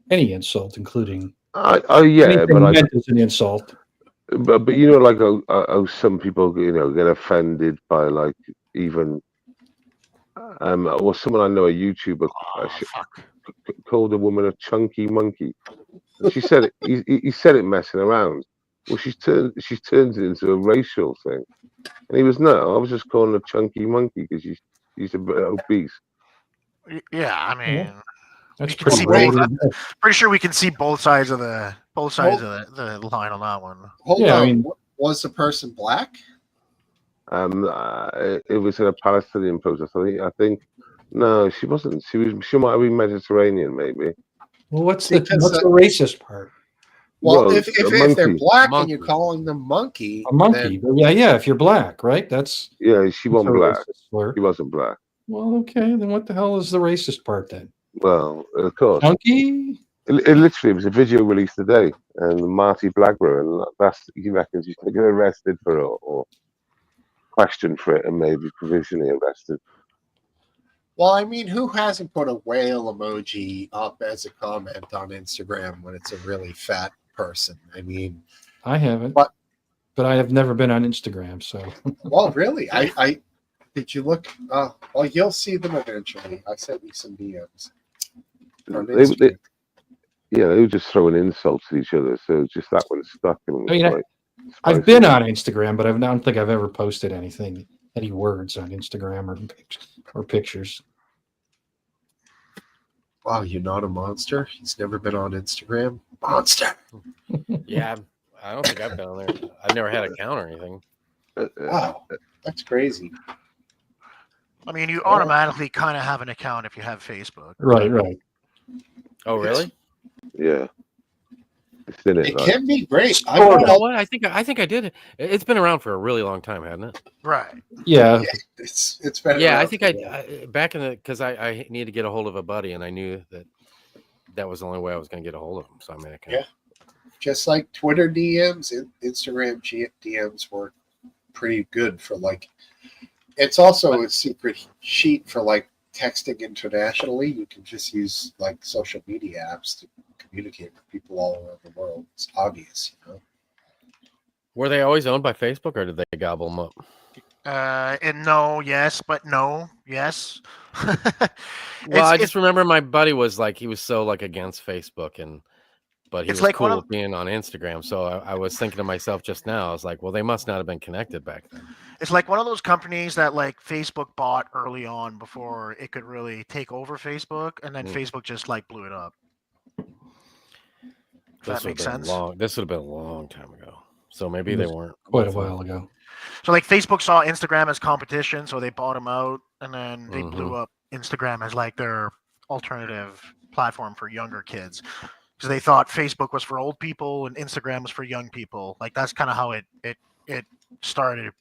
any insult, including Yeah, anything but meant as an insult. but like some people get offended by like even or someone I know, a YouTuber Fuck. called a woman a chunky monkey. And she said it. He said it messing around. Well, she's turned it into a racial thing. And he was no, I was just calling her a chunky monkey because she's a bit obese. Yeah, I mean, That's You can pretty see rude. pretty sure we can see both sides of the line on that one. Hold Yeah, I on. mean- Was the person black? It was in a Palestinian protest. I think no, she wasn't. She might have been Mediterranean, maybe. Well, what's Because, the racist part? Well, Well, if a they're monkey. black and Monkey. you're calling them monkey, A monkey. then- Yeah. If you're black, right? That's Yeah, she wasn't a black. racist slur. She wasn't black. Well, okay. Then what the hell is the racist part then? Well, of course. Chunky? It literally was a video released today, and Marty Blackburn, he reckons he's going to get arrested for it or questioned for it and maybe provisionally arrested. Well, I mean, who hasn't put a whale emoji up as a comment on Instagram when it's a really fat person? I mean, I haven't. But- But I have never been on Instagram, so well, really, I did you look? Well, you'll see them eventually. I sent you some DMs. On They, Instagram. Yeah, they were just throwing insults at each other. So just that one stuck and I was mean, like, I've spicy. been on Instagram, but I don't think I've ever posted any words on Instagram or pictures. Wow, you're not a monster? He's never been on Instagram? Monster! Yeah, I don't think I've been on there. I've never had an account or anything. Wow, that's crazy. I mean, you Well- automatically kind of have an account if you have Facebook. Right, right. Oh, really? Yeah. It's in it, It like. can be great. I Oh, know you know what? I think I did. It's been around for a really long time, hasn't it? Right. Yeah, it's been Yeah, I around think for a while. I back in the because I needed to get a hold of a buddy, and I knew that was the only way I was going to get a hold of him. So I made an account. Yeah. Just like Twitter DMs, Instagram DMs were pretty good for like. It's also a secret sheet for like texting internationally. You can just use like social media apps to communicate with people all over the world. It's obvious, you know. Were they always owned by Facebook, or did they gobble them up? And no, yes, but no, yes. Well, I It's- just remember my buddy was like he was so like against Facebook, but he It's was like cool one of- with being on Instagram. So I was thinking to myself just now, I was like, well, they must not have been connected back then. It's like one of those companies that like Facebook bought early on before it could really take over Facebook, and then Mm. Facebook just like blew it up. If This that would makes have been sense. long. This would have been a long time ago. So maybe they was weren't quite a both while on. ago. So like Facebook saw Instagram as competition, so they bought them out, and then they Mhm. blew up Instagram as like their alternative platform for younger kids, because they thought Facebook was for old people and Instagram was for young people. Like that's kind of how it started.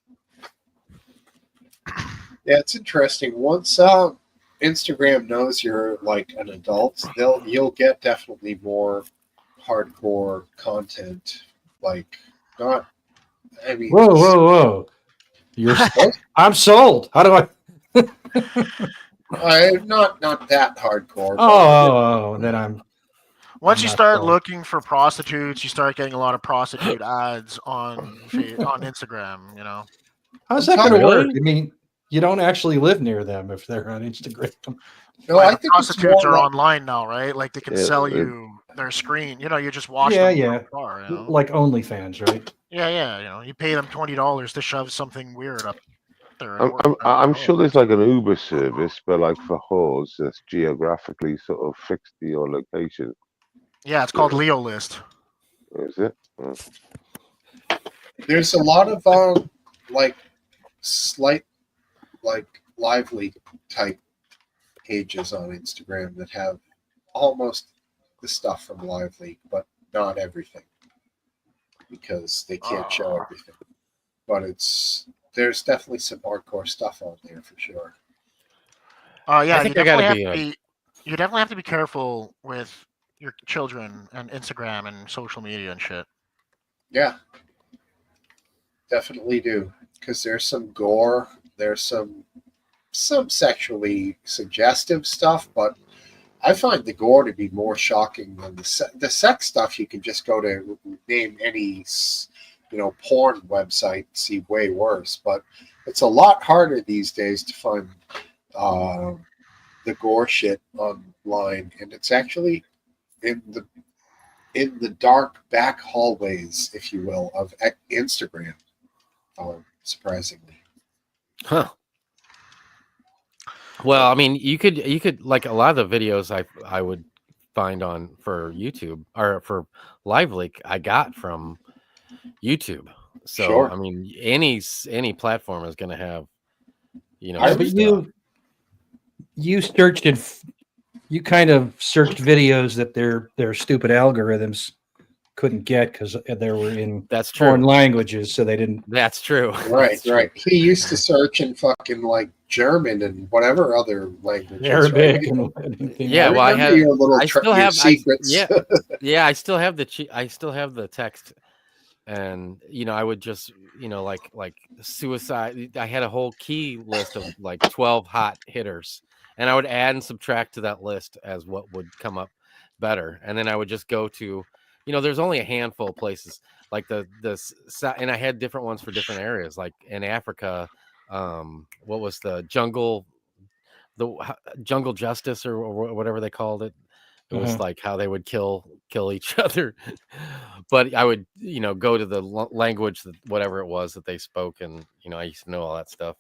Yeah, it's interesting. Once Instagram knows you're like an adult, you'll get definitely more hardcore content. Like not, I mean, Whoa, whoa, whoa! I'm sold. How do I? not that hardcore. but- Oh, then I'm. Once I'm you not start sold. looking for prostitutes, you start getting a lot of prostitute ads on on Instagram. You know, How's that going to Really? work? I mean, you don't actually live near them if they're on Instagram. No, Like, I think it's prostitutes more are like, online now, right? Like they can Yeah, sell it- you their screen. You know, you just watch Yeah, them yeah. from afar, you know? Like OnlyFans, right? Yeah. You know, you pay them $20 to shove something weird up there. I'm sure there's like an Uber service, but like for whores that's geographically sort of fixed to your location. Yeah, it's called Leo List. Is it? there's a lot of like slight like lively type pages on Instagram that have almost the stuff from Lively, but not everything because they can't show everything. But there's definitely some hardcore stuff on there for sure. Yeah, think you I gotta definitely be, you definitely have to be careful with your children and Instagram and social media and shit. Yeah, definitely do because there's some gore, there's some sexually suggestive stuff, but I find the gore to be more shocking than the sex stuff. You can just go to name any porn website, see way worse, but it's a lot harder these days to find the gore shit online, and it's actually in the dark back hallways, if you will, of Instagram. Surprisingly, huh? Well, I mean, you could like a lot of the videos I would find on for YouTube or for Lively I got from YouTube. So Sure. I mean, any platform is going to have, I- But stuff. you searched you kind of searched videos that their stupid algorithms couldn't get because they were in That's foreign true. languages, so they didn't. That's true. right, That's true. right. He used to search in fucking like German and whatever other languages. Arabic right? and anything. Yeah, else. well, I remember had- your little I still your have- I- secrets. yeah. Yeah, I still have the text, and I would just like suicide. I had a whole key list of like 12 hot hitters, and I would add and subtract to that list as what would come up better, and then I would just go to, there's only a handful of places like and I had different ones for different areas, like in Africa, what was the jungle justice or whatever they called it. It was Uh-huh. like how they would kill each other. But I would, go to the language that whatever it was that they spoke, and I used to know all that stuff.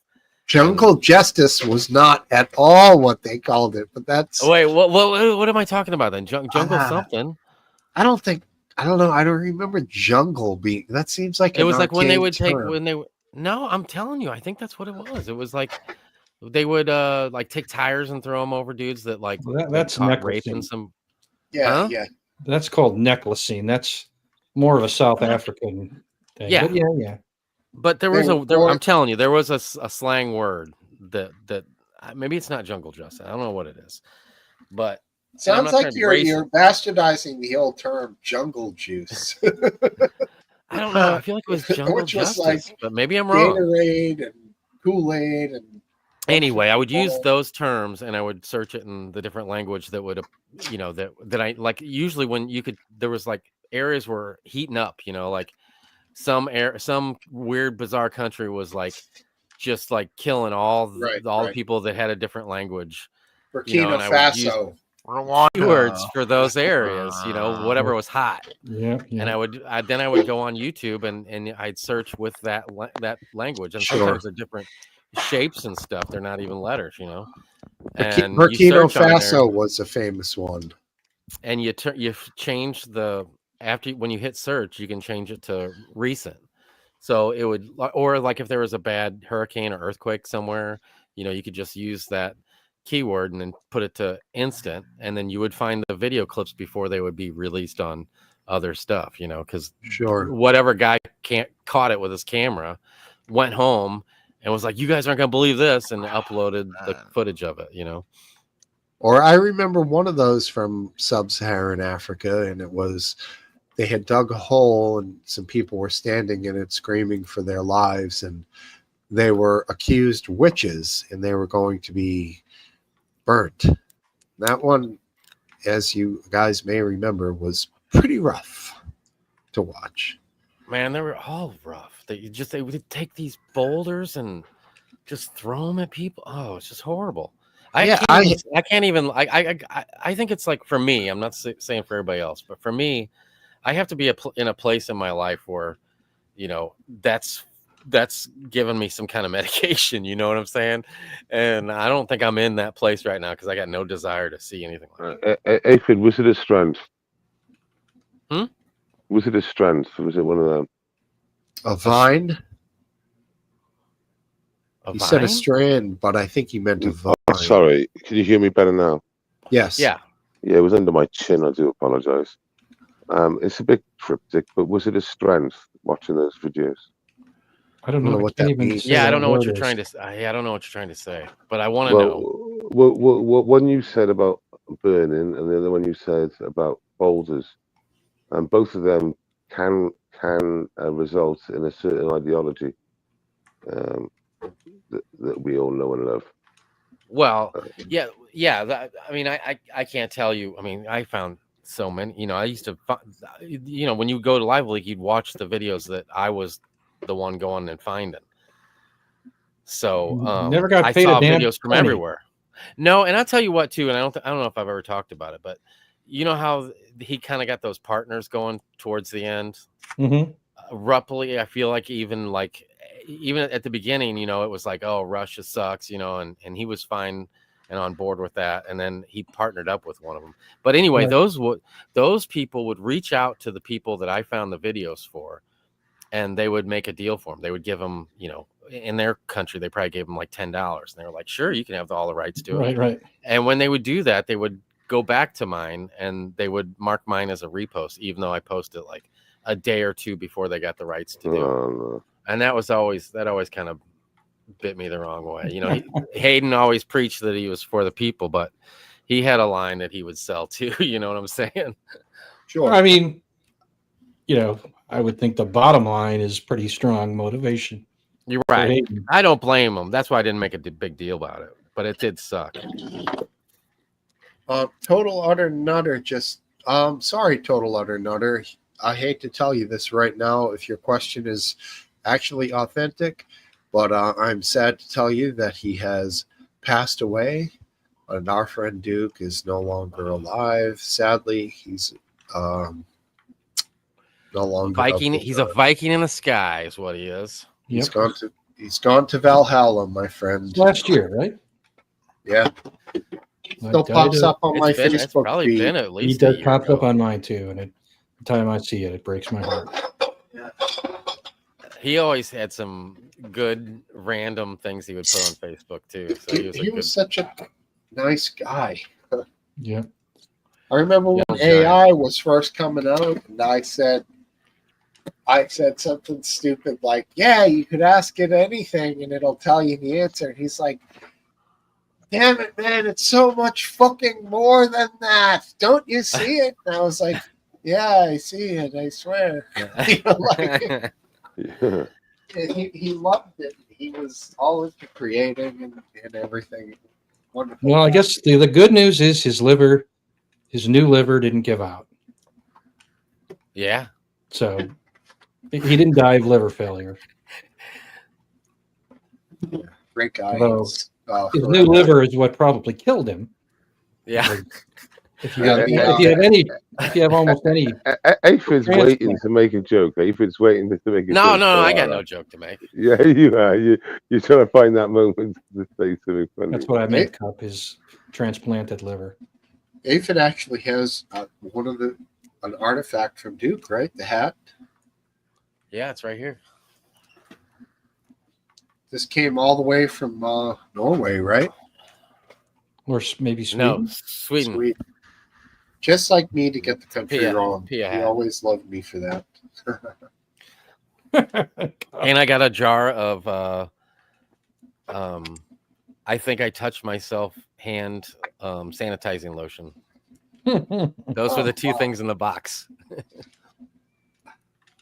Jungle Justice was not at all what they called it, but that's Oh, wait, what am I talking about then? Jungle Ah. something. I don't know. I don't remember jungle being. That seems like It an was like when they archaic would take term. No, I'm telling you, I think that's what it was. It was like they would like take tires and throw them over dudes that like Well, they'd that's caught raping necklacing. some. Yeah, Huh? yeah. That's called necklacing. That's more of a South African thing. Yeah. But yeah. But there They was were I'm telling you, there was a slang word that maybe it's not jungle justice. I don't know what it is, but and I'm Sounds not like trying to be you're bastardizing the old term jungle juice, I don't know. I feel like it was jungle which was justice, like but maybe I'm wrong. Gatorade and Kool-Aid and Anyway, I would use those terms and I would search it in the different language that would, that I like. Usually, when there was like areas were heating up. Like some weird bizarre country was like just like killing all the people that had a different language. Burkina And I would use Faso. keywords for those areas. Whatever was hot. Yeah. And I would go on YouTube and I'd search with that language, and Sure. sometimes they're different shapes and stuff. They're not even letters, And Burkina you search on there, Faso was a famous one. and you change when you hit search, you can change it to recent. So it would, or like if there was a bad hurricane or earthquake somewhere, you could just use that keyword and then put it to instant, and then you would find the video clips before they would be released on other stuff, because Sure. whatever guy caught it with his camera went home and was like, you guys aren't gonna believe this, and uploaded the footage of it. Or I remember one of those from sub-Saharan Africa, and it was they had dug a hole and some people were standing in it screaming for their lives, and they were accused witches and they were going to be burnt. That one, as you guys may remember, was pretty rough to watch. Man, they were all rough. They would take these boulders and just throw them at people. Oh, it's just horrible. I can't even. I think it's like, for me, I'm not saying for everybody else, but for me, I have to be in a place in my life where, that's given me some kind of medication. You know what I'm saying? And I don't think I'm in that place right now because I got no desire to see anything like that. Aphid, was it a strength? Hmm? Was it a strength? Was it one of them? A vine? He said a vine? strand, but I think he meant a vine. Sorry, can you hear me better now? Yes. Yeah. Yeah, it was under my chin. I do apologize. It's a bit cryptic, but was it a strength watching those videos? I don't know what that means. Yeah, I don't know what you're trying to say. I don't know what you're trying to say, but I want to know. Well, one you said about burning, and the other one you said about boulders, and both of them can result in a certain ideology that we all know and love. Well, yeah. I mean, I can't tell you. I mean, I found so many. I used to, when you go to Live Leak, you'd watch the videos that I was the one going and finding. So never got paid I saw a damn videos from penny. everywhere. No, and I'll tell you what too. And I don't know if I've ever talked about it, but you know how he kind of got those partners going towards the end. Mm-hmm. Abruptly, I feel like even at the beginning, it was like, oh, Russia sucks, and he was fine and on board with that, and then he partnered up with one of them. But anyway, Right. those people would reach out to the people that I found the videos for, and they would make a deal for them. They would give them, in their country, they probably gave them like $10, and they were like, sure, you can have all the rights to it. Right. And when they would do that, they would go back to mine and they would mark mine as a repost, even though I posted like a day or two before they got the rights to do it. No. And that always kind of bit me the wrong way. Hayden always preached that he was for the people, but he had a line that he would sell too. You know what I'm saying? Sure. I mean, I would think the bottom line is pretty strong motivation. You're right. I don't blame him. That's why I didn't make a big deal about it, but it did suck. Total Utter Nutter sorry, Total Utter Nutter. I hate to tell you this right now if your question is actually authentic, but I'm sad to tell you that he has passed away And our friend Duke is no longer alive. Sadly, he's no longer Viking. of the He's a Viking in the sky, is what he is. He's Yep. gone to Valhalla, my friend. Last year, right? Yeah, still I pops died, up on my It's Facebook probably feed. been at He least does a year pop ago. up on mine too, and the time I see it, it breaks my heart. He always had some good random things he would put on Facebook too. So he was a He good was such a nice guy. Yeah. I remember when Young AI was first coming out, and I said something stupid like, "Yeah, you could ask it anything, and it'll tell you the answer." And he's like, "Damn it, man! It's so much fucking more than that. Don't you see it?" And I was like, "Yeah, I see it. I swear." You know, like, Yeah. he loved it. He was all into creating and everything. Wonderful. Well, I guess the good news is his new liver didn't give out. Yeah. So he didn't die of liver failure. Great guy. Although He's, His new liver is what probably killed him. Yeah. If you have almost any, Aphid's waiting to make a joke. Aphid's waiting to make a No, joke. no, I got no joke to make. Yeah, you are. You're trying to find that moment to say something funny. that's what I meant, Cup, his transplanted liver. Aphid actually has an artifact from Duke, right? The hat. Yeah, it's right here. This came all the way from Norway, right? Or maybe No, Sweden. Sweden. Sweet. Just like me to get the country Pia- wrong. Pia He hat. always loved me for that. And I got a jar of I think I touched myself hand sanitizing lotion. Those were the two things in the box.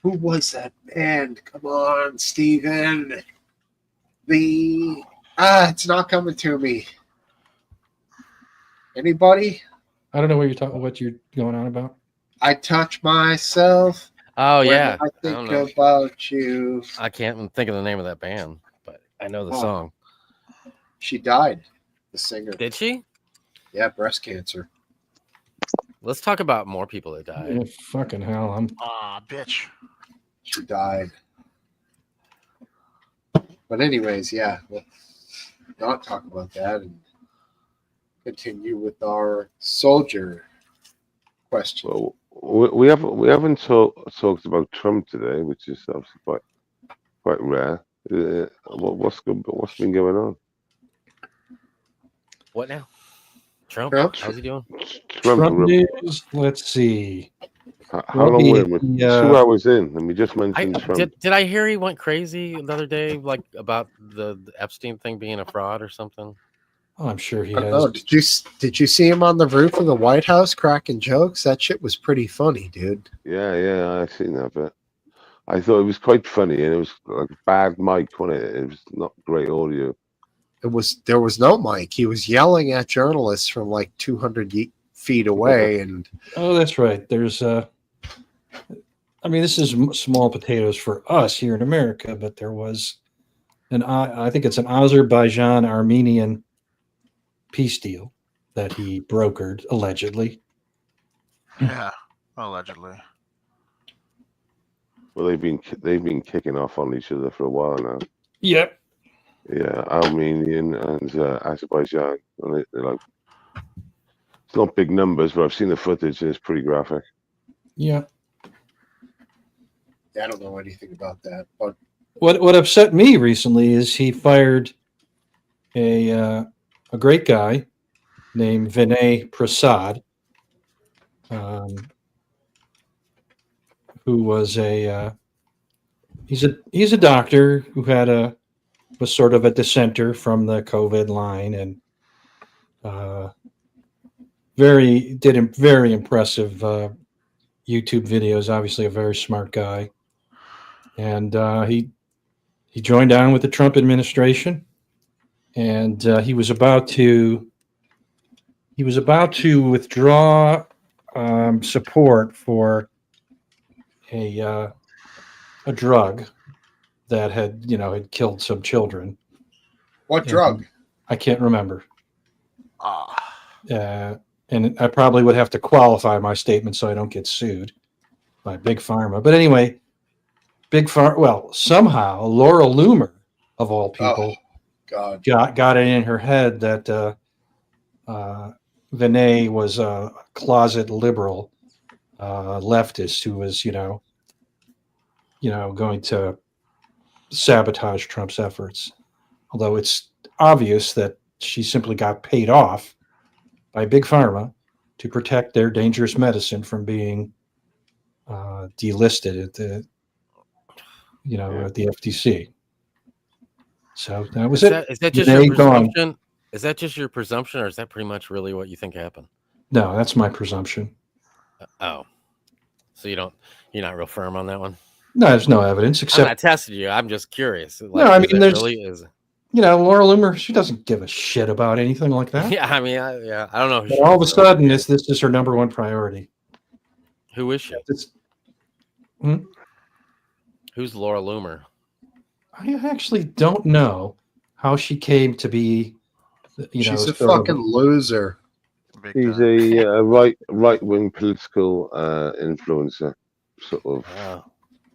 Who was that band? Come on, Steven. It's not coming to me. Anybody? I don't know what you're going on about. I touch myself. Oh when yeah. I don't think know. about you. I can't even think of the name of that band, but I know the Oh. song. She died. The singer. Did she? Yeah, breast cancer. Let's talk about more people that died. Yeah, fucking hell, I'm Ah, bitch. She died. But anyways, yeah, we'll not talk about that and continue with our soldier question. Well, we haven't talked about Trump today, which is obviously quite rare. What's been going on? What now? Trump? Trump? How's he doing? Trump news. Let's see. How long were we? 2 hours in, and we just I mentioned Trump. did I hear he went crazy the other day, like about the Epstein thing being a fraud or something? Oh, I'm sure he I don't know. has. Did you see him on the roof of the White House cracking jokes? That shit was pretty funny, dude. Yeah, I've seen that bit. I thought it was quite funny, and it was like bad mic, wasn't it? It was not great audio. There was no mic. He was yelling at journalists from like 200 feet away, and Oh, that's right. There's I mean, this is small potatoes for us here in America, but there was I think it's an Azerbaijan-Armenian peace deal that he brokered allegedly. Yeah, allegedly. Well, they've been kicking off on each other for a while now. Yep. Yeah, Armenian and Azerbaijan. And they're like, it's not big numbers, but I've seen the footage and it's pretty graphic. Yeah. I don't know anything about that. But What upset me recently is he fired a great guy named Vinay Prasad, who was he's a doctor who was sort of a dissenter from the COVID line and did very impressive YouTube videos. Obviously, a very smart guy, and he joined on with the Trump administration, and he was about to withdraw support for a drug that had killed some children. what drug? I can't remember. And I probably would have to qualify my statement so I don't get sued by Big Pharma. But anyway, Big Pharma. Well, somehow Laura Loomer, of all people, God. got it in her head that Vinay was a closet liberal leftist who was, going to sabotage Trump's efforts. Although it's obvious that she simply got paid off by Big Pharma to protect their dangerous medicine from being delisted at the FTC. So that was it. Is that just Vinay your gone. presumption? Is that just your presumption, or is that pretty much really what you think happened? No, that's my presumption. Oh, so you're not real firm on that one. No, there's no evidence I'm except not testing you. I'm just curious. No, I mean, there's- really is. Laura Loomer. She doesn't give a shit about anything like that. Yeah, I mean, I don't know. Who But she all of a is, sudden, this is her number one priority. who is she? It's, Who's Laura Loomer? I actually don't know how she came to be. She's a sort of- fucking loser. Big He's time. a right wing political influencer, sort of.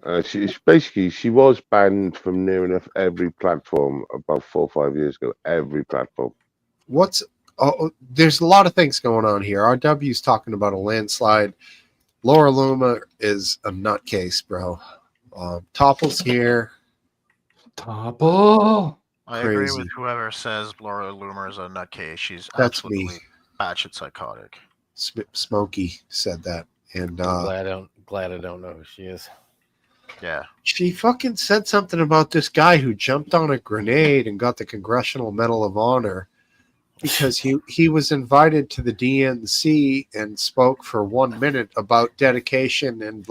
Oh, She was banned from near enough every platform about 4 or 5 years ago. Every platform. There's a lot of things going on here. RW's talking about a landslide. Laura Loomer is a nutcase, bro. Topple's here. Topple. I agree crazy. with whoever says Laura Loomer is a nutcase. She's That's me. absolutely batshit psychotic. Smokey said that. And glad I don't know who she is. Yeah. she fucking said something about this guy who jumped on a grenade and got the Congressional Medal of Honor because he was invited to the DNC and spoke for 1 minute about dedication and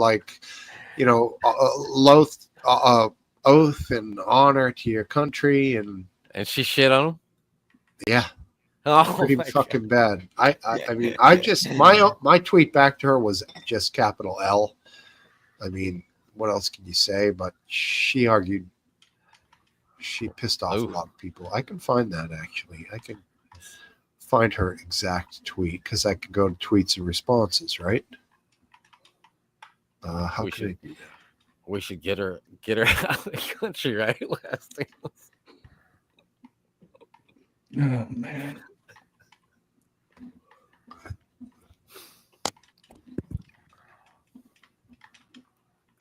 oath and honor to your country, and she shit on him. yeah, Oh, pretty my fucking God. bad. I mean, I just my tweet back to her was just capital L. I mean, what else can you say? But she argued, she pissed off a lot of people. I can find that actually. I can find her exact tweet because I could go to tweets and responses, right? How We can I should- do that? We should get her out of the country, right? Last thing. Oh man.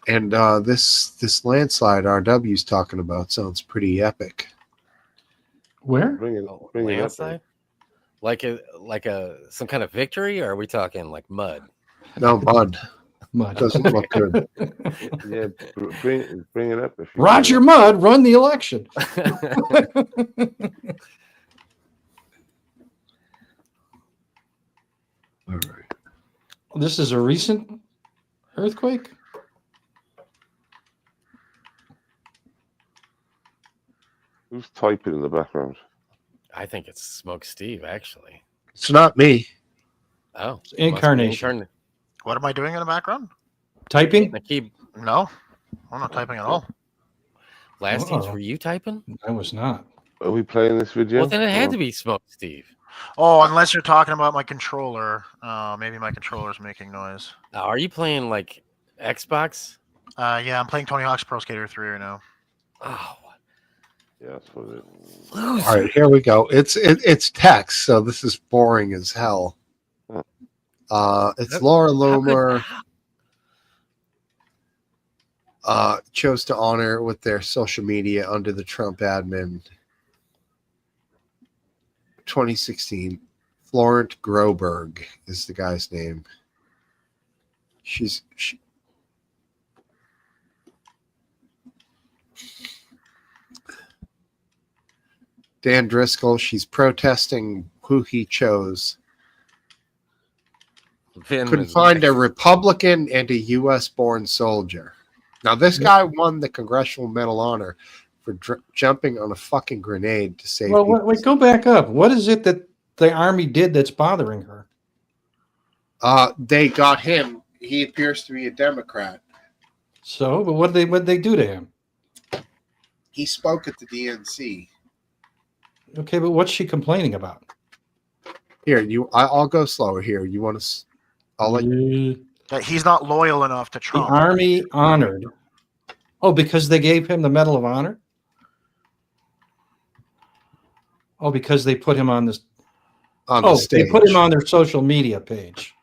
And this landslide RW's talking about sounds pretty epic. Where? Bring it up. Landslide? Like a some kind of victory, or are we talking like mud? No, mud Mud. doesn't look good. Yeah, bring it up. If you Roger Mudd run the election. All right. This is a recent earthquake. Who's typing in the background? I think it's Smoke Steve, actually. It's not me. Oh, must be Incarnation. What am I doing in the background? Typing? Keep No, I'm not typing at all. last teams Uh-oh. were you typing? I was not. Are we playing this video? Well, then it had Or- to be Smoke Steve. Oh, unless you're talking about my controller. Maybe my controller's making noise. Now, are you playing like Xbox? Yeah, I'm playing Tony Hawk's Pro Skater 3 right now. Oh, Yeah, that's what it is. loser. All right, here we go. It's text, so this is boring as hell. It's Laura Loomer chose to honor with their social media under the Trump admin. 2016. Florent Groberg is the guy's name. Dan Driscoll, she's protesting who he chose. Vin Couldn't is find a next. Republican and a U.S. born soldier. Now, this guy won the Congressional Medal of Honor for jumping on a fucking grenade to save Well, people. wait, go back up. What is it that the army did that's bothering her? They got him. He appears to be a Democrat. So, but what did they do to him? He spoke at the DNC. Okay, but what's she complaining about? Here, I'll go slower. Here, you want to? I'll let you. That he's not loyal enough to The Trump. Army honored. Oh, because they gave him the Medal of Honor? Oh, because they put him on this. On the Oh, stage. they put him on their social media page.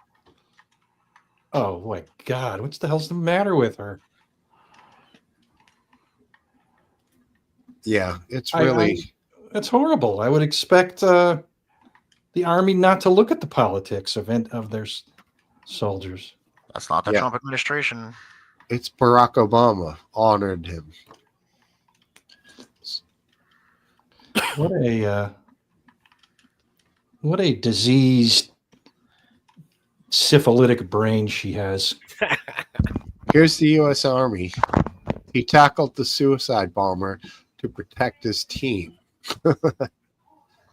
Oh my God! What's the hell's the matter with her? Yeah, it's I- really. That's horrible. I would expect the Army not to look at the politics of their soldiers. That's not the Yeah. Trump administration. It's Barack Obama honored him. What a diseased syphilitic brain she has. Here's the U.S. Army. He tackled the suicide bomber to protect his team,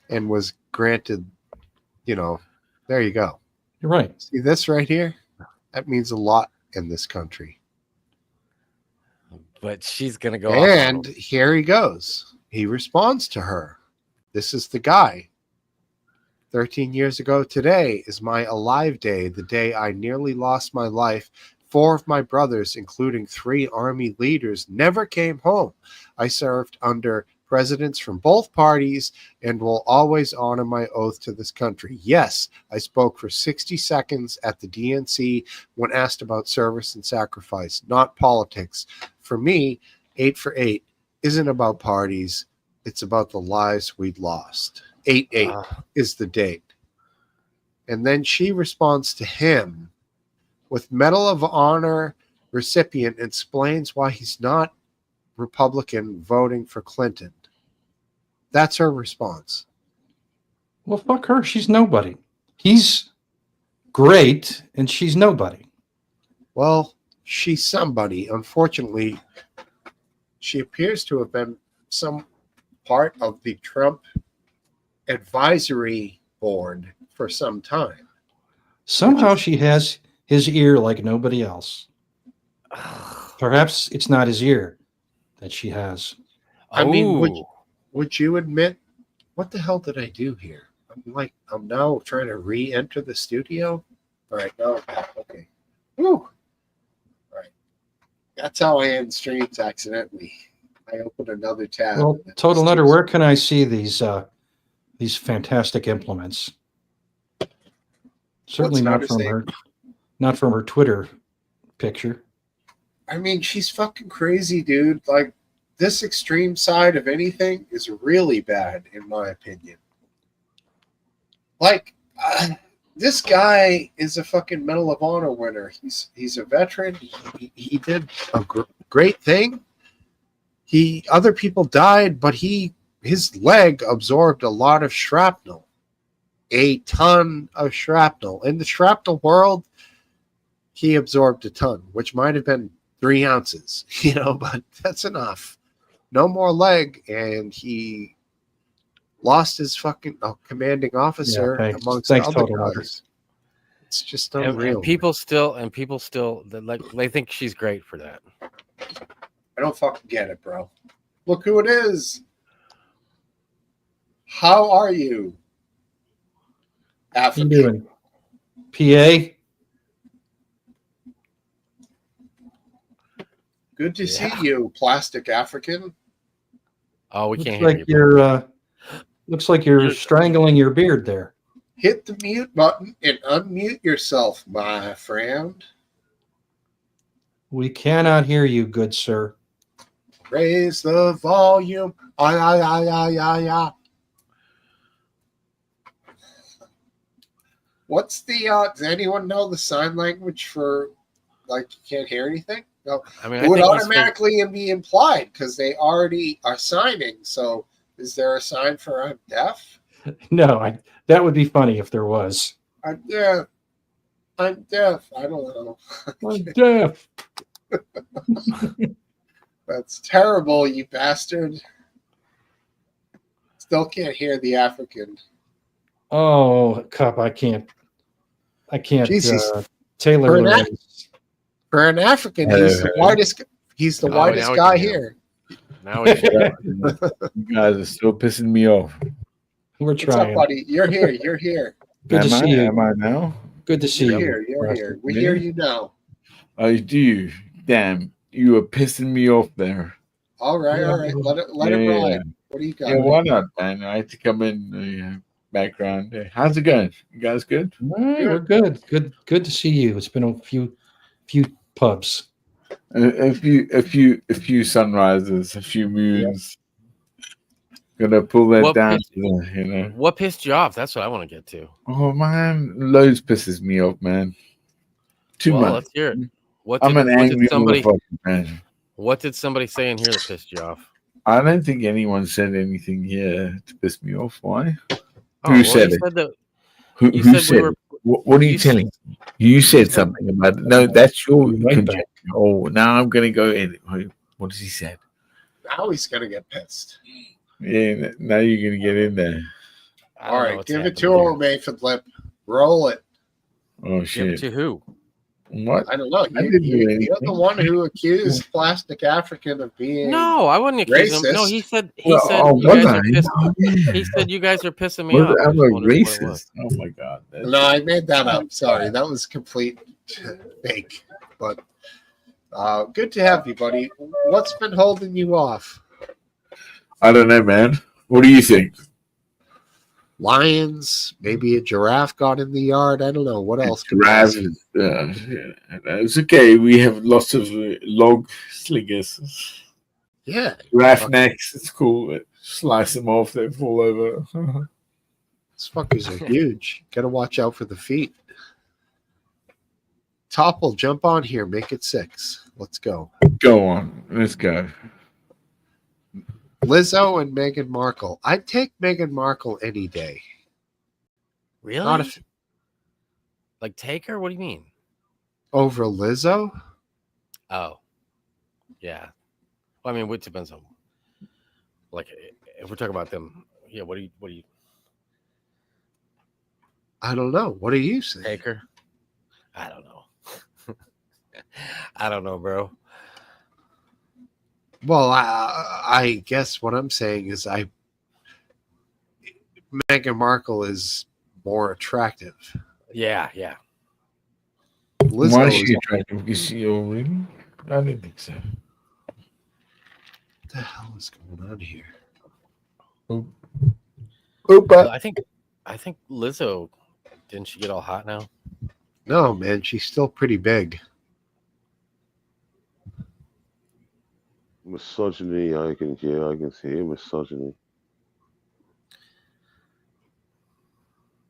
and was granted. There you go. You're right. See this right here? That means a lot in this country. But she's gonna go. off on And him. here he goes. He responds to her. This is the guy. 13 years ago today is my alive day, the day I nearly lost my life. 4 of my brothers, including 3 Army leaders, never came home. I served under presidents from both parties and will always honor my oath to this country. Yes, I spoke for 60 seconds at the DNC when asked about service and sacrifice, not politics. For me, 8 for 8 isn't about parties. It's about the lives we'd lost. 8/8 is the date. And then she responds to him with Medal of Honor recipient, explains why he's not Republican voting for Clinton. That's her response. Well, fuck her. She's nobody. He's great, and she's nobody. Well, she's somebody. Unfortunately, she appears to have been some part of the Trump advisory board for some time. Somehow she has his ear like nobody else. Perhaps it's not his ear that she has. I mean, Ooh. would you admit, what the hell did I do here? I'm now trying to re-enter the studio. All right, now I'm back. Okay. Woo. All right. That's how I end streams accidentally. I opened another tab. Well, and it Total just Nutter, keeps- where can I see these fantastic implements? Certainly What's not from her Twitter picture. I mean, she's fucking crazy, dude. Like, this extreme side of anything is really bad, in my opinion. Like, this guy is a fucking Medal of Honor winner. He's a veteran. He did a great thing. Other people died, but his leg absorbed a lot of shrapnel, a ton of shrapnel. In the shrapnel world, he absorbed a ton, which might have been 3 ounces, but that's enough. No more leg, and he lost his fucking commanding officer thanks. amongst Thanks, other Total Nutter. guys. It's just And unreal. people still they think she's great for that. I don't fucking get it, bro. Look who it is. How are you? How African. you doing? PA? Good to Yeah. see you, plastic African. Oh, we Looks can't like hear you. looks like you're strangling your beard there. Hit the mute button and unmute yourself, my friend. We cannot hear you, good sir. Raise the volume. Ah. What's the does anyone know the sign language for like you can't hear anything? No. I mean, I It would think we speak- automatically be implied because they already are signing. So is there a sign for I'm deaf? No, that would be funny if there was. I'm deaf. I'm deaf. I don't know. I'm deaf. That's terrible, you bastard. Still can't hear the African. Oh, Cup, I can't. Jesus. Taylor For an Lorenz. For an African, Hello, he's the hello. whitest. He's the Oh, whitest now we guy can hear here. Now we You guys are still pissing me off. We're What's up, trying. buddy? You're here. You're here. Good to see you. Am I now? Good to see You're you. here. You're Rusty. here. We hear you now. I do. Damn, you were pissing me off there. All right. Yeah. All right. Let it Yeah. ride. What do you got? Yeah, why not, man? I had to come in the background. Hey, how's it going? You guys good? All right, we're good. Good to see you. It's been a few pubs. A few sunrises, a few moons. Gonna pull that What down, pissed- you know. What pissed you off? That's what I want to get to. Oh man, loads pisses me off, man. Too Well, much. let's hear it. What I'm did, an what angry did somebody motherfucker, man. What did somebody say in here that pissed you off? I don't think anyone said anything here to piss me off. Why? Oh, Who said you it? said that Who you said said we it? were. What are you you s- telling? You said said- something about it. No, that's your You like that. conjecture. Oh, now I'm gonna go in. What has he said? Now he's gonna get pissed. Yeah, now you're gonna get in there. I don't All know right. what's Give it happening to here. him, Nathan Lip. Roll it. Oh Give it shit! to who? What? I don't know. I didn't do You're the anything. one who accused Plastic African of being. No, I wouldn't accuse him. No, Racist. he said Well, you was guys I? are pissed. Yeah. He said you guys are pissing me Was off. I I'm just a wondered what it was. racist. Oh my god! No, I made that up. Sorry, that was complete fake. But good to have you, buddy. What's been holding you off? I don't know, man. What do you think? Lions? Maybe a giraffe got in the yard. I don't know. What else? could Giraffe possibly- is, it's okay. We have lots of log slingers. Yeah, Giraffe necks. It's cool. Slice them off. They fall over. these fuckers are huge. Got to watch out for the feet. Topple, jump on here. Make it 6. Let's go. Go on. Let's go. Lizzo and Meghan Markle. I'd take Meghan Markle any day. Really? Not if Like take her? What do you mean? over Lizzo. Oh, yeah. Well, I mean, it depends on. Like, if we're talking about them, yeah. What do you I don't know. What do you say? take her? I don't know. I don't know, bro. Well, I guess what I'm saying is Meghan Markle is more attractive. Yeah, yeah. Lizzo Why is is, she attractive? Is she already? I don't think so. what the hell is going on here? Opa. I think Lizzo didn't she get all hot now? No, man, she's still pretty big. Misogyny, I can see it. Misogyny.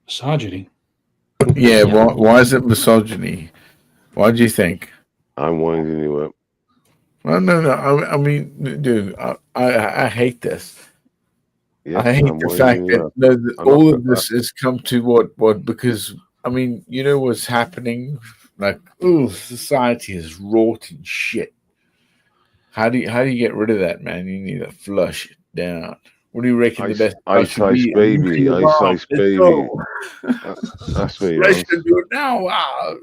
Misogyny. Yeah. Why is it misogyny? Why do you think? I'm winding you up. Well, no. I mean, dude, I hate this. Yeah, I hate I'm the winding fact you that up. I'm all not- of this has come to what because I mean, you know what's happening? Like, society is rotten shit. How do you get rid of that, man? You need to flush it down. What do you reckon the best? Ice Ice Baby, Ice Ice Baby. That's me. Let's man. do it now. Wow.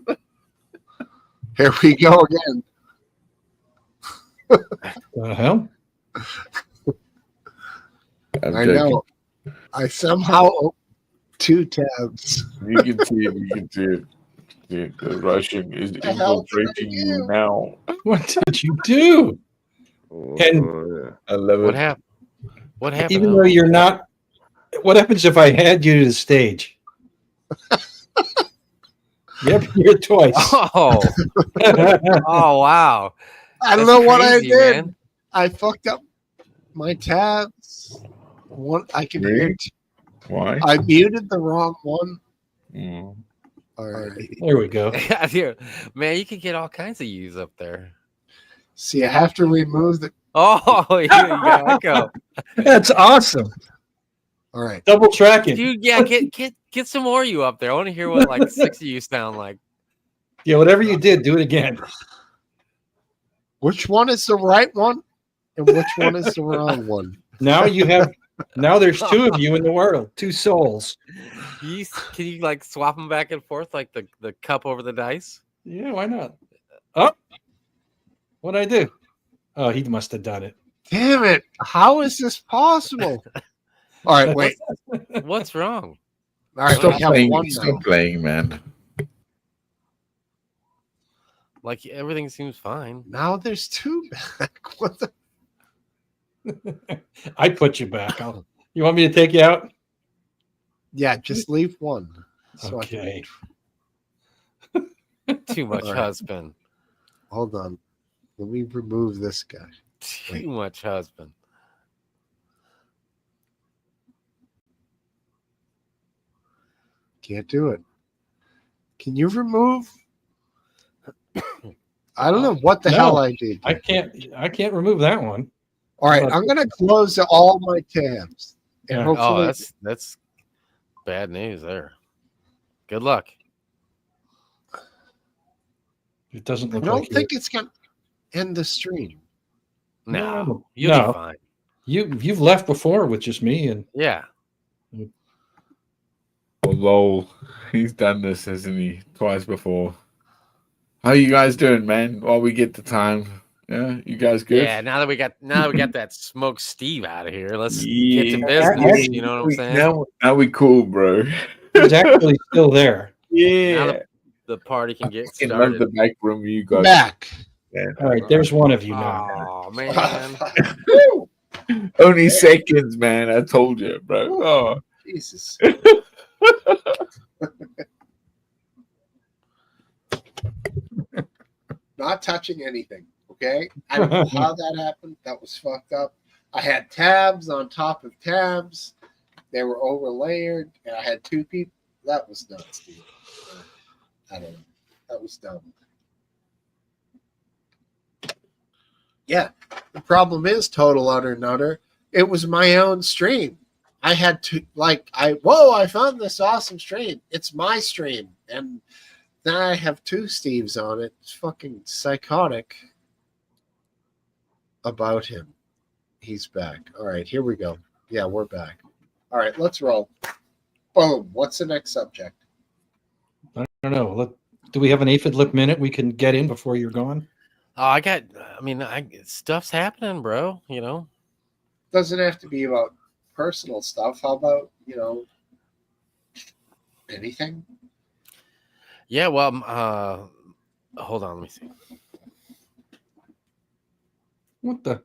Here we go again. The hell? I'm I joking. know. I somehow opened 2 tabs. You can see it. You can see it. The Russian is the hell did I infiltrating you do? now. What did you do? Oh, And- yeah. I love What it. happened? What happened? Even though you're not, what happens if I had you to the stage? Yep, you're twice. Oh, oh wow. I don't That's know what I crazy, did. man. I fucked up my tabs. One I can hear. Really? Why? I muted the wrong one. Mm. All right. There we go. Yeah, here, man, you could get all kinds of U's up there. See, I have to remove the. Oh, you got echo. That's awesome. All right. Double tracking. Dude, yeah, get some more you up there. I want to hear what like 6 of you sound like. Yeah, whatever you did, do it again. Which one is the right one, and which one is the wrong one? Now there's 2 of you in the world, 2 souls. Can you like swap them back and forth like the cup over the dice? Yeah, why not? Oh, what'd I do? Oh, he must have done it. Damn it! How is this possible? All right, wait. What's wrong? All right, Stop we have playing. one now. Stop playing, man. Like everything seems fine. Now there's two back. What the? I put you back. You want me to take you out? Yeah, just leave one. So I can- Okay. Too much All right. husband. hold on. Let me remove this guy. Too much husband. Can't do it. Can you remove? I don't know what the No. hell I did. I can't remove that one. All right, I'm gonna close all my tabs. And Yeah. Oh, hopefully that's bad news there. Good luck. It doesn't I look don't like think it's gonna end the stream. No, No, you'll no. be fine. you've left before with just me and Yeah. Oh, lol. He's done this, hasn't he? Twice before. How you guys doing, man? While we get the time. Yeah, you guys good? Yeah, now that we got that Smoke Steve out of here, let's get to Yeah. business. You know what I'm saying? Now we cool, bro. he's actually still there. Yeah. The party can get I love started. the back room you got. Back. Yeah. All right, there's one of you now. Oh man. Only seconds, man. I told you, bro. Oh. Jesus. Not touching anything. Okay. I don't know how that happened. That was fucked up. I had tabs on top of tabs. They were overlayered, and I had two people. That was nuts, dude. I don't know. That was dumb. Yeah. The problem is, total utter nutter. It was my own stream. I had to I found this awesome stream. It's my stream. And then I have two Steves on it. It's fucking psychotic about him. He's back. All right, here we go. Yeah, we're back. All right, let's roll. Boom. What's the next subject? I don't know. Do we have an aphid lip minute we can get in before you're gone? Oh, stuff's happening, bro. You know. Doesn't have to be about personal stuff. How about, anything? Yeah, well, hold on, let me see. What the?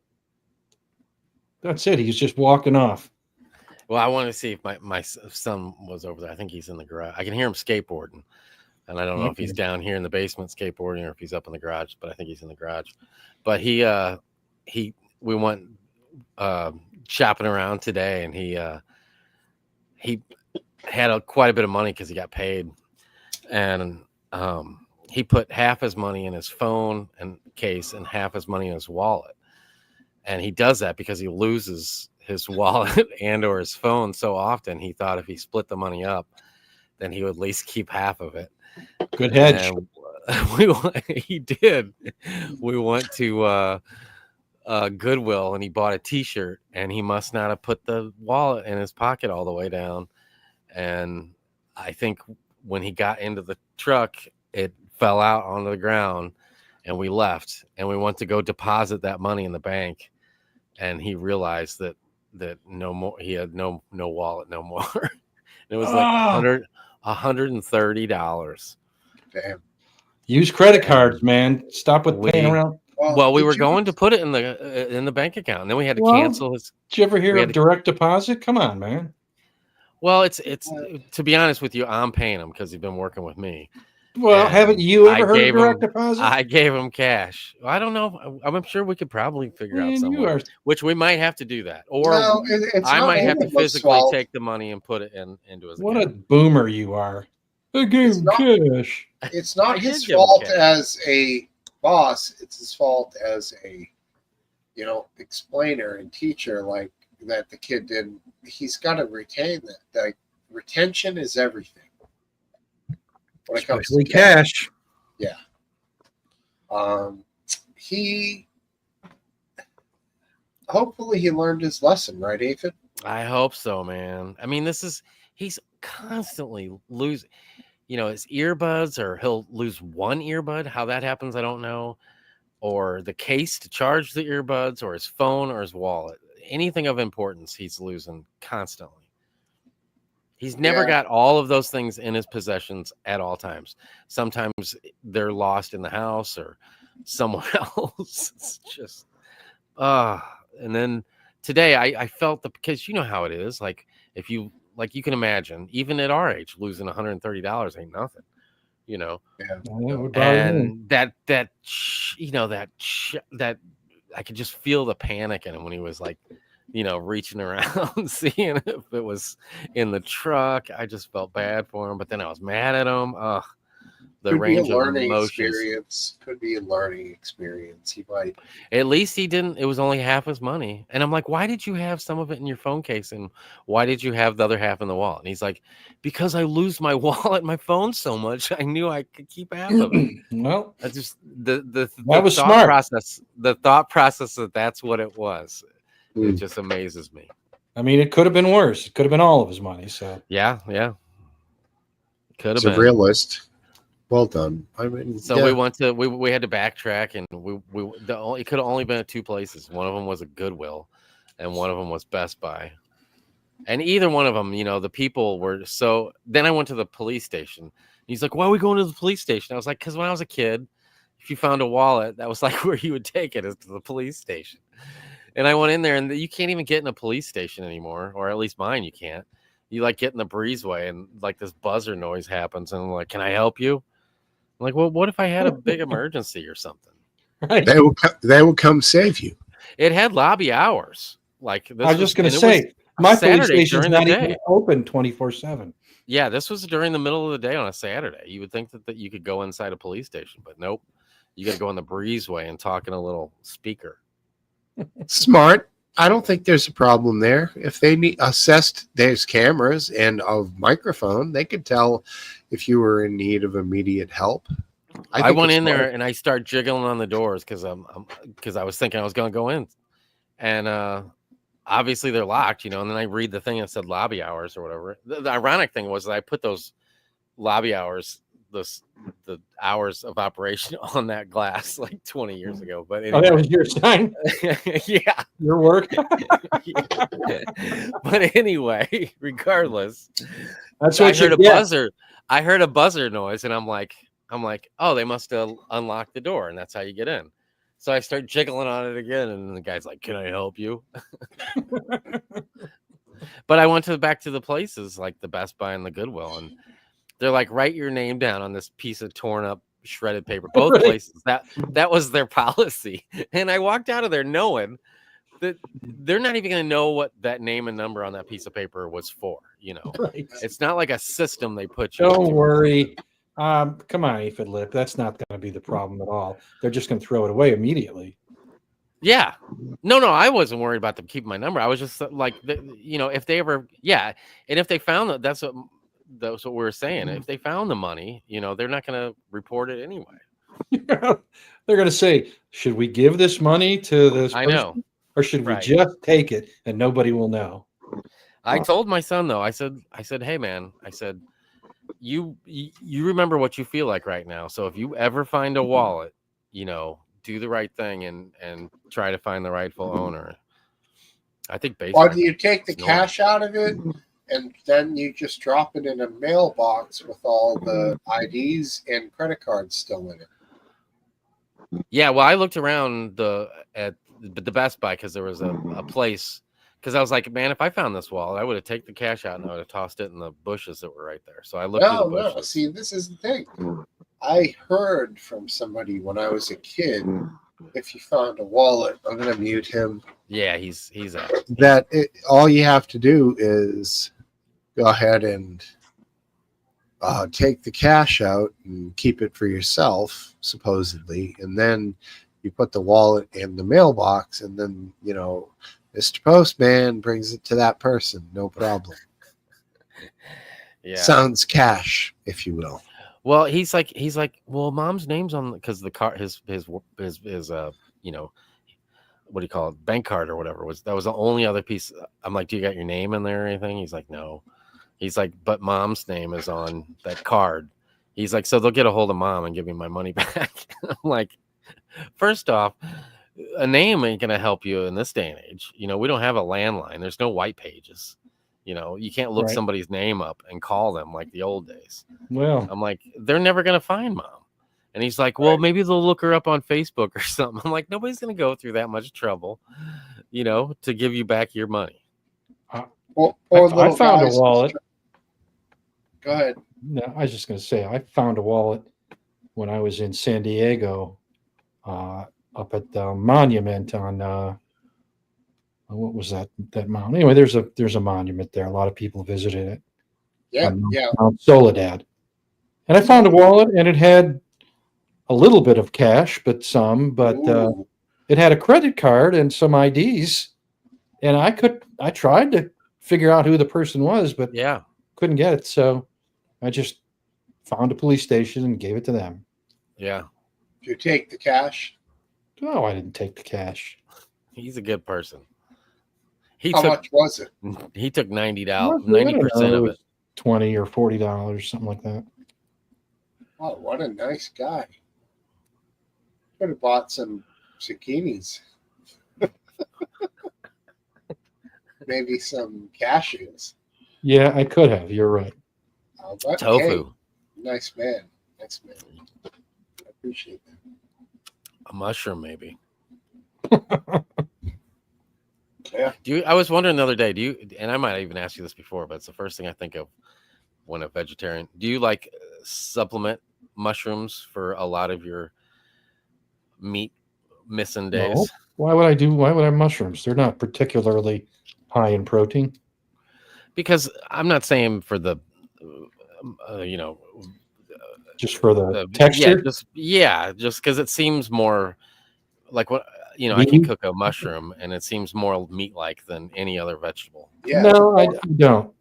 That's it. He's just walking off. Well, I want to see if my son was over there. I think he's in the garage. I can hear him skateboarding, and I don't know if he's down here in the basement skateboarding or if he's up in the garage. But I think he's in the garage. But we went shopping around today, and he had quite a bit of money because he got paid, and he put half his money in his phone and case and half his money in his wallet. And he does that because he loses his wallet and or his phone so often. He thought if he split the money up, then he would at least keep half of it. Good hedge. And he did. We went to Goodwill, and he bought a T-shirt, and he must not have put the wallet in his pocket all the way down. And I think when he got into the truck, it fell out onto the ground, and we left, and we went to go deposit that money in the bank. And he realized that no more. He had no wallet no more. It was like $130. Damn. Use credit cards, man. Stop with paying around. Well, we did were you- going to put it in the bank account, and then we had to Well, cancel his. Did you ever hear We of had to- direct deposit? Come on, man. Well, it's to be honest with you, I'm paying him because he's been working with me. Well, And haven't you I ever heard of gave direct him- deposit? I gave him cash. I don't know. I'm sure we could probably figure out Man, some you way, are which we might have to do that, or No, it's I not might have any to of us physically fault. take the money and put it into his what a account. boomer you are. I gave It's him not- cash. It's not I his did give him fault cash. as a boss. It's his fault as a, explainer and teacher, like that the kid did. He's got to retain that. Like, retention is everything. When it comes to Especially cash. he hopefully he learned his lesson, right, Aphid? I hope so, man. I mean, he's constantly losing, his earbuds, or he'll lose one earbud. How that happens, I don't know. Or the case to charge the earbuds, or his phone, or his wallet. Anything of importance, he's losing constantly. He's never Yeah. got all of those things in his possessions at all times. Sometimes they're lost in the house or somewhere else. It's just, and then today I felt because you know how it is. Like if you, like you can imagine, even at our age, losing $130 ain't nothing, you know? Yeah. What bother me? And that I could just feel the panic in him when he was like, reaching around, seeing if it was in the truck. I just felt bad for him, but then I was mad at him. The Could be a range of learning emotions. experience. Could be a learning experience. He might. At least he didn't. It was only half his money, and I'm like, why did you have some of it in your phone case, and why did you have the other half in the wallet? And he's like, because I lose my wallet, and my phone so much, I knew I could keep half of it. Well, I just the was thought smart. process. The thought process that's what it was. It Hmm. just amazes me. I mean, it could have been worse. It could have been all of his money. So Yeah. Could have It's a been. realist. Well done. I mean, So we went to we had to backtrack, and it could have only been at two places. One of them was a Goodwill, and one of them was Best Buy. And either one of them, the people were so. Then I went to the police station. He's like, "Why are we going to the police station?" I was like, "Because when I was a kid, if you found a wallet, that was like where you would take it, is to the police station." And I went in there, and you can't even get in a police station anymore, or at least mine, you can't. You like get in the breezeway, and like this buzzer noise happens, and I'm like, "Can I help you?" I'm like, well, what if I had a big emergency or something? right. they will come save you. It had lobby hours. Like this I was just going to and it say, my police Saturday station's during the not even day. open 24/7. Yeah, this was during the middle of the day on a Saturday. You would think that you could go inside a police station, but nope. You got to go in the breezeway and talk in a little speaker. Smart. I don't think there's a problem there. If they need assessed, there's cameras and a microphone. They could tell if you were in need of immediate help. I think went it's in there smart. and I start jiggling on the doors because I was thinking I was going to go in, and obviously they're locked, and then I read the thing that said lobby hours or whatever. The ironic thing was that I put those lobby hours, the hours of operation on that glass like 20 years ago. But Oh, that anyway, was your sign, yeah. your work. But anyway, regardless, That's I what heard you a get. buzzer. I heard a buzzer noise, and I'm like, oh, they must have unlocked the door, and that's how you get in. So I start jiggling on it again, and the guy's like, "Can I help you?" But I went back to the places like the Best Buy and the Goodwill, and they're like, "Write your name down on this piece of torn up shredded paper." Both Right. places. That was their policy, and I walked out of there knowing that they're not even going to know what that name and number on that piece of paper was for. Right. It's not like a system they put you. Don't into. worry. Come on, Aphid Lip. That's not going to be the problem at all. They're just going to throw it away immediately. Yeah. No, I wasn't worried about them keeping my number. I was just like, if they ever, and if they found that, that's what we were saying. If they found the money, they're not going to report it anyway. They're going to say, should we give this money to this I person, know. or should we Right. just take it and nobody will know? I told my son though, I said, hey man, I said, you remember what you feel like right now. So if you ever find a wallet, do the right thing and try to find the rightful owner. I think basically. Or do you take the cash out of it and then you just drop it in a mailbox with all the IDs and credit cards still in it? Yeah, well, I looked around at the Best Buy because there was a place. Because I was like, man, if I found this wallet, I would have taken the cash out and I would have tossed it in the bushes that were right there. So I looked through the bushes. No. See, this is the thing. I heard from somebody when I was a kid, if you found a wallet, I'm going to mute him, Yeah, he's out. that all you have to do is go ahead and take the cash out and keep it for yourself, supposedly. And then you put the wallet in the mailbox and then, Mr. Postman brings it to that person. No problem. Yeah. Sounds cash, if you will. Well, he's like, well, mom's name's on because the car, his what do you call it, bank card or whatever that was the only other piece. I'm like, do you got your name in there or anything? He's like, no. He's like, but mom's name is on that card. He's like, so they'll get a hold of mom and give me my money back. I'm like, first off, a name ain't gonna help you in this day and age. We don't have a landline. There's no white pages. You can't look Right. somebody's name up and call them like the old days. Well, I'm like, they're never gonna find mom. And he's like, well, Right. maybe they'll look her up on Facebook or something. I'm like, nobody's gonna go through that much trouble, to give you back your money. Poor I little found a guys. wallet. Go ahead. No, I was just going to say I found a wallet when I was in San Diego, up at the monument on what was that mountain? Anyway, there's a monument there. A lot of people visited it. Yeah, on yeah. Mount Soledad, and I found a wallet, and it had a little bit of cash, but Ooh. it had a credit card and some IDs, and I tried to figure out who the person was, but Yeah. couldn't get it. So I just found a police station and gave it to them. Yeah. Did you take the cash? No, I didn't take the cash. He's a good person. He How took much was it? he took $90, I don't 90% know, of was it. $20 or $40, something like that. Oh, what a nice guy. Could have bought some zucchinis. Maybe some cashews. Yeah, I could have. You're right. But, Tofu. hey, nice man. Nice man. I appreciate that. A mushroom, maybe. Yeah. I was wondering the other day, and I might even ask you this before, but it's the first thing I think of when a vegetarian. Do you like supplement mushrooms for a lot of your meat missing days? No. Why would I have mushrooms? They're not particularly high in protein. Because I'm not saying for the, Just for the texture. just because it seems more like what I can cook a mushroom and it seems more meat-like than any other vegetable. Yeah. No, I don't.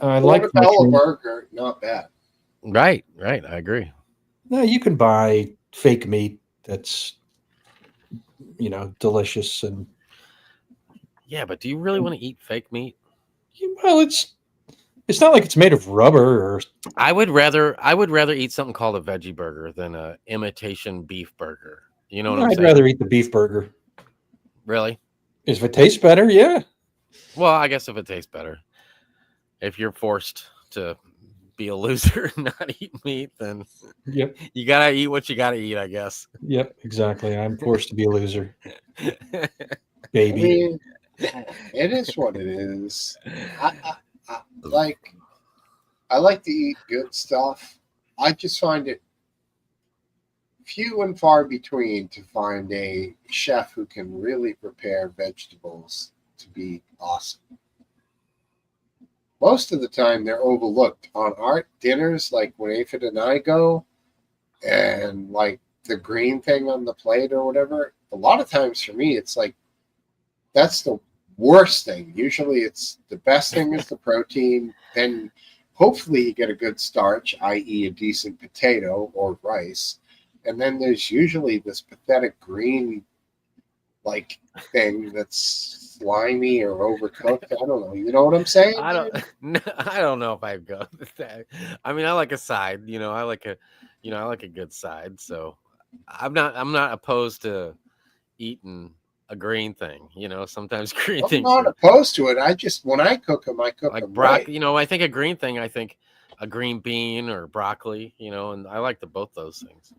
I like Portobello mushrooms. burger, not bad. Right, I agree. No, you can buy fake meat that's delicious and Yeah, but do you really want to eat fake meat? well, it's not like it's made of rubber or I would rather eat something called a veggie burger than a imitation beef burger. You know what I'm I'd saying? rather eat the beef burger. Really? If it tastes better, yeah. Well, I guess if it tastes better. If you're forced to be a loser and not eat meat, then Yep. you gotta eat what you gotta eat, I guess. Yep, exactly. I'm forced to be a loser, I baby. mean, it is what it is. I like to eat good stuff. I just find it few and far between to find a chef who can really prepare vegetables to be awesome. Most of the time, they're overlooked on our dinners, like when Aphid and I go, and like the green thing on the plate or whatever. A lot of times for me, it's like that's the worst thing. Usually, it's the best thing is the protein. Then, hopefully, you get a good starch, i.e., a decent potato or rice. And then there's usually this pathetic green like thing that's slimy or overcooked. I don't know. You know what I'm saying? I don't know if I'd go with that. I mean, I like a side, I like a good side. So I'm not opposed to eating a green thing. Sometimes green I'm things not opposed to it. I just when I cook them, I cook like them broccoli. right. I think a green thing. I think a green bean or broccoli. And I like both those things.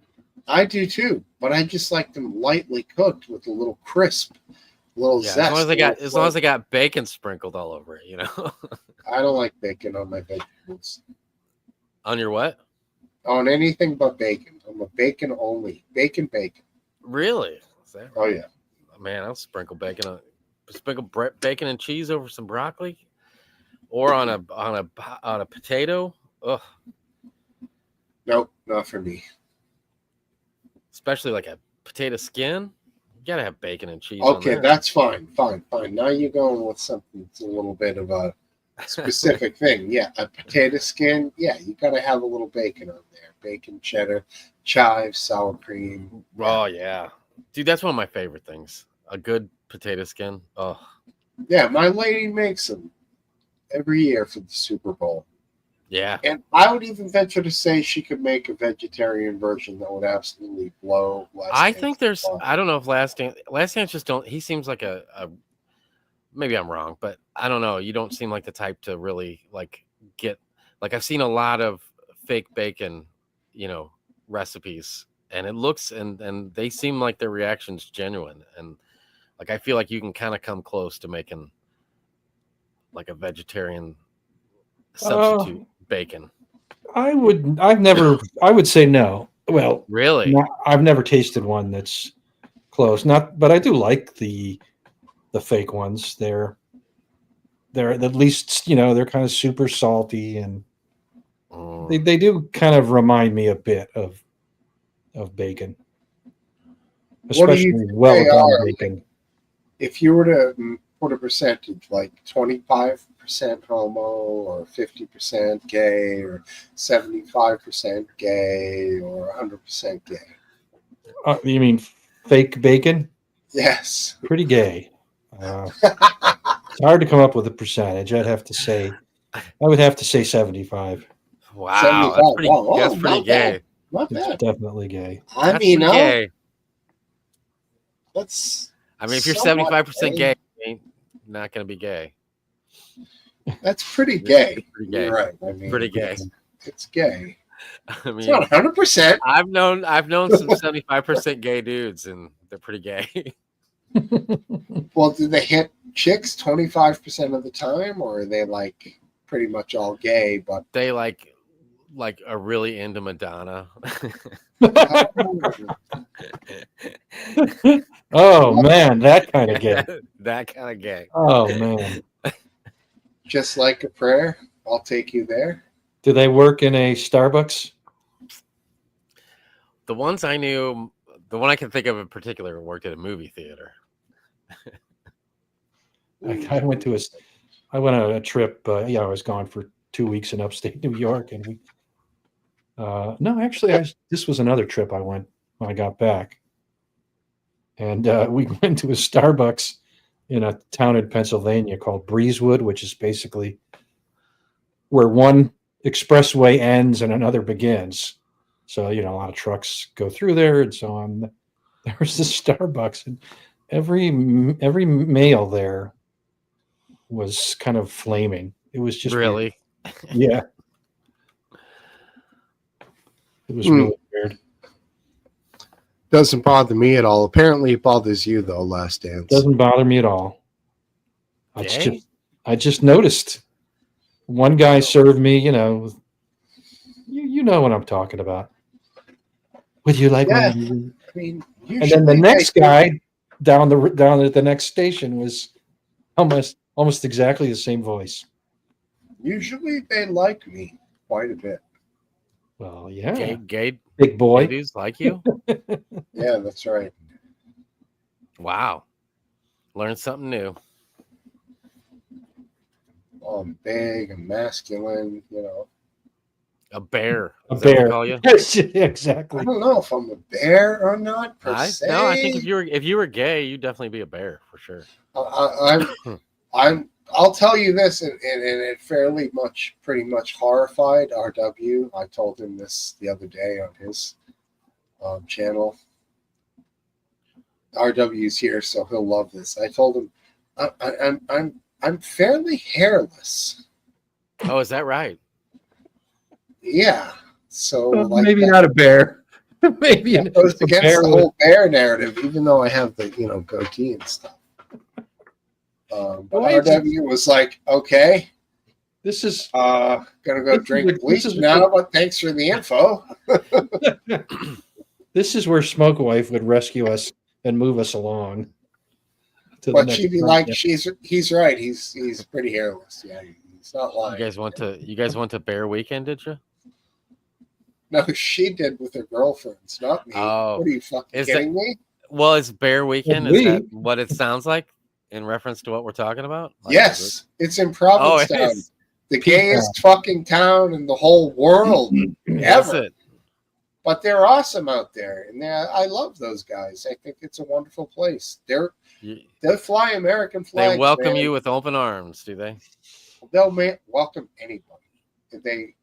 I do too, but I just like them lightly cooked with a little crisp, little Yeah, zest. as long as they got bacon sprinkled all over it. I don't like bacon on my vegetables. On your what? On anything but bacon. I'm a bacon only. Bacon. Really? Is that Oh yeah. Man, I'll sprinkle bacon bacon and cheese over some broccoli, or on a potato. Ugh. Nope, not for me. Especially like a potato skin. You gotta have bacon and cheese. on Okay, there. that's fine. Now you're going with something that's a little bit of a specific thing. Yeah, a potato skin. Yeah, you got to have a little bacon on there. Bacon, cheddar, chives, sour cream. Oh yeah, dude, that's one of my favorite things. A good potato skin. Oh Yeah, my lady makes them every year for the Super Bowl. yeah. And I would even venture to say she could make a vegetarian version that would absolutely blow. I think there's. I don't know if Last Dance just don't. He seems like maybe I'm wrong, but I don't know. You don't seem like the type to really like get like I've seen a lot of fake bacon, recipes, and it looks and they seem like their reaction's genuine, and like I feel like you can kind of come close to making like a vegetarian substitute bacon. I would say no. Well, Really? I've never tasted one that's close. But I do like the fake ones. They're at least they're kind of super salty, and they do kind of remind me a bit of bacon, What do you especially think well they done are? bacon. If you were to put a percentage, like 25% homo, or 50% gay, or 75% gay, or 100% gay. You mean fake bacon? Yes. Pretty gay. It's hard to come up with a percentage. I would have to say 75. Wow, 75. that's pretty. Wow, That's not pretty bad. gay. Not It's bad. definitely gay. I That's mean, pretty gay. that's I mean, if you're somewhat 75% gay, you ain't not gonna be gay. That's pretty gay. Pretty gay. You're right. I mean, Pretty gay. It's gay. I It's mean, not 100%. I've known some 75% gay dudes, and they're pretty gay. Well, do they hit chicks 25% of the time, or are they like pretty much all gay? But They like are really into Madonna. Oh man, that kind of gay. That kind of gay. Oh man. just like a prayer, I'll take you there. Do they work in a Starbucks? The ones I knew, the one I can think of in particular, worked at a movie theater. I went on a trip. I was gone for 2 weeks in upstate New York, and we. No, actually, this was another trip I went when I got back, and we went to a Starbucks in a town in Pennsylvania called Breezewood, which is basically where one expressway ends and another begins. So a lot of trucks go through there and so on. There was this Starbucks, and every male there was kind of flaming. It was just Really? weird. Yeah. It was really weird. Doesn't bother me at all. Apparently, it bothers you though. Last Dance. Doesn't bother me at all. Gay? I just noticed one guy served me, you know what I'm talking about. Would you like Yeah. one? I mean, And then the next guy down at the next station was almost exactly the same voice. Usually, they like me quite a bit. Well, yeah, Gay big boy. dudes like you? Yeah, that's right. Wow. Learned something new. I'm big and masculine. A bear. A Is that what they bear. call you? Yes, I exactly. don't know if I'm a bear or not per se. No, I think if you were gay, you'd definitely be a bear for sure. I'll tell you this, and it pretty much horrified RW. I told him this the other day on his channel. RW's here, so he'll love this. I told him I'm fairly hairless. Oh, is that right? Yeah. So Well, maybe not a bear. Maybe it goes a against bear the with- whole bear narrative, even though I have the goatee and stuff. But Why is it- RW was like, okay, This is gonna go This drink is- bleach this is- now, but thanks for the info. this is where Smoke Wife would rescue us and move us along. To the But next she'd be point. like, he's right. He's pretty hairless. Yeah, he's not You lying. guys went to Bear Weekend, did you? No, she did with her girlfriends, not me. Oh. What are you fucking Is kidding me? Well, it's Bear Weekend. Well, Is that what it sounds like in reference to what we're talking about? Like, Yes, it's in Oh, Provincetown, it is. the gayest fucking town in the whole world Is ever. it? But they're awesome out there, and I love those guys. I think it's a wonderful place. You- They fly American flags. They welcome man. you with open arms, do they? They'll welcome anybody.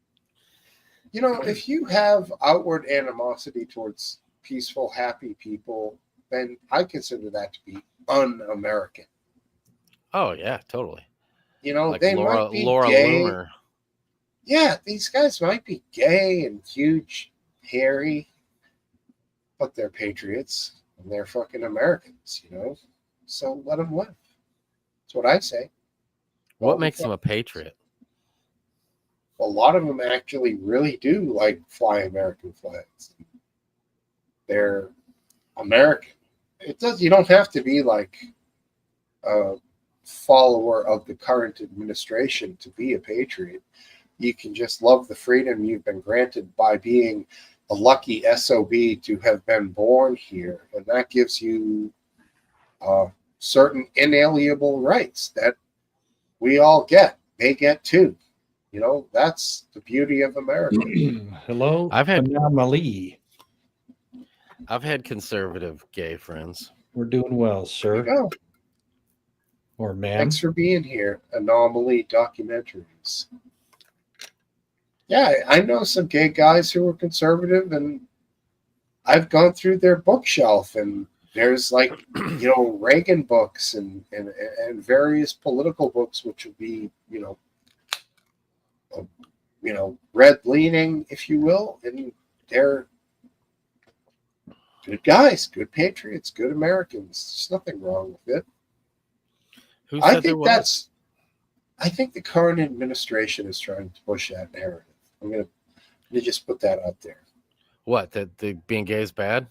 If you have outward animosity towards peaceful, happy people, then I consider that to be un-American. Oh yeah, totally. You know, Like they Laura might be Laura gay. Loomer. Yeah, these guys might be gay and huge, hairy, but they're patriots and they're fucking Americans, you know? So let them live. That's what I say. What All the makes him a patriot? A lot of them actually really do like fly American flags. They're American. It does. You don't have to be like a follower of the current administration to be a patriot. You can just love the freedom you've been granted by being a lucky SOB to have been born here, and that gives you certain inalienable rights that we all get. They get too. You know, that's the beauty of America. Hello, I've had- anomaly. I've had conservative gay friends. We're doing well, There you sir go. or ma'am. Thanks for being here. Anomaly Documentaries. Yeah, I know some gay guys who are conservative, and I've gone through their bookshelf, and there's like, you know, Reagan books and various political books, which would be, you know, red leaning, if you will, and they're good guys, good patriots, good Americans. There's nothing wrong with it. Who I said there think was? I think the current administration is trying to push that narrative. I'm gonna just put that out there. What? That the being gay is bad?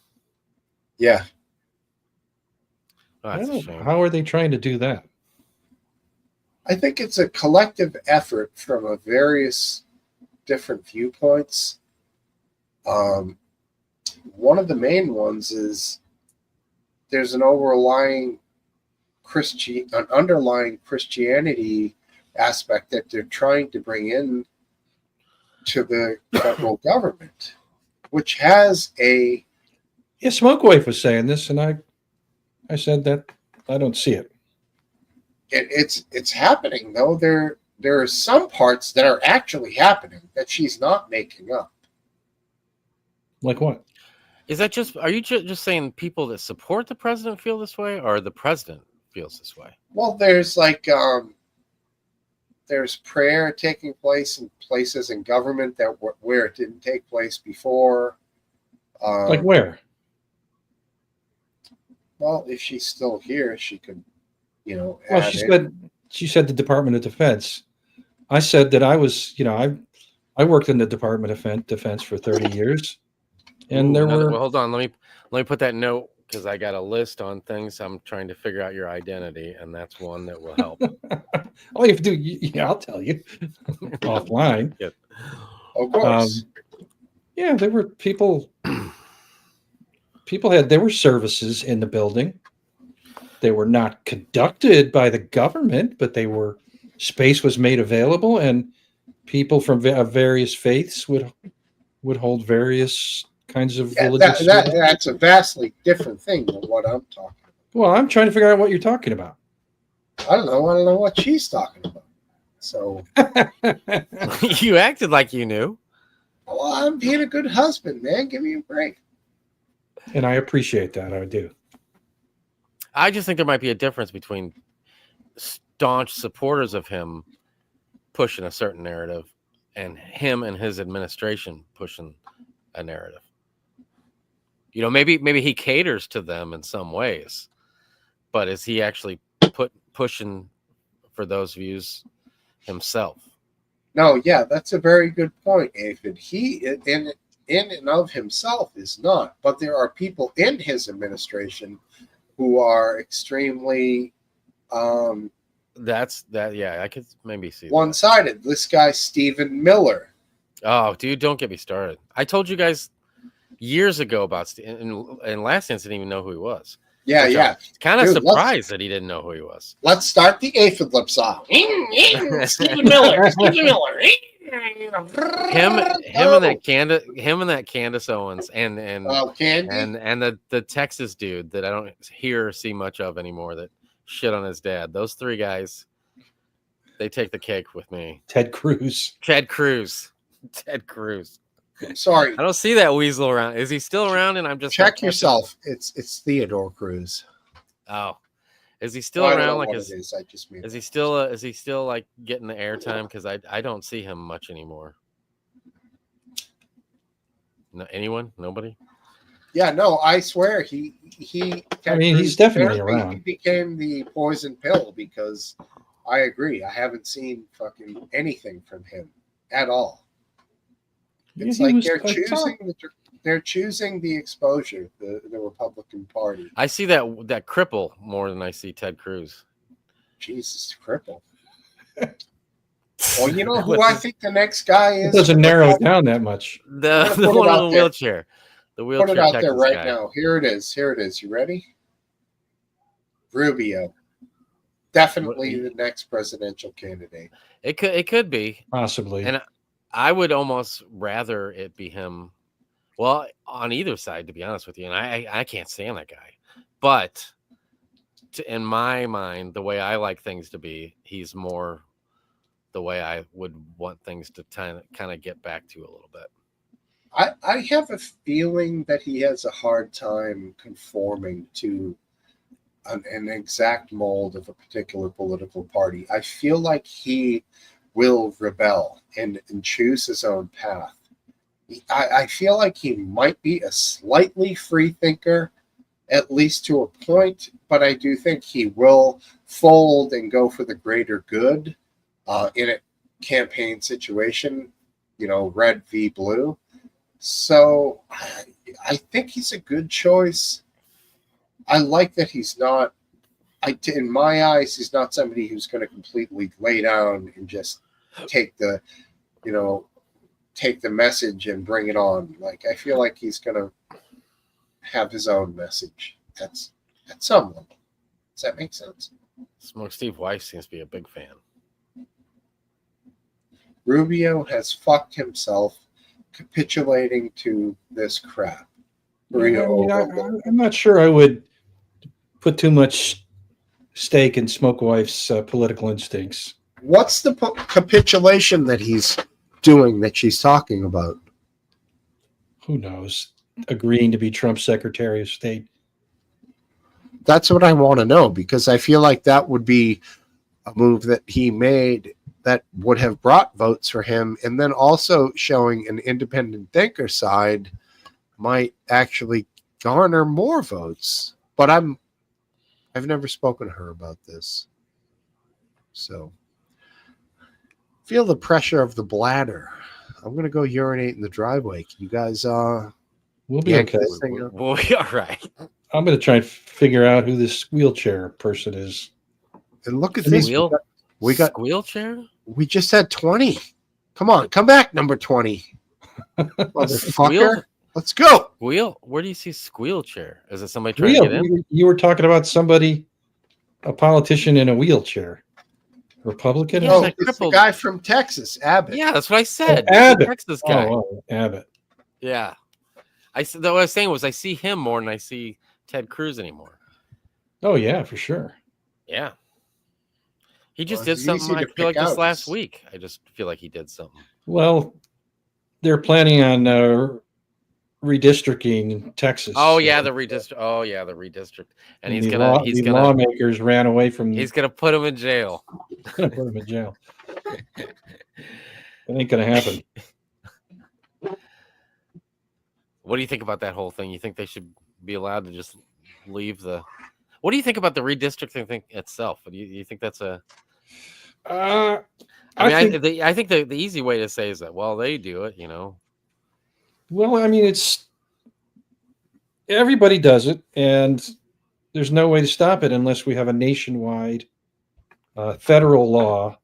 Yeah, Oh, I that's a don't- shame. how are they trying to do that? I think it's a collective effort from a various different viewpoints. One of the main ones is there's an underlying Christianity aspect that they're trying to bring in to the federal government, which has a Yeah, Smokewife was saying this, and I said that I don't see it. it's happening though. There are some parts that are actually happening that she's not making up. Like what? Is that just? Are you just saying people that support the president feel this way, or the president feels this way? Well, there's like there's prayer taking place in places in government that where it didn't take place before. Like where? Well, if she's still here, she could, you know, Well, add she it. said the Department of Defense. I said that I was, you know, I worked in the Department of Defense for 30 years, and Ooh, there well, were. hold on. Let me put that note because I got a list on things. I'm trying to figure out your identity, and that's one that will help. All you have to do, yeah, I'll tell you offline. Yeah. Of course. Yeah, there were people. There were services in the building. They were not conducted by the government, but space was made available, and people from various faiths would hold various kinds of Yeah, religious. that's a vastly different thing than what I'm talking about. Well, I'm trying to figure out what you're talking about. I don't know what she's talking about. So, You acted like you knew. well, I'm being a good husband, man. Give me a break. And I appreciate that. I do. I just think there might be a difference between staunch supporters of him pushing a certain narrative and him and his administration pushing a narrative. You know, maybe he caters to them in some ways, but is he actually pushing for those views himself? No, yeah, that's a very good point, Aphid. He, in and of himself, is not, but there are people in his administration who are extremely That's that. Yeah, I could maybe see that. one-sided. This guy, Stephen Miller. Oh, dude, don't get me started. I told you guys years ago about and last didn't even know who he was. Yeah, yeah. Kind of Dude, surprised that he didn't know who he was. Let's start the Aphid lip song. Stephen Miller. Stephen Miller. Him and that Candace Owens and Candy. and the Texas dude that I don't hear or see much of anymore that shit on his dad. Those three guys, they take the cake with me. Ted Cruz. Ted Cruz. Sorry. I don't see that weasel around. Is he still around? And I'm just Check yourself. It's Theodore Cruz. Oh, Is he still I don't know around? Like, what is it is. I just made is he that still like getting the airtime? Because I don't see him much anymore. No, anyone? Nobody? Yeah, no, I swear he. I mean, he's Cruz, definitely apparently around. He became the poison pill because I agree. I haven't seen fucking anything from him at all. Yeah, It's he like was- they're choosing the exposure, the Republican Party. I see that cripple more than I see Ted Cruz. Jesus, cripple. Well, you know who I think the next guy It is? doesn't narrow it down that much. The gonna put it one in out the there. wheelchair. The Put wheelchair it out there Texas right guy. now. Here it is. Here it is. You ready? Rubio. Definitely the next presidential candidate. It could be. Possibly. And I would almost rather it be him. Well, on either side, to be honest with you, and I can't stand that guy. But in my mind, the way I like things to be, he's more the way I would want things to kind of get back to a little bit. I have a feeling that he has a hard time conforming to an exact mold of a particular political party. I feel like he will rebel and choose his own path. I feel like he might be a slightly free thinker, at least to a point, but I do think he will fold and go for the greater good in a campaign situation, red v blue. So I think he's a good choice. I like that he's not, in my eyes, he's not somebody who's going to completely lay down and just take the message and bring it on. Like, I feel like he's going to have his own message at some level. Does that make sense? Smoke Steve Weiss seems to be a big fan. Rubio has fucked himself capitulating to this crap. I'm not sure I would put too much stake in Smoke Wife's political instincts. What's the capitulation that he's doing that she's talking about? Who knows? Agreeing to be Trump's Secretary of State. That's what I want to know, because I feel like that would be a move that he made that would have brought votes for him, and then also showing an independent thinker side might actually garner more votes. But I've never spoken to her about this, so feel the pressure of the bladder. I'm gonna go urinate in the driveway. Can you guys We'll be yank okay. this thing up? We'll be all right. I'm going to try and figure out who this wheelchair person is. And look at this. We got squeal chair. We just had 20. Come on, come back, number 20. Motherfucker. Let's go. Squeal. Where do you see squeal chair? Is it somebody trying to get in? You were talking about somebody, a politician in a wheelchair. Republican? Yeah, Oh, that it's the crippled- guy from Texas, Abbott. Yeah, that's what I said. Oh, Abbott. Texas guy. Oh, Abbott. Yeah. What I was saying was I see him more than I see Ted Cruz anymore. Oh, yeah, for sure. Yeah. He just Well, did it's something, easy I to feel like, pick this out. last week. I just feel like he did something. Well, they're planning on redistricting Texas. Oh, yeah, the redistrict. And he's the gonna lawmakers ran away from. he's gonna put him in jail. Gonna put him in jail. It ain't gonna happen. What do you think about that whole thing? You think they should be allowed to just leave the? What do you think about the redistricting thing itself? Do you think that's a? I I think, think the easy way to say is that they do it, well, I mean, it's everybody does it, and there's no way to stop it unless we have a nationwide federal law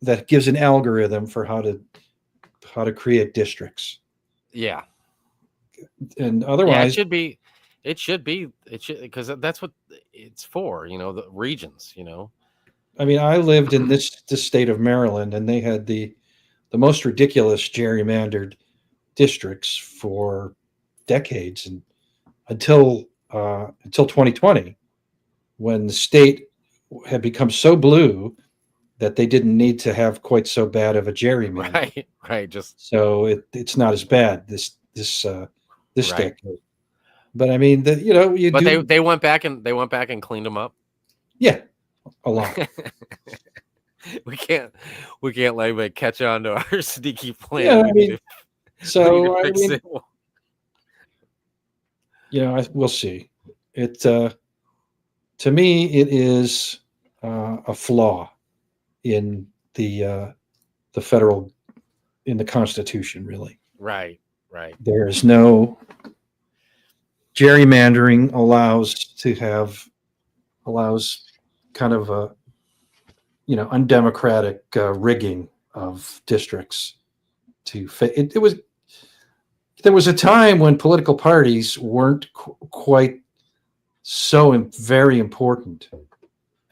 that gives an algorithm for how to create districts. Yeah. And Yeah, otherwise, it should because that's what it's for, the regions, I mean, I lived in this state of Maryland, and they had the most ridiculous gerrymandered districts for decades, and until 2020, when the state had become so blue that they didn't need to have quite so bad of a gerrymander. Right. Just So it's not as bad this Right. decade. But I mean, they went back and cleaned them up. Yeah, a lot. we can't let anybody catch on to our sneaky plan. Yeah, I we, mean, need to, we need so to I fix mean, it. we'll see. It to me, it is a flaw in the federal in the Constitution. Really, Right. there is no gerrymandering allows kind of a undemocratic rigging of districts to it was there was a time when political parties weren't quite so very important,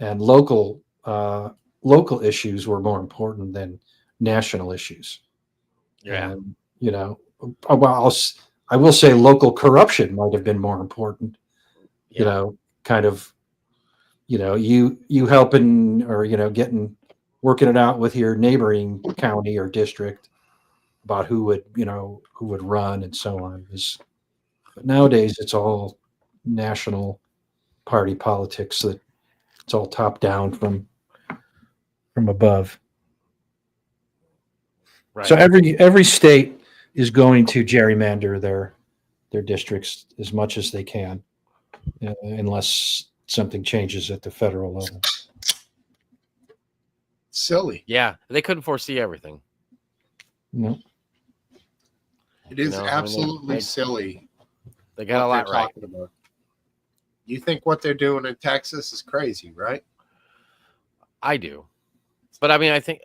and local issues were more important than national issues. Yeah. And well, I will say local corruption might have been more important. Yeah. Kind of, you helping or working it out with your neighboring county or district about who would run and so on. But nowadays it's all national party politics, that it's all top down from above. Right. So every state is going to gerrymander their districts as much as they can, unless something changes at the federal level. Silly. Yeah, they couldn't foresee everything. No. It is I mean, absolutely silly. They got a what lot they're right. talking about. You think what they're doing in Texas is crazy, right? I do, but I mean, I think,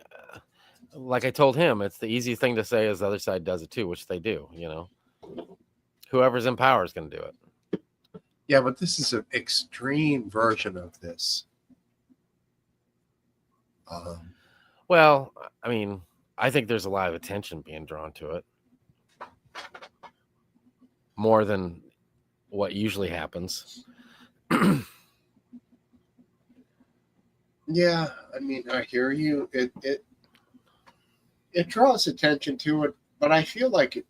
like I told him, it's the easy thing to say is the other side does it too, which they do. Whoever's in power is going to do it. Yeah, but this is an extreme version of this. Well, I mean, I think there's a lot of attention being drawn to it, more than what usually happens. Yeah, I mean, I hear you. It draws attention to it, but I feel like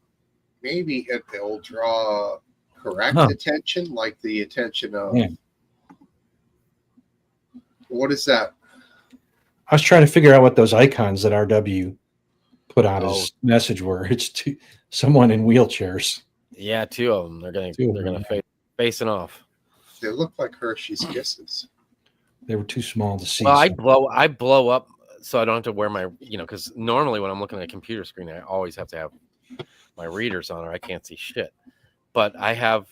maybe it will draw correct attention, like the attention of what is that? I was trying to figure out what those icons that RW put out as message were. It's someone in wheelchairs. Yeah, two of them. They're gonna facing off. They look like Hershey's Kisses. They were too small to see. Well, I blow up so I don't have to wear my, because normally when I'm looking at a computer screen, I always have to have my readers on or I can't see shit. But I have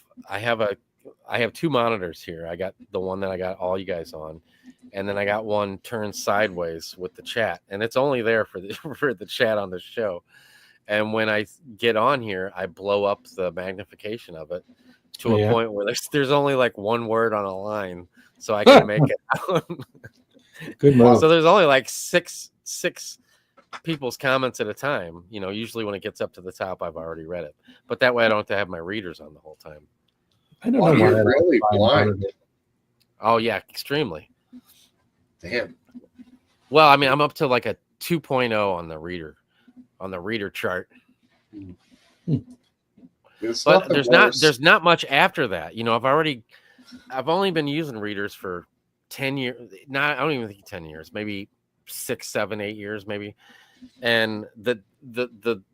two monitors here. I got the one that I got all you guys on, and then I got one turned sideways with the chat, and it's only there for the chat on the show. And when I get on here, I blow up the magnification of it to a point where there's only like one word on a line, so I can make it out. Good move. So there's only like six people's comments at a time. Usually when it gets up to the top, I've already read it. But that way I don't have to have my readers on the whole time. I don't know. You're really blind. Oh yeah, extremely. Damn. Well, I mean, I'm up to like a 2.0 on the reader chart. But there's not much after that. I've only been using readers for 10 years. I don't even think 10 years, maybe 6, 7, 8 years, maybe. And the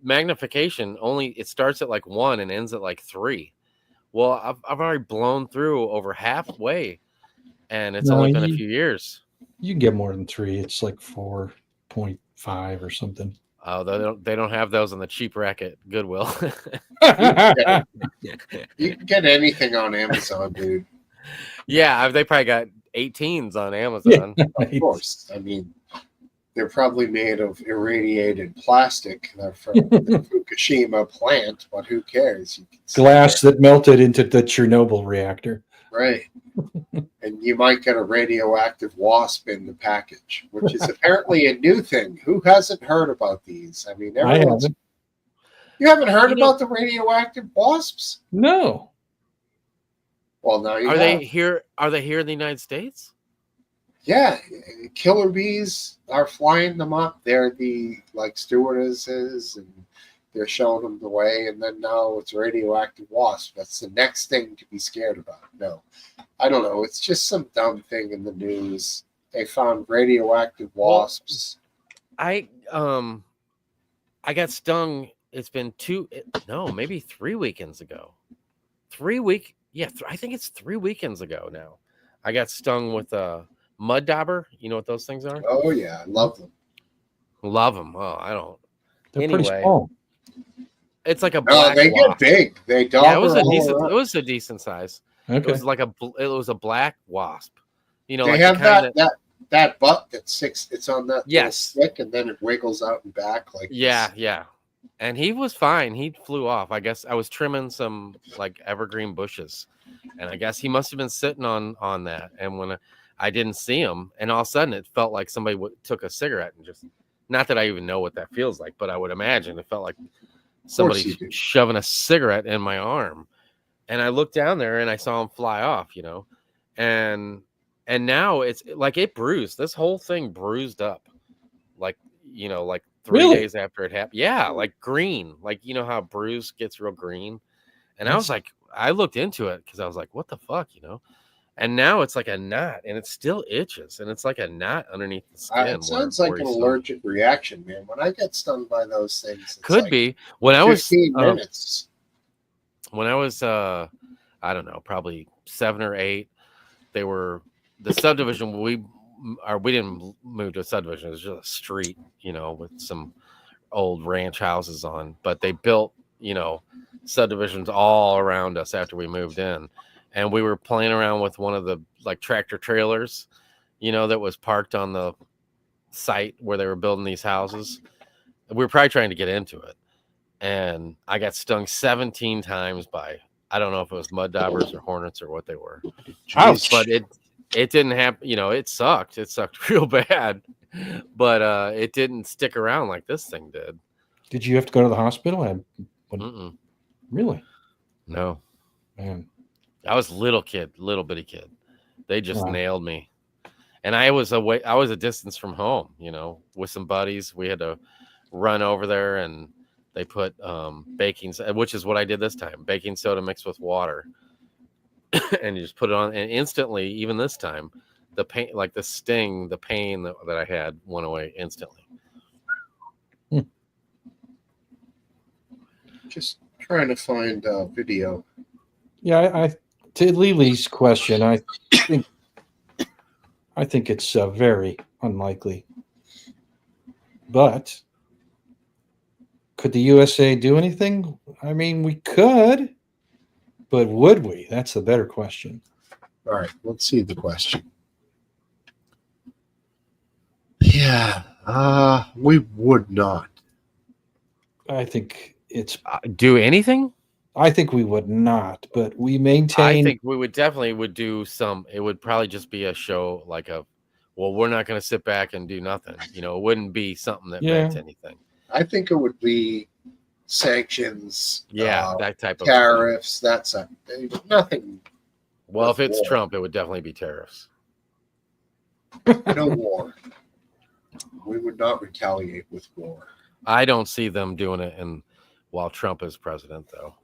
magnification it starts at like 1 and ends at like 3. Well, I've already blown through over halfway, and it's only been a few years. You can get more than 3. It's like 4.5 or something. Oh, they don't have those on the cheap rack at Goodwill. You can get anything on Amazon, dude. Yeah, they probably got 18s on Amazon. Of course. I mean, they're probably made of irradiated plastic. They're from the Fukushima plant, but who cares? Glass that melted into the Chernobyl reactor. Right. And you might get a radioactive wasp in the package, which is apparently a new thing. Who hasn't heard about these? I mean, I haven't. You haven't heard about the radioactive wasps? No. Well, now you Are they here in the United States? Yeah, killer bees are flying them up. They're the stewardesses and they're showing them the way, and then now it's radioactive wasp. That's the next thing to be scared about. No, I don't know. It's just some dumb thing in the news. They found radioactive wasps. I got stung. It's been maybe 3 weekends ago. I think it's 3 weekends ago now. I got stung with a mud dauber. You know what those things are? Oh yeah, I love them. Love them. Oh, I don't. They're pretty Anyway. small. It's like a No, black they wasp. get big. They Yeah, dauber it was a all decent. around. It was a decent size. It Okay. was like it was a black wasp. You know, They like have the kind that butt that's six. It's on that little Yes. stick, and then it wiggles out and back like Yeah, this. yeah. And he was fine. He flew off. I guess I was trimming some like evergreen bushes, and I guess he must have been sitting on that. And when I didn't see him, and all of a sudden it felt like somebody took a cigarette and just. Not that I even know what that feels like, but I would imagine it felt like somebody you do. shoving a cigarette in my arm. And I looked down there and I saw him fly off, you know. And now it's like it bruised. This whole thing bruised up. Like, you know, like 3 Really? days after it happened. Yeah, like green. Like, you know how bruise gets real green. And I was like, I looked into it because I was like, what the fuck, you know? And now it's like a knot, and it still itches, and it's like a knot underneath the skin. It sounds like an allergic reaction, man. When I get stung by those things, it's Could like be. When I was 15 minutes. when I was I don't know, probably 7 or 8, they were the subdivision we didn't move to a subdivision. It was just a street, you know, with some old ranch houses on, but they built, you know, subdivisions all around us after we moved in. And we were playing around with one of the like tractor trailers, you know, that was parked on the site where they were building these houses. We were probably trying to get into it. And I got stung 17 times by, I don't know if it was mud daubers or hornets or what they were. Ouch. But it didn't happen. You know, it sucked. It sucked real bad. But it didn't stick around like this thing did. Did you have to go to the hospital? Mm-mm. Really? No. Man. I was little bitty kid. They just Wow. nailed me. And I was a distance from home, you know, with some buddies. We had to run over there, and they put baking, which is what I did this time, baking soda mixed with water. And you just put it on, and instantly, even this time, the pain, like the sting, the pain that I had went away instantly. Just trying to find a video. Yeah, I to Lily's question, I think it's very unlikely. But could the USA do anything? I mean, we could, but would we? That's the better question. All right, let's see the question. Yeah, we would not. I think Do anything? I think we would not, but we I maintain. think we would do some. It would probably just be a show like we're not going to sit back and do nothing. You know, it wouldn't be something that meant anything. I think it would be sanctions, Yeah, that type of tariffs, that's nothing, Well, if with it's war. Trump, it would definitely be tariffs. no war. We would not retaliate with war. I don't see them doing it while Trump is president, though.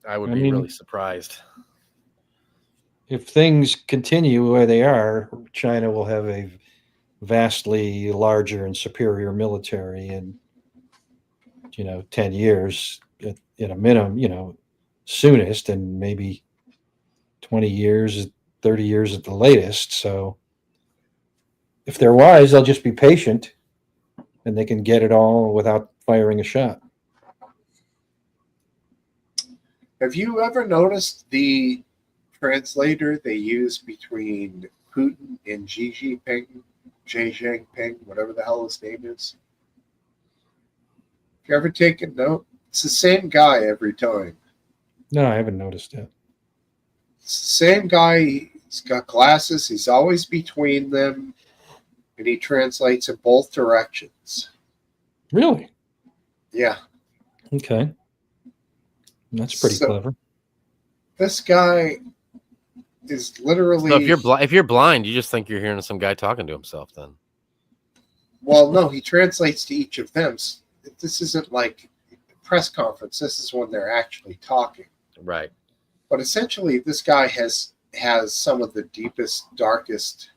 I would be really surprised. If things continue where they are, China will have a vastly larger and superior military in 10 years at a minimum, soonest, and maybe 20 years, 30 years at the latest. So if they're wise, they'll just be patient and they can get it all without firing a shot. Have you ever noticed the translator they use between Putin and Xi Jinping, whatever the hell his name is? Have you ever taken note? It's the same guy every time. No, I haven't noticed it. It's the same guy. He's got glasses. He's always between them, and he translates in both directions. Really? Yeah. Okay. That's pretty So- clever. This guy is literally. So if you're blind, you just think you're hearing some guy talking to himself. Then Well, no, he translates to each of them. this isn't like a press conference. This is when they're actually talking. Right. But essentially, this guy has some of the deepest, darkest,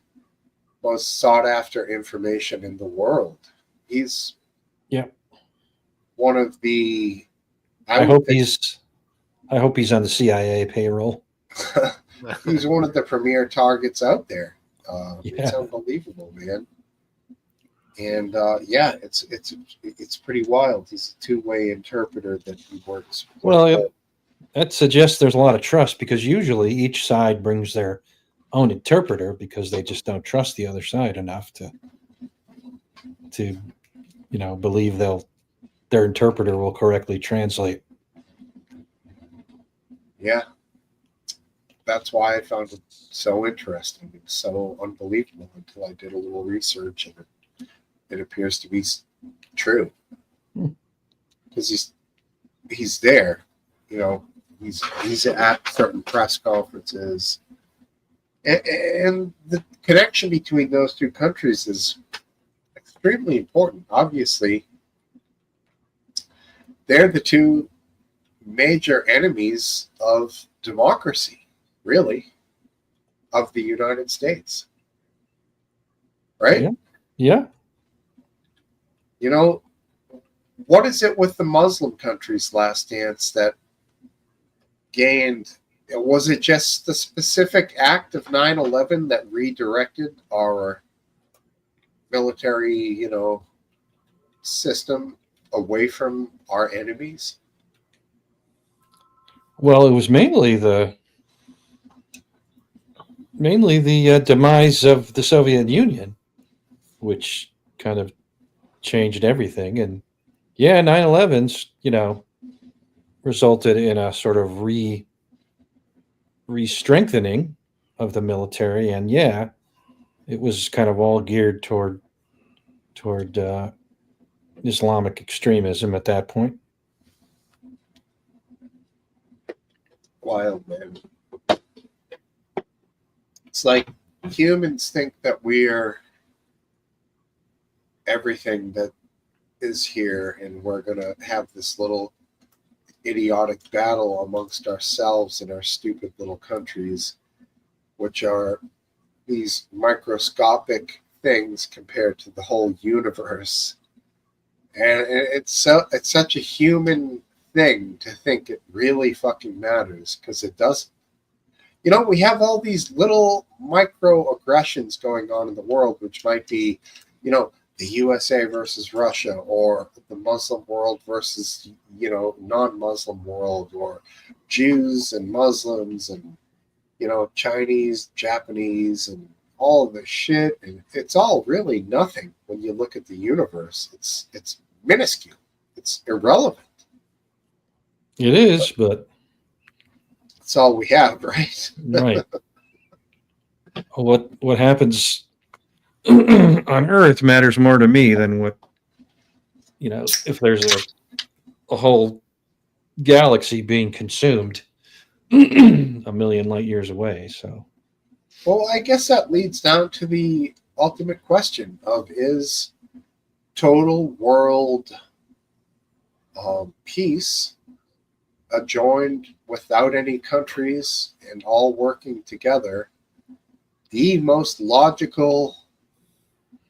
most sought after information in the world. He's one of the. I hope he's on the CIA payroll. He's one of the premier targets out there. Yeah. It's unbelievable, man. And it's pretty wild. He's a two-way interpreter that he works with. Well, that suggests there's a lot of trust, because usually each side brings their own interpreter because they just don't trust the other side enough to believe their interpreter will correctly translate. Yeah. That's why I found it so interesting and so unbelievable until I did a little research, and it appears to be true. Because he's there, he's at certain press conferences, and the connection between those two countries is extremely important. Obviously, they're the two major enemies of democracy, really, of the United States. Right? Yeah. What is it with the Muslim countries, Last Dance, that gained? Was it just the specific act of 9/11 that redirected our military, system away from our enemies? Well, it was mainly the demise of the Soviet Union, which kind of changed everything. And 9/11's, resulted in a sort of re-strengthening of the military. And it was kind of all geared toward Islamic extremism at that point. Wild, man. It's like humans think that we're everything that is here, and we're going to have this little idiotic battle amongst ourselves in our stupid little countries, which are these microscopic things compared to the whole universe. And it's such a human thing to think it really fucking matters, because it doesn't. We have all these little microaggressions going on in the world, which might be, the USA versus Russia, or the Muslim world versus, non-Muslim world, or Jews and Muslims, and, Chinese, Japanese, and all of this shit. And it's all really nothing when you look at the universe. It's minuscule. It's irrelevant. It is, but that's all we have, right? Right. What happens on Earth matters more to me than what, if there's a whole galaxy being consumed a million light years away. So, well, I guess that leads down to the ultimate question of, is total world peace, joined without any countries and all working together, the most logical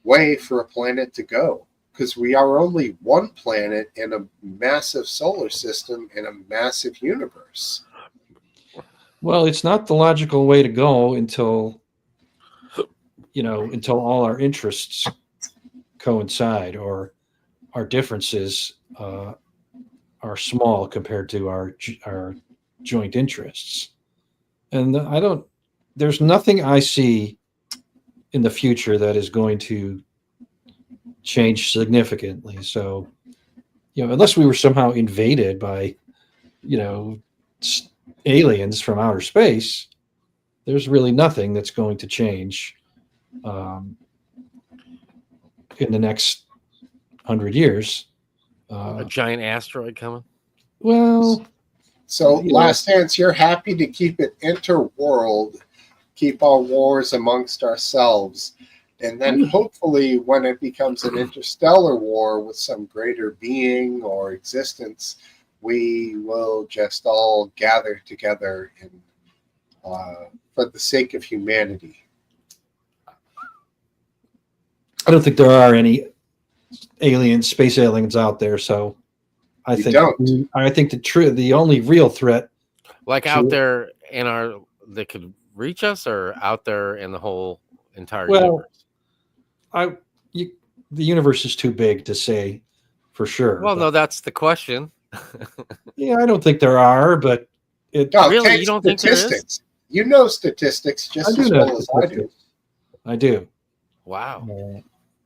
way for a planet to go? Because we are only one planet in a massive solar system in a massive universe. well, it's not the logical way to go until all our interests coincide, or our differences are small compared to our joint interests. And there's nothing I see in the future that is going to change significantly. So, unless we were somehow invaded by, aliens from outer space, there's really nothing that's going to change in the next 100 years. A giant asteroid coming. Well, so Last Dance, you're happy to keep it interworld, keep our wars amongst ourselves, And then hopefully when it becomes an interstellar war with some greater being or existence, we will just all gather together for the sake of humanity. I don't think there are any space aliens out there. So I You think don't? I think the only real threat. Like Sure. out there in our, they could reach us, or out there in the whole entire Well, universe. The universe is too big to say for sure. Well, but- no, that's the question. Yeah, I don't think there are, but No, Really? take You don't think there is? statistics. You know statistics I just do as know well as I do. statistics. I do. Wow.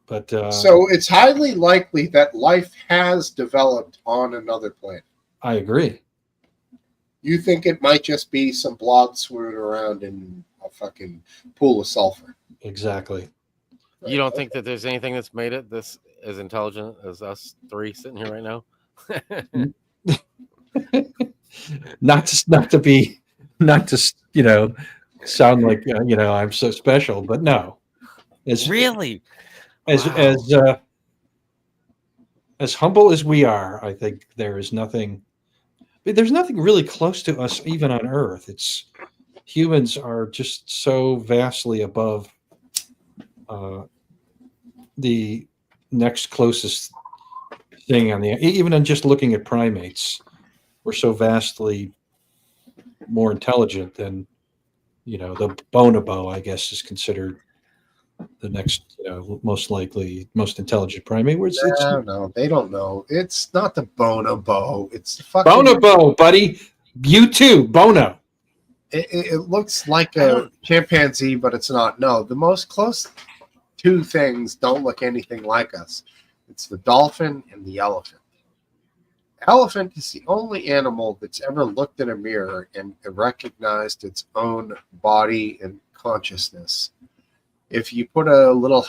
But So it's highly likely that life has developed on another planet. I agree. You think it might just be some blob swimming around in a fucking pool of sulfur. Exactly. You don't think that there's anything that's made it this as intelligent as us three sitting here right now? not to sound like I'm so special, but no. Really? As Wow. as humble as we are, I think there's nothing really close to us even on Earth. Humans are just so vastly above the next closest thing on even on just looking at primates, we're so vastly more intelligent than the bonobo, I guess, is considered the next most likely most intelligent primate. Where it's No, they don't know. It's not the bonobo. It's the fucking bonobo, buddy. You too, bono. It looks like a chimpanzee, but it's not. No, the most close two things don't look anything like us. It's the dolphin and the elephant. Elephant is the only animal that's ever looked in a mirror and recognized its own body and consciousness. If you put a little,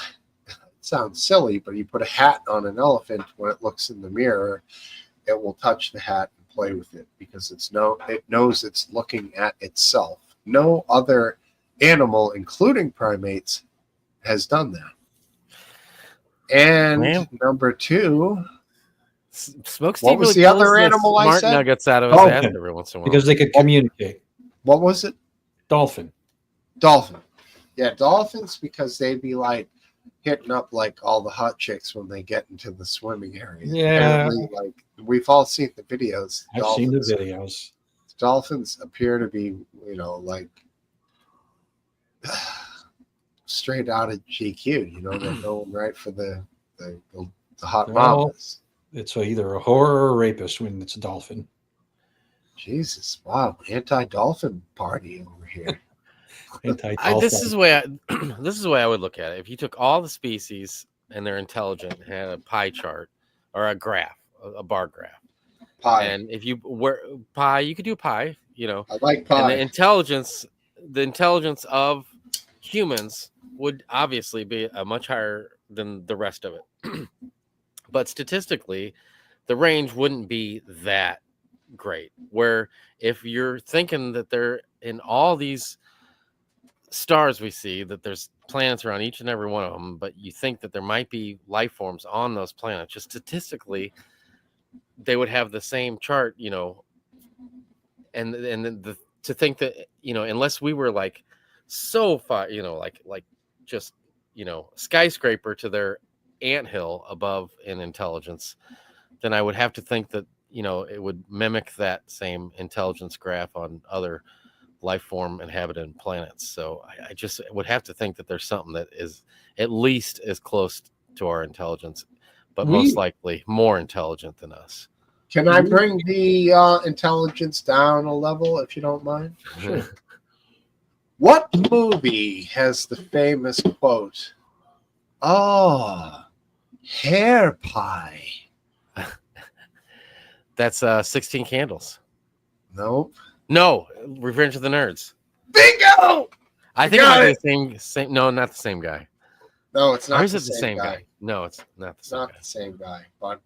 it sounds silly, but you put a hat on an elephant when it looks in the mirror, it will touch the hat and play with it because it knows it's looking at itself. No other animal, including primates, has done that. And Man. number two, Smoke Steve What was really the other pulls the animal I smart said? nuggets out of his ass Dolphin. every once in a while. Because they could communicate. what was it? Dolphin. Dolphin. Yeah, dolphins, because they'd be like hitting up like all the hot chicks when they get into the swimming area. Yeah. Apparently, like we've all seen the videos. I've seen the videos. Dolphins appear to be, like straight out of GQ. They're going right for the hot They're all- mamas. It's either a whore or a rapist when it's a dolphin. Jesus, wow, anti-dolphin party over here. This is the way I would look at it. If you took all the species and they're intelligent, and had a pie chart or a graph, a bar graph, Pie. and if you were pie, you could do pie. I like And pie. the intelligence of humans would obviously be much higher than the rest of it. But statistically, the range wouldn't be that great. Where if you're thinking that they're in all these stars we see, that there's planets around each and every one of them, but you think that there might be life forms on those planets, just statistically, they would have the same chart, and to think that, unless we were like so far, like just, skyscraper to their anthill above in intelligence, then I would have to think that, it would mimic that same intelligence graph on other life form inhabited planets. So I just would have to think that there's something that is at least as close to our intelligence, but most likely more intelligent than us. Can I bring the intelligence down a level, if you don't mind? Sure. What movie has the famous quote, "Oh, hair pie"? That's 16 Candles. Nope. No, Revenge of the Nerds. Bingo! I think it Got might be the same. No, not the same guy. No, it's not Or is the it the same same guy? No, it's not the It's same not guy. the same guy, but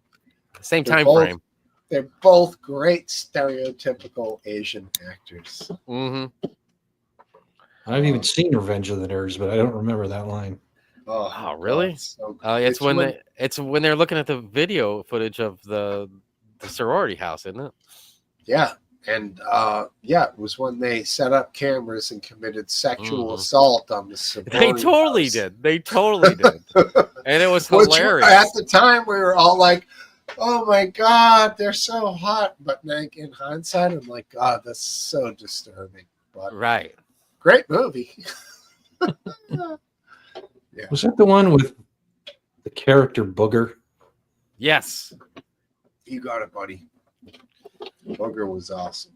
Same They're time both- frame. they're both great stereotypical Asian actors. Mm-hmm. I've even seen Revenge of the Nerds, but I don't remember that line. Oh, really? God, so Oh, it's when when- it's when they're looking at the video footage of the sorority house, isn't it? Yeah. And it was when they set up cameras and committed sexual Mhm. assault on the sorority They totally house. did. They totally did, and it was Which, hilarious. at the time, we were all like, "Oh my god, they're so hot!" But like in hindsight, I'm like, "God, that's so disturbing." But Right. great movie. Was that the one with the character Booger? Yes. You got it, buddy. Booger was awesome.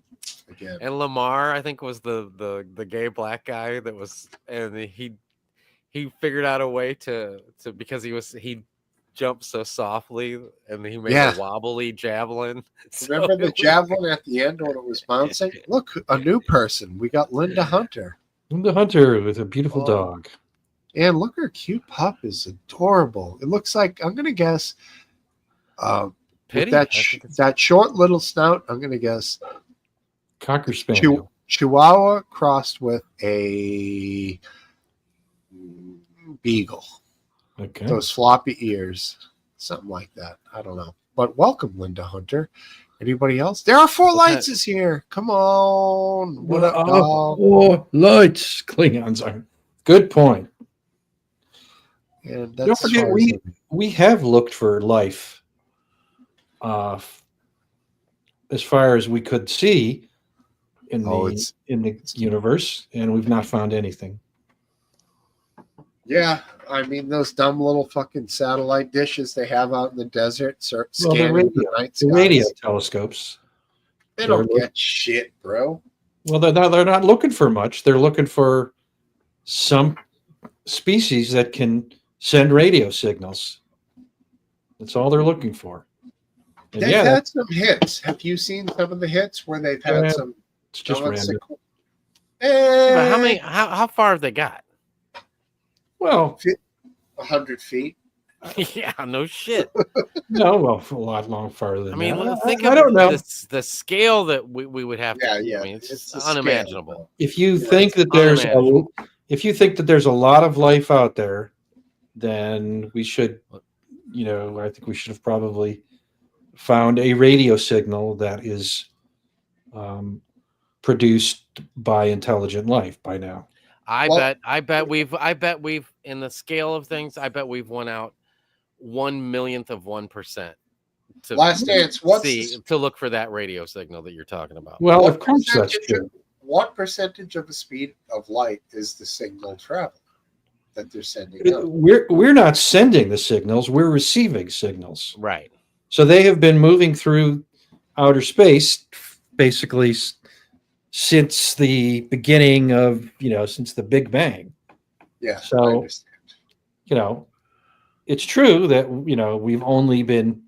Again, And Lamar, I think, was the gay black guy that was, and he figured out a way to because he jumped so softly and he made Yeah. a wobbly javelin. So remember it the was- javelin at the end when it was bouncing? Look, a new person. We got Linda Hunter. The hunter with a beautiful Oh. dog. And look, her cute pup is adorable. It looks like, I'm gonna guess, with Pity? that I think it's- that short little snout, I'm gonna guess Cocker Spaniel. Chihuahua crossed with a beagle. Okay. Those floppy ears, something like that. I don't know. But welcome, Linda Hunter. Anybody else? There are 4 Okay. lights is here. Come on. What up, dog? Oh, lights. Klingons are. Good point. And Don't that's forget, as far as we have looked for life as far as we could see in it's- the universe, and we've not found anything. yeah, I mean those dumb little fucking satellite dishes they have out in the desert, Well, scanning the night The skies. radio telescopes. They don't they're- get shit, bro. Well, they're not looking for much. They're looking for some species that can send radio signals. That's all they're looking for. And They've yeah, had some hits. Have you seen some of the hits where they've had Yeah, some? it's just random. But how many? How far have they got? Well, 100 feet. Yeah, no shit. no, well, a lot long farther than I mean, that. think I of don't know. the scale that we would have to. Yeah, yeah. I mean, it's the just scale, unimaginable. bro. If you Yeah, think that there's unimaginable. if you think that there's a lot of life out there, then we should, I think we should have probably found a radio signal that is produced by intelligent life by now. I Well- bet we've in the scale of things. I bet we've won out 1/1,000,000th of 1% to Last dance. to look for that radio signal that you're talking about. Well, What of course that's percentage true. what percentage of the speed of light is the signal travel that they're sending out? We're not sending the signals; we're receiving signals. Right. So they have been moving through outer space basically since the beginning of, since the Big Bang. Yeah, So- I understand. It's true that, we've only been,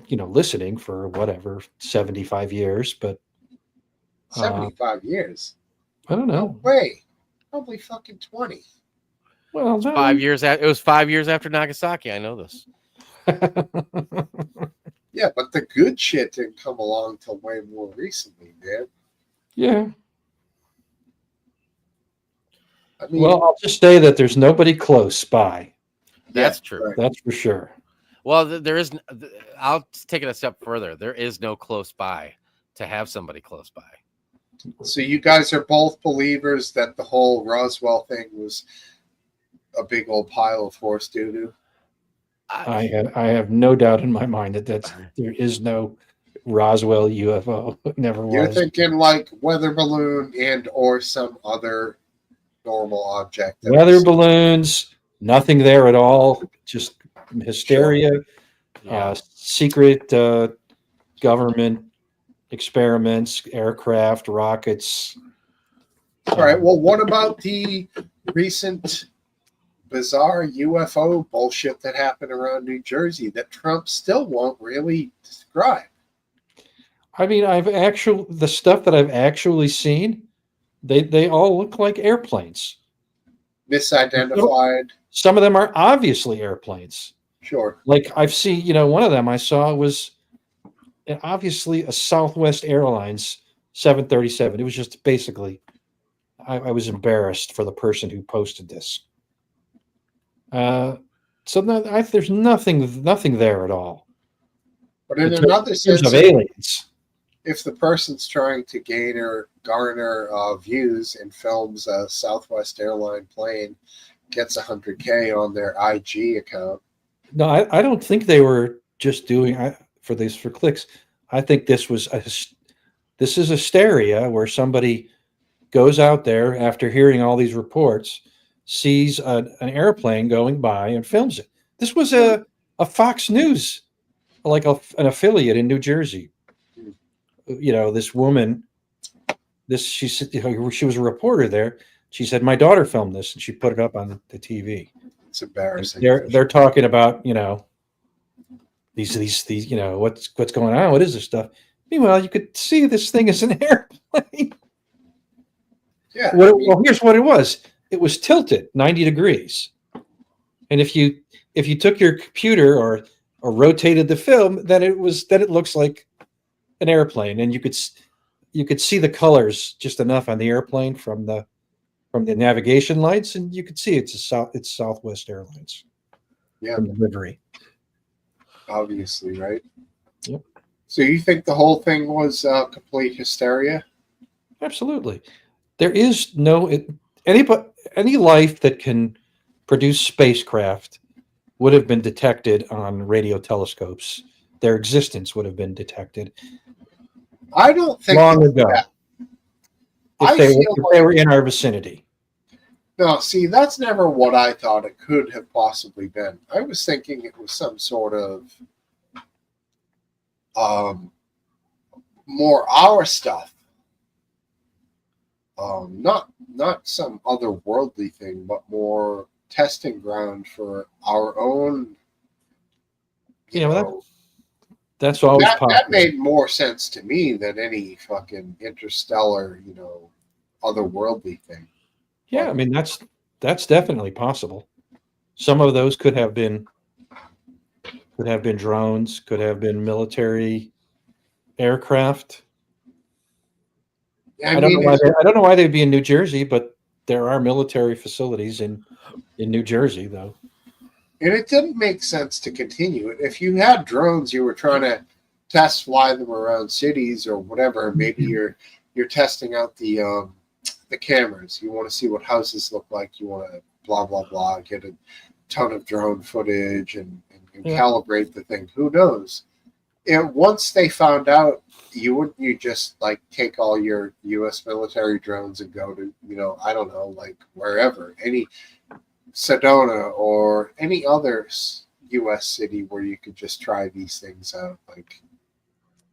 listening for whatever, 75 years, but 75 years. I don't No know. way. Probably fucking 20. Well, no. 5 years. It was 5 years after Nagasaki. I know this. Yeah, but the good shit didn't come along till way more recently, man. Yeah. I mean, Well, I'll just say that there's nobody close by. That's yeah, true. right. That's for sure. Well, there is. I'll take it a step further. There is no close by to have somebody close by. So you guys are both believers that the whole Roswell thing was a big old pile of horse doo-doo? I have no doubt in my mind that there is no Roswell UFO. It never You're was. thinking like weather balloon and or some other normal object. that Weather was- balloons, nothing there at all. Just hysteria, Yeah. secret government experiments, aircraft, rockets. All right. Well, what about the recent bizarre UFO bullshit that happened around New Jersey that Trump still won't really describe? I mean, the stuff that I've actually seen, they all look like airplanes. Misidentified. Some of them are obviously airplanes. Sure. Like I've seen, one of them I saw was obviously a Southwest Airlines 737. It was just basically, I was embarrassed for the person who posted this. So there's nothing there at all. But in In another terms sense, of aliens. if the person's trying to garner views and films a Southwest airline plane, gets 100K on their IG account. No, I don't think they were just doing for clicks. I think this is hysteria where somebody goes out there after hearing all these reports, sees an airplane going by and films it. This was a Fox News, like an affiliate in New Jersey. You know, this woman, she was a reporter there. She said, my daughter filmed this, and she put it up on the TV. It's embarrassing. They're talking about, you know, these you know, what's going on? What is this stuff? Meanwhile, you could see this thing as an airplane. Yeah. Well, here's what it was. It was tilted 90 degrees. And if you took your computer or rotated the film, then it looks like an airplane, and you could see the colors just enough on the airplane from the navigation lights, and you could see it's Southwest Airlines. Yeah. From the livery. Obviously, right? Yep. So you think the whole thing was complete hysteria? Absolutely. There is any life that can produce spacecraft would have been detected on radio telescopes. Their existence would have been detected. I don't think long ago. That. If they were in our vicinity. No, see, that's never what I thought it could have possibly been. I was thinking it was some sort of more our stuff. Not some otherworldly thing, but more testing ground for our own. You know, that's always that made more sense to me than any fucking interstellar, you know, otherworldly thing. Yeah, I mean that's definitely possible. Some of those could have been drones, could have been military aircraft. I don't know why they'd be in New Jersey, but there are military facilities in New Jersey, though. And it didn't make sense to continue it. If you had drones, you were trying to test fly them around cities or whatever. Maybe you're testing out the cameras. You want to see what houses look like. You want to blah blah blah. Get a ton of drone footage and calibrate the thing. Who knows? And once they found out, you just like take all your U.S. military drones and go to, you know, I don't know, like wherever, any Sedona or any other U.S. city where you could just try these things out. Like,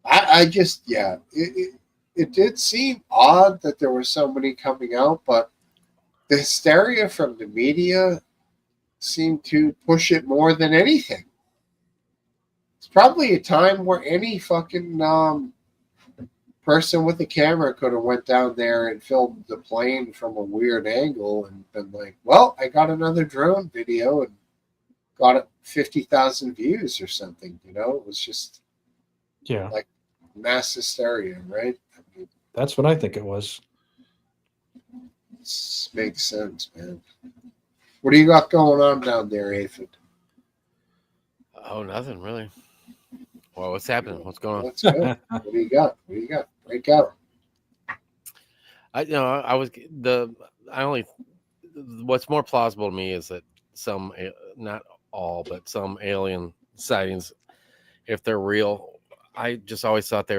I just, it did seem odd that there was so many coming out, but the hysteria from the media seemed to push it more than anything. It's probably a time where any fucking person with a camera could have went down there and filmed the plane from a weird angle and been like, well, I got another drone video and got it 50,000 views or something. You know, it was just like mass hysteria, right? I mean, that's what I think it was. Makes sense, man. What do you got going on down there, Aphid? Oh, nothing really. Well, what's happening? What's going on? What's good? What do you got? Break out. What's more plausible to me is that some, not all, but some alien sightings, if they're real, I just always thought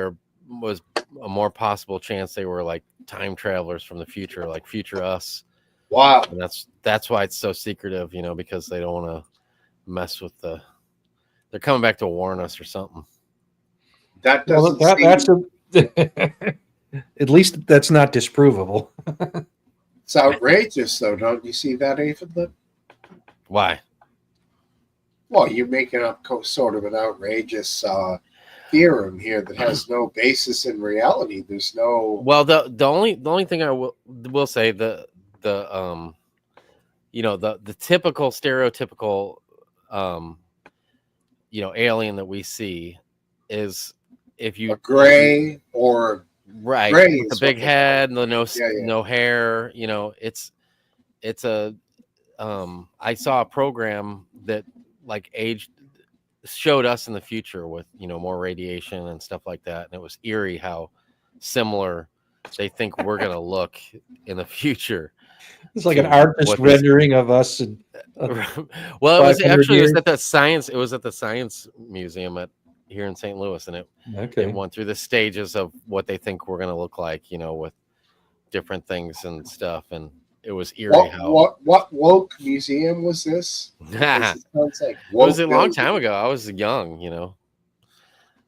was a more possible chance they were like time travelers from the future, like future us. Wow. And that's why it's so secretive, you know, because they don't want to mess with they're coming back to warn us or something. That doesn't at least that's not disprovable. It's outrageous, though. Don't you see that, Aphid? Why? Well, you're making up sort of an outrageous theorem here that has no basis in reality. There's no. Well, the only thing I will say the you know, the typical stereotypical you know, alien that we see is if you gray or right gray with the big head, no hair, you know, it's a I saw a program that like showed us in the future with more radiation and stuff like that, and it was eerie how similar they think we're gonna look in the future. It's like an to artist what this- rendering of us. And, Well, it was 500 actually years? at the science. It was at the Science Museum here in St. Louis, and it okay. went through the stages of what they think we're gonna look like, with different things and stuff, and it was eerie how. What woke museum was this? It It sounds like was a woke long building. time ago. I was young,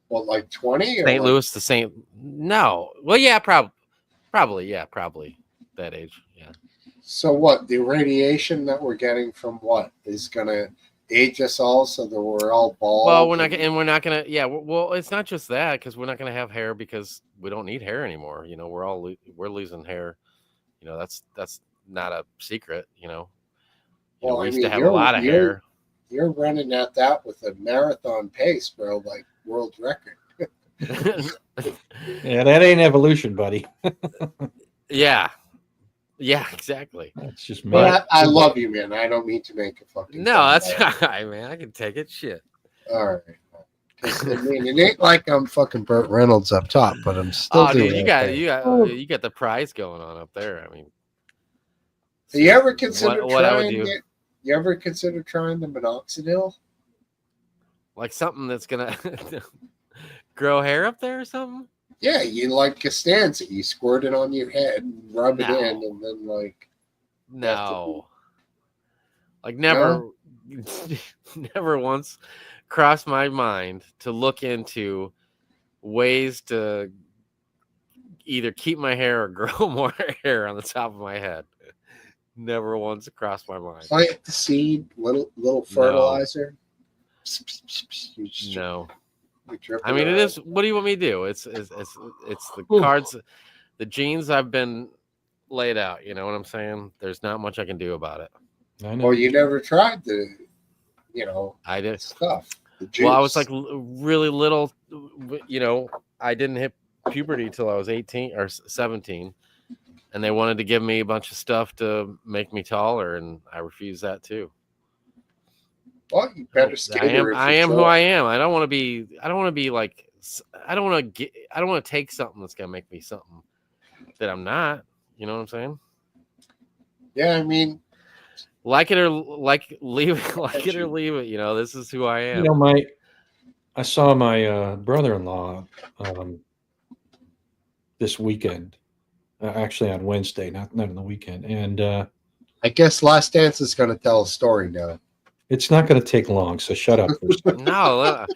What, like 20? Or St. like- Louis to St. No, well, yeah, probably that age. Yeah. So what? The radiation that we're getting from what is going to age us all so that we're all bald? Well, we're not gonna. Yeah. Well, it's not just that because we're not gonna have hair because we don't need hair anymore. We're losing hair. That's not a secret. Well, we I used mean, to have a lot of hair. You're running at that with a marathon pace, bro, like world record. Yeah, that ain't evolution, buddy. Yeah. Yeah. Exactly. That's just But me. I love you, man. I don't mean to make a fucking. No, fun that's of all right, man. I can take it. Shit. all right. 'Cause, I mean, it ain't like I'm fucking Burt Reynolds up top, but I'm still Oh, doing dude, okay. you got the prize going on up there. I mean, You ever consider what I would trying do? it? You ever consider trying the minoxidil? Like something that's gonna grow hair up there or something? Yeah, you like Costanza. You squirt it on your head, rub it in, No. and then like No. Like never never once crossed my mind to look into ways to either keep my hair or grow more hair on the top of my head. Never once crossed my mind. plant the seed, little fertilizer. You just- No. you drip I mean, it around. is. What do you want me to do? It's the cards, the genes I've been laid out. You know what I'm saying? There's not much I can do about it. I know. Well, you never tried the, I did. stuff. The juice. Well, I was like really little. I didn't hit puberty till I was 18 or 17, and they wanted to give me a bunch of stuff to make me taller, and I refused that too. well, you better skate I am who I am. I don't want to be. I don't want to be like. I don't want to get. I don't want to take something that's gonna make me something that I'm not. You know what I'm saying? Yeah, I mean, Like it or leave it. Like it or leave it. This is who I am. I saw my brother-in-law this weekend, actually on Wednesday, not on the weekend, and I guess Last Dance is going to tell a story now. it's not going to take long. So shut up. For a second. No,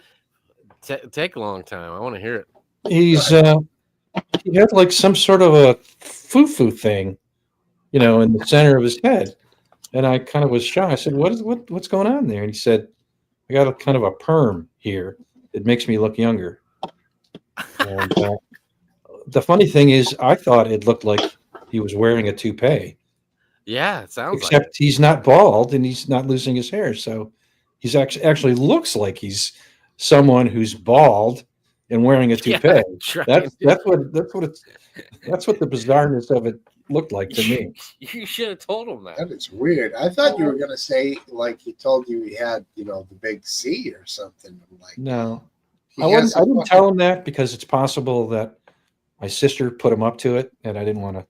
take a long time. I want to hear it. He had like some sort of a foo-foo thing, in the center of his head, and I kind of was shocked. I said, "What's going on there?" And he said, "I got a kind of a perm here. It makes me look younger." And, the funny thing is, I thought it looked like he was wearing a toupee, Yeah, it sounds like except he's not bald and he's not losing his hair. So he's actually looks like he's someone who's bald and wearing a it. Yeah, toupee. trying That's what the bizarreness of it looked like to me. You should have told him that. That is weird. I thought you were going to say, like, he told you he had, the big C or something. I'm like, No, he I has a didn't fucking- tell him that because it's possible that my sister put him up to it, and I didn't want to.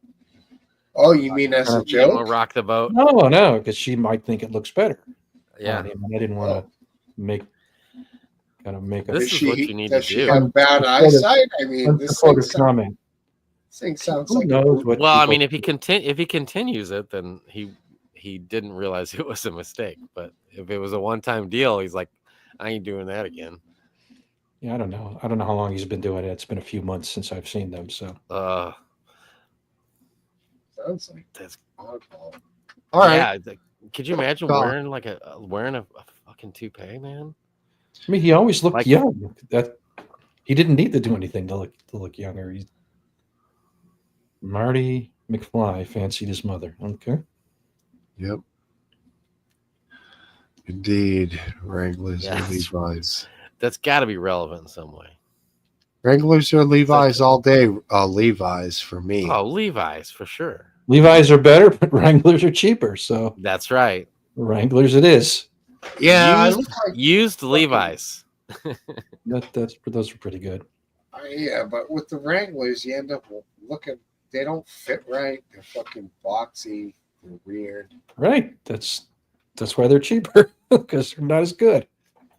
Oh, you mean as a You don't wanna joke? rock the boat. No, because she might think it looks better. Yeah. on him, and I didn't want to make a. This is what you need does to she do. have bad eyesight? I mean, this thing, Unsupportive comment. sounds Who like knows what? Well, I people- mean, if he continues it, then he didn't realize it was a mistake. But if it was a one-time deal, he's like, I ain't doing that again. Yeah, I don't know. I don't know how long he's been doing it. It's been a few months since I've seen them. So sounds like that's oddball. All right. yeah. Could you imagine Well- wearing a fucking toupee, man? I mean, he always looked Like- young. That he didn't need to do anything to look younger. Marty McFly fancied his mother. Okay. Yep. Indeed. Wranglers Yeah, or Levi's. That's got to be relevant in some way. Wranglers or Levi's all day. Levi's for me. Oh, Levi's for sure. Levi's are better, but Wranglers are cheaper. So That's right. Wranglers, it is. Yeah, I used, look like used Levi's. Those are pretty good. yeah, but with the Wranglers, you end up looking. They don't fit right. They're fucking boxy. They're weird. Right. That's why they're cheaper because they're not as good.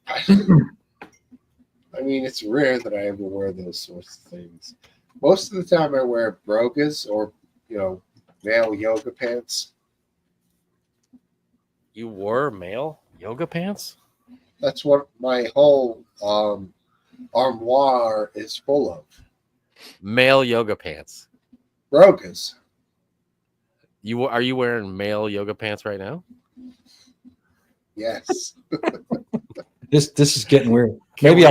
I mean, it's rare that I ever wear those sorts of things. Most of the time, I wear brogas or male yoga pants. You wore male yoga pants? That's what my whole armoire is full of. Male yoga pants. Brogas. Are you wearing male yoga pants right now? Yes. This is getting weird. Can Maybe we-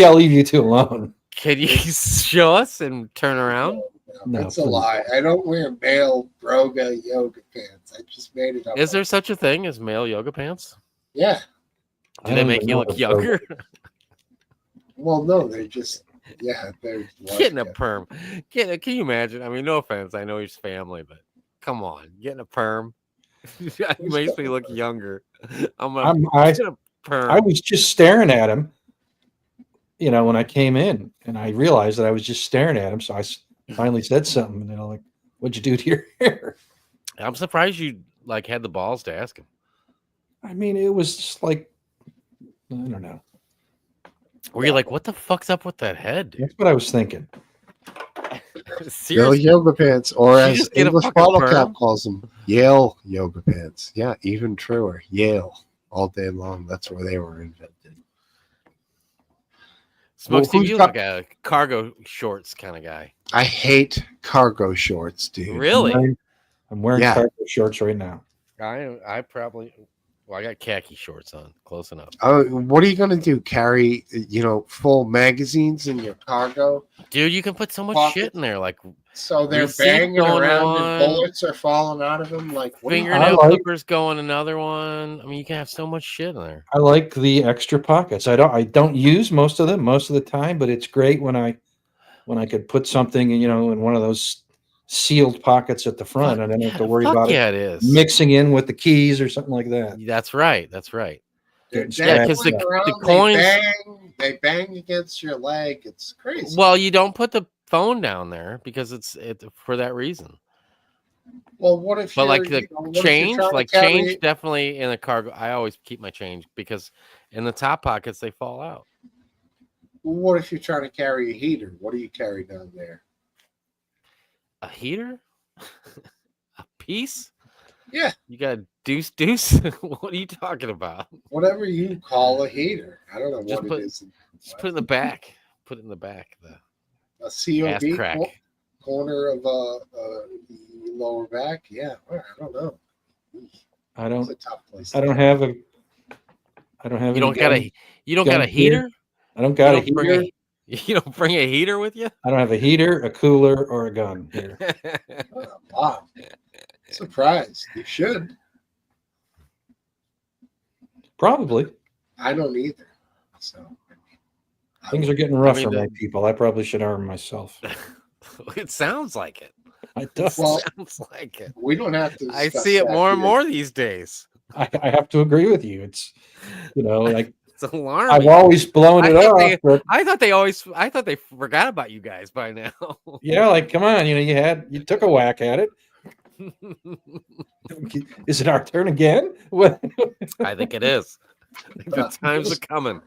I'll leave you two alone. Can you show us and turn around? No, That's a please. lie. I don't wear male broga yoga pants. I just made it up. Is there such a thing as male yoga pants? Yeah. I Do they don't make even you know look what a younger? Well, no, they're just they're Getting a like, perm. Can you imagine? I mean, no offense. I know he's family, but come on, getting a perm. It makes me look younger. I get a perm. I was just staring at him, when I came in, and I realized that I was just staring at him. So I finally said something, and they're like, "What'd you do to your hair?" I'm surprised you had the balls to ask him. I mean, it was just like, I don't know. Were you like, what the fuck's up with that head? dude?" That's what I was thinking. Male Seriously. yoga pants, or Did you as just get a English fucking bottle perm? cap calls them, Yale yoga pants. Yeah, even truer. Yale all day long. That's where they were invented. Smokes, Well, you who's look like a cargo shorts kind of guy. I hate cargo shorts, dude. Really? I'm wearing Yeah. cargo shorts right now. I probably. Well, I got khaki shorts on. Close enough. What are you gonna do? Carry full magazines in your cargo? Dude, you can put so much Pockets. shit in there, like So they're Receipt banging going around one. and bullets are falling out of them. Like what do you- fingernail like- clippers going another one. I mean, you can have so much shit in there. I like the extra pockets. I don't use most of them most of the time, but it's great when I could put something in one of those sealed pockets at the front, and I don't have to worry about yeah, it it is. mixing in with the keys or something like that. That's right. That's right. They're Getting Yeah, 'cause dangling the around, coins- they bang against your leg. It's crazy. Well, you don't put the phone down there because it's for that reason. Well, what if But you're, like the what if you're change, trying to like carry- change, definitely in the cargo. I always keep my change because in the top pockets they fall out. What if you're trying to carry a heater? What do you carry down there? A heater, a piece. Yeah. You got a deuce. What are you talking about? Whatever you call a heater. I don't know Just what put- it is. Just put it in the back. Put it in the back. The A ass COD crack. corner of a lower back. Yeah, I don't know. I It's don't a tough place. I don't have a I don't have You any don't got gun- a. You don't got a gun here. heater. I don't got a You don't bring heater. You don't bring a heater with you. I don't have a heater, a cooler, or a gun here. Oh, wow. Surprised. You should. Probably. I don't either. So Things are getting rough mean, for the- my people. I probably should arm myself. It sounds like it. I don't. Well, Sounds like it. we don't have to. I discuss see it that more and here. more these days. I have to agree with you. It's like It's alarming. I've always blown I it thought off, but I thought they forgot about you guys by now. yeah, like come on, you took a whack at it. Is it our turn again? What? I think it is. I think the times are coming.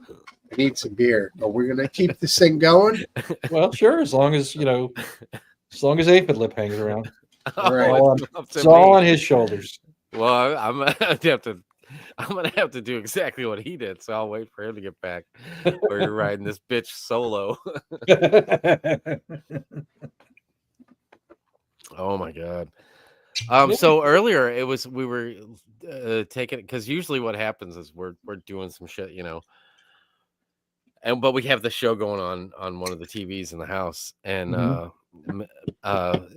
I need some beer. Are we gonna keep this thing going? Well, sure, as long as Aphid Lip hangs around. All right. All it's up to It's all me. on his shoulders. Well, I'm gonna have to do exactly what he did. So I'll wait for him to get back. Or you're riding this bitch solo. Oh my god. So earlier it was we were taking because usually what happens is we're doing some shit, but we have the show going on one of the TVs in the house, and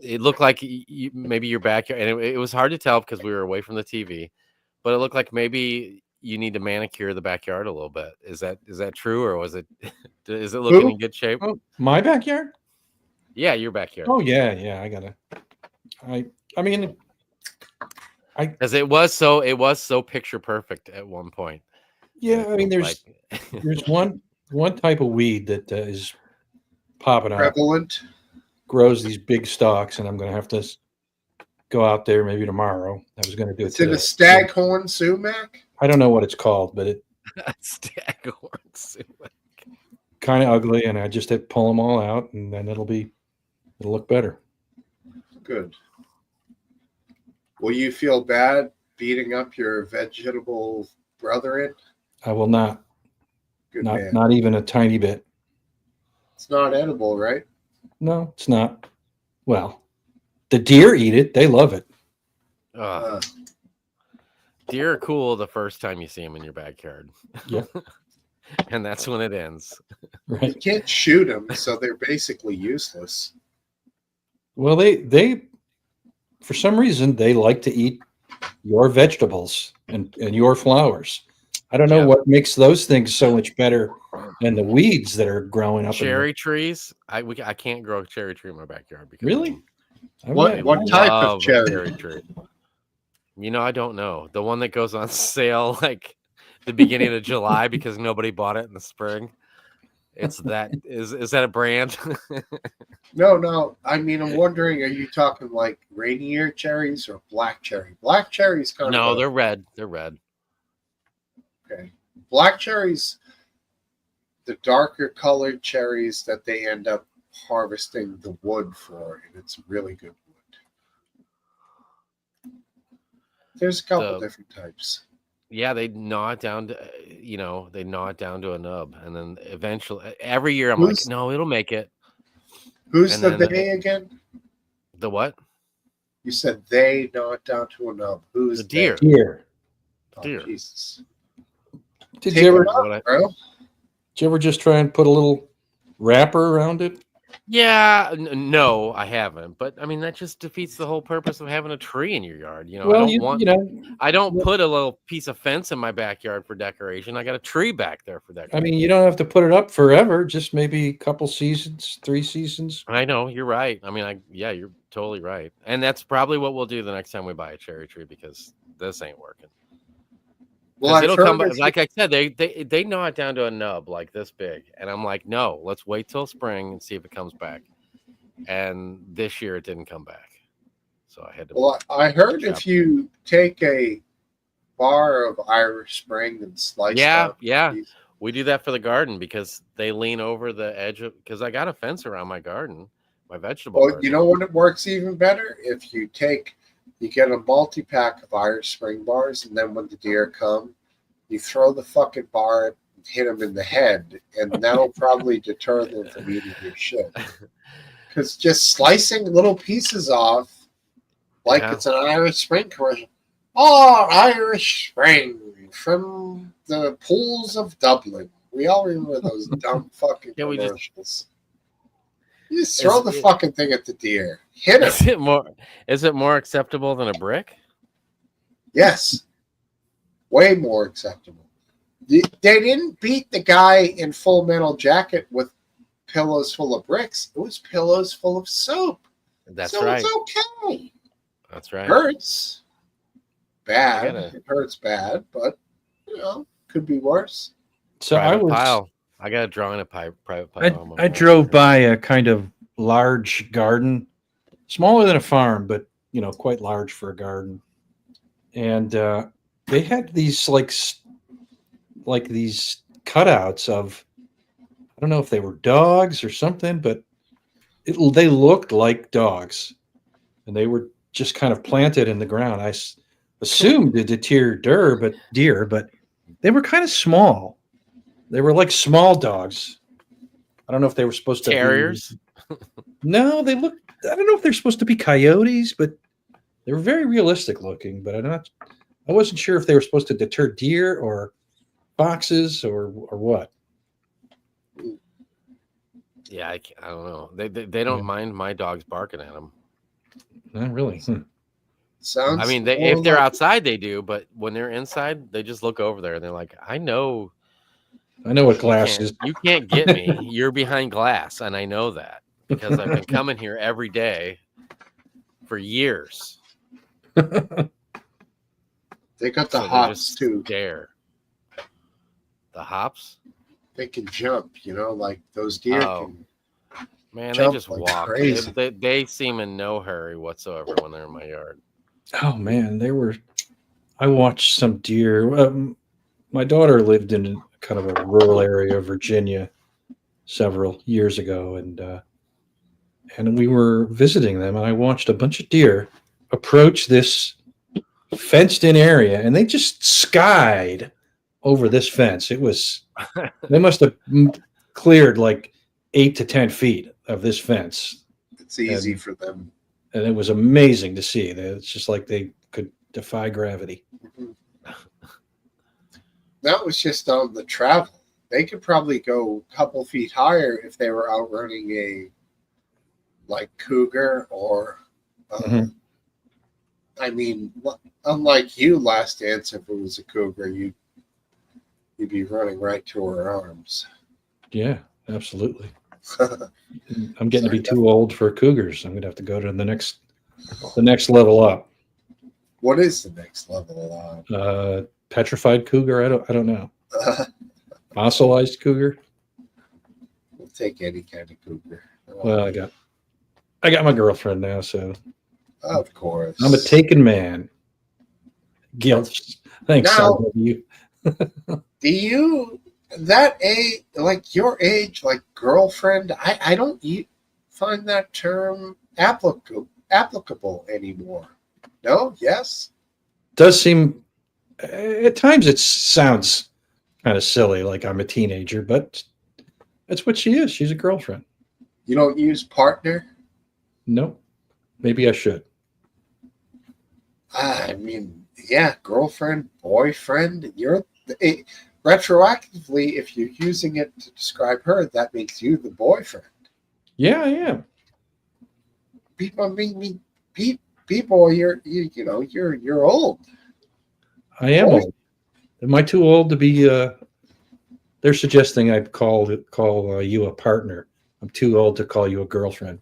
it looked like maybe your backyard, and it was hard to tell because we were away from the TV, but it looked like maybe you need to manicure the backyard a little bit. Is that true, or was it is it looking in good shape? Oh, my backyard? Yeah, your backyard. Oh yeah, I gotta. I mean, Because it was so picture perfect at one point. Yeah, I mean, It looked there's one type of weed that is popping up, Prevalent. grows these big stalks, and I'm going to have to go out there maybe tomorrow. I was going to do it It's in today. a staghorn sumac. I don't know what it's called, but it Staghorn sumac. kind of ugly, and I just have to pull them all out, and then it'll look better. Good. Will you feel bad beating up your vegetable brethren? I will not, Good man. not even a tiny bit. It's not edible, right? No, it's not. Well, the deer eat it; they love it. Ugh. Deer are cool the first time you see them in your backyard. Yeah. And that's when it ends. You Right. can't shoot them, so they're basically useless. Well, they for some reason they like to eat your vegetables and your flowers. I don't know Yeah. what makes those things so much better than the weeds that are growing up. Cherry trees. I can't grow a cherry tree in my backyard because Really? What type of love a cherry? tree? You know, I don't know. The one that goes on sale like the beginning of July because nobody bought it in the spring. It's that is that a brand? No. I mean, I'm wondering, are you talking like Rainier cherries or black cherry? Black cherries kind No, of. they're red. They're red. Okay. Black cherries, the darker colored cherries that they end up harvesting the wood for, and it's really good wood. There's a couple different types. Yeah, they gnaw it down to, they gnaw it down to a nub, and then eventually, every year, I'm like, no, it'll make it. Who's And the then- they again? The what? You said they gnaw it down to a nub. Who's The deer. they? Deer. Oh, Deer. Jesus. Did Take you ever them out, What I- bro. did you ever just try and put a little wrapper around it? Yeah, no, I haven't. But I mean, that just defeats the whole purpose of having a tree in your yard. You know, Well, I don't put a little piece of fence in my backyard for decoration. I got a tree back there for decoration. I mean, you don't have to put it up forever. Just maybe a couple seasons, 3 seasons. I know you're right. I mean, you're totally right. And that's probably what we'll do the next time we buy a cherry tree because this ain't working. Well, It'll I've come heard back, like I said, they gnaw it down to a nub like this big, and I'm like, no, let's wait till spring and see if it comes back. And this year it didn't come back, so I had to. Well, I heard chop if you take a bar of Irish Spring and slice Yeah, up yeah. these- We do that for the garden because they lean over the edge of because I got a fence around my garden, my vegetable Well, garden. you know when it works even better? If you get a multi-pack of Irish Spring bars, and then when the deer come, you throw the fucking bar and hit them in the head, and that'll probably deter them from eating your shit. Because just slicing little pieces off, like Yeah. it's an Irish Spring commercial. Oh, Irish Spring from the pools of Dublin. We all remember those dumb fucking Yeah, we just- commercials. You just throw Is the it- fucking thing at the deer. Hit him. Is it more acceptable than a brick? Yes. Way more acceptable. They didn't beat the guy in Full Metal Jacket with pillows full of bricks. It was pillows full of soap. That's so right. it's okay. That's right. Hurts. Bad. gotta- It hurts bad, but could be worse. So Private pile. I got a drawing a private pile. on my I wall. drove by a kind of large garden, smaller than a farm, but quite large for a garden. And they had these like these cutouts of, I don't know if they were dogs or something, but they looked like dogs, and they were just kind of planted in the ground. I assumed a deer, but they were kind of small. They were like small dogs. I don't know if they were supposed to Terriers. No, they looked. I don't know if they're supposed to be coyotes, but they were very realistic looking. But I wasn't sure if they were supposed to deter deer or foxes or what. Yeah, I don't know. They don't mind my dogs barking at them. Not really. Sounds. I mean, more if they're like- outside, they do, but when they're inside, they just look over there and they're like, "I know I know what glass is. you can't get me. You're behind glass, and I know that because I've been coming here every day for years." They got the So they hops just too. stare. The hops? They can jump, like those deer Oh. can. Man, Jump they just like walk. crazy. They seem in no hurry whatsoever when they're in my yard. Oh man, I watched some deer. My daughter lived in kind of a rural area of Virginia several years ago, and we were visiting them, and I watched a bunch of deer approach this fenced-in area, and they just skied over this fence. They must have cleared like 8 to 10 feet of this fence, It's easy And- for them. and it was amazing to see. It's just like they could defy gravity. That was just on the travel. They could probably go a couple feet higher if they were outrunning a cougar or. Mhm. I mean, unlike you, Last Dance, if it was a cougar, you'd be running right to her arms. Yeah, absolutely. I'm getting to be too old for cougars. I'm going to have to go to the next level up. What is the next level? Petrified cougar. I don't know. Fossilized cougar. We'll take any kind of cougar. Well, I got my girlfriend now, so Of course. I'm a taken man. Guilt. Thanks, Now- IW. Do you that age, like your age, like girlfriend? I don't find that term applicable anymore. No. Yes. Does seem at times it sounds kind of silly, like I'm a teenager, but that's what she is. She's a girlfriend. You don't use partner. No, maybe I should. I mean, yeah, girlfriend, boyfriend. Retroactively, if you're using it to describe her, that makes you the boyfriend. Yeah, I am. People, you're old. I am Boy. old. Am I too old to be? They're suggesting I call you a partner. I'm too old to call you a girlfriend.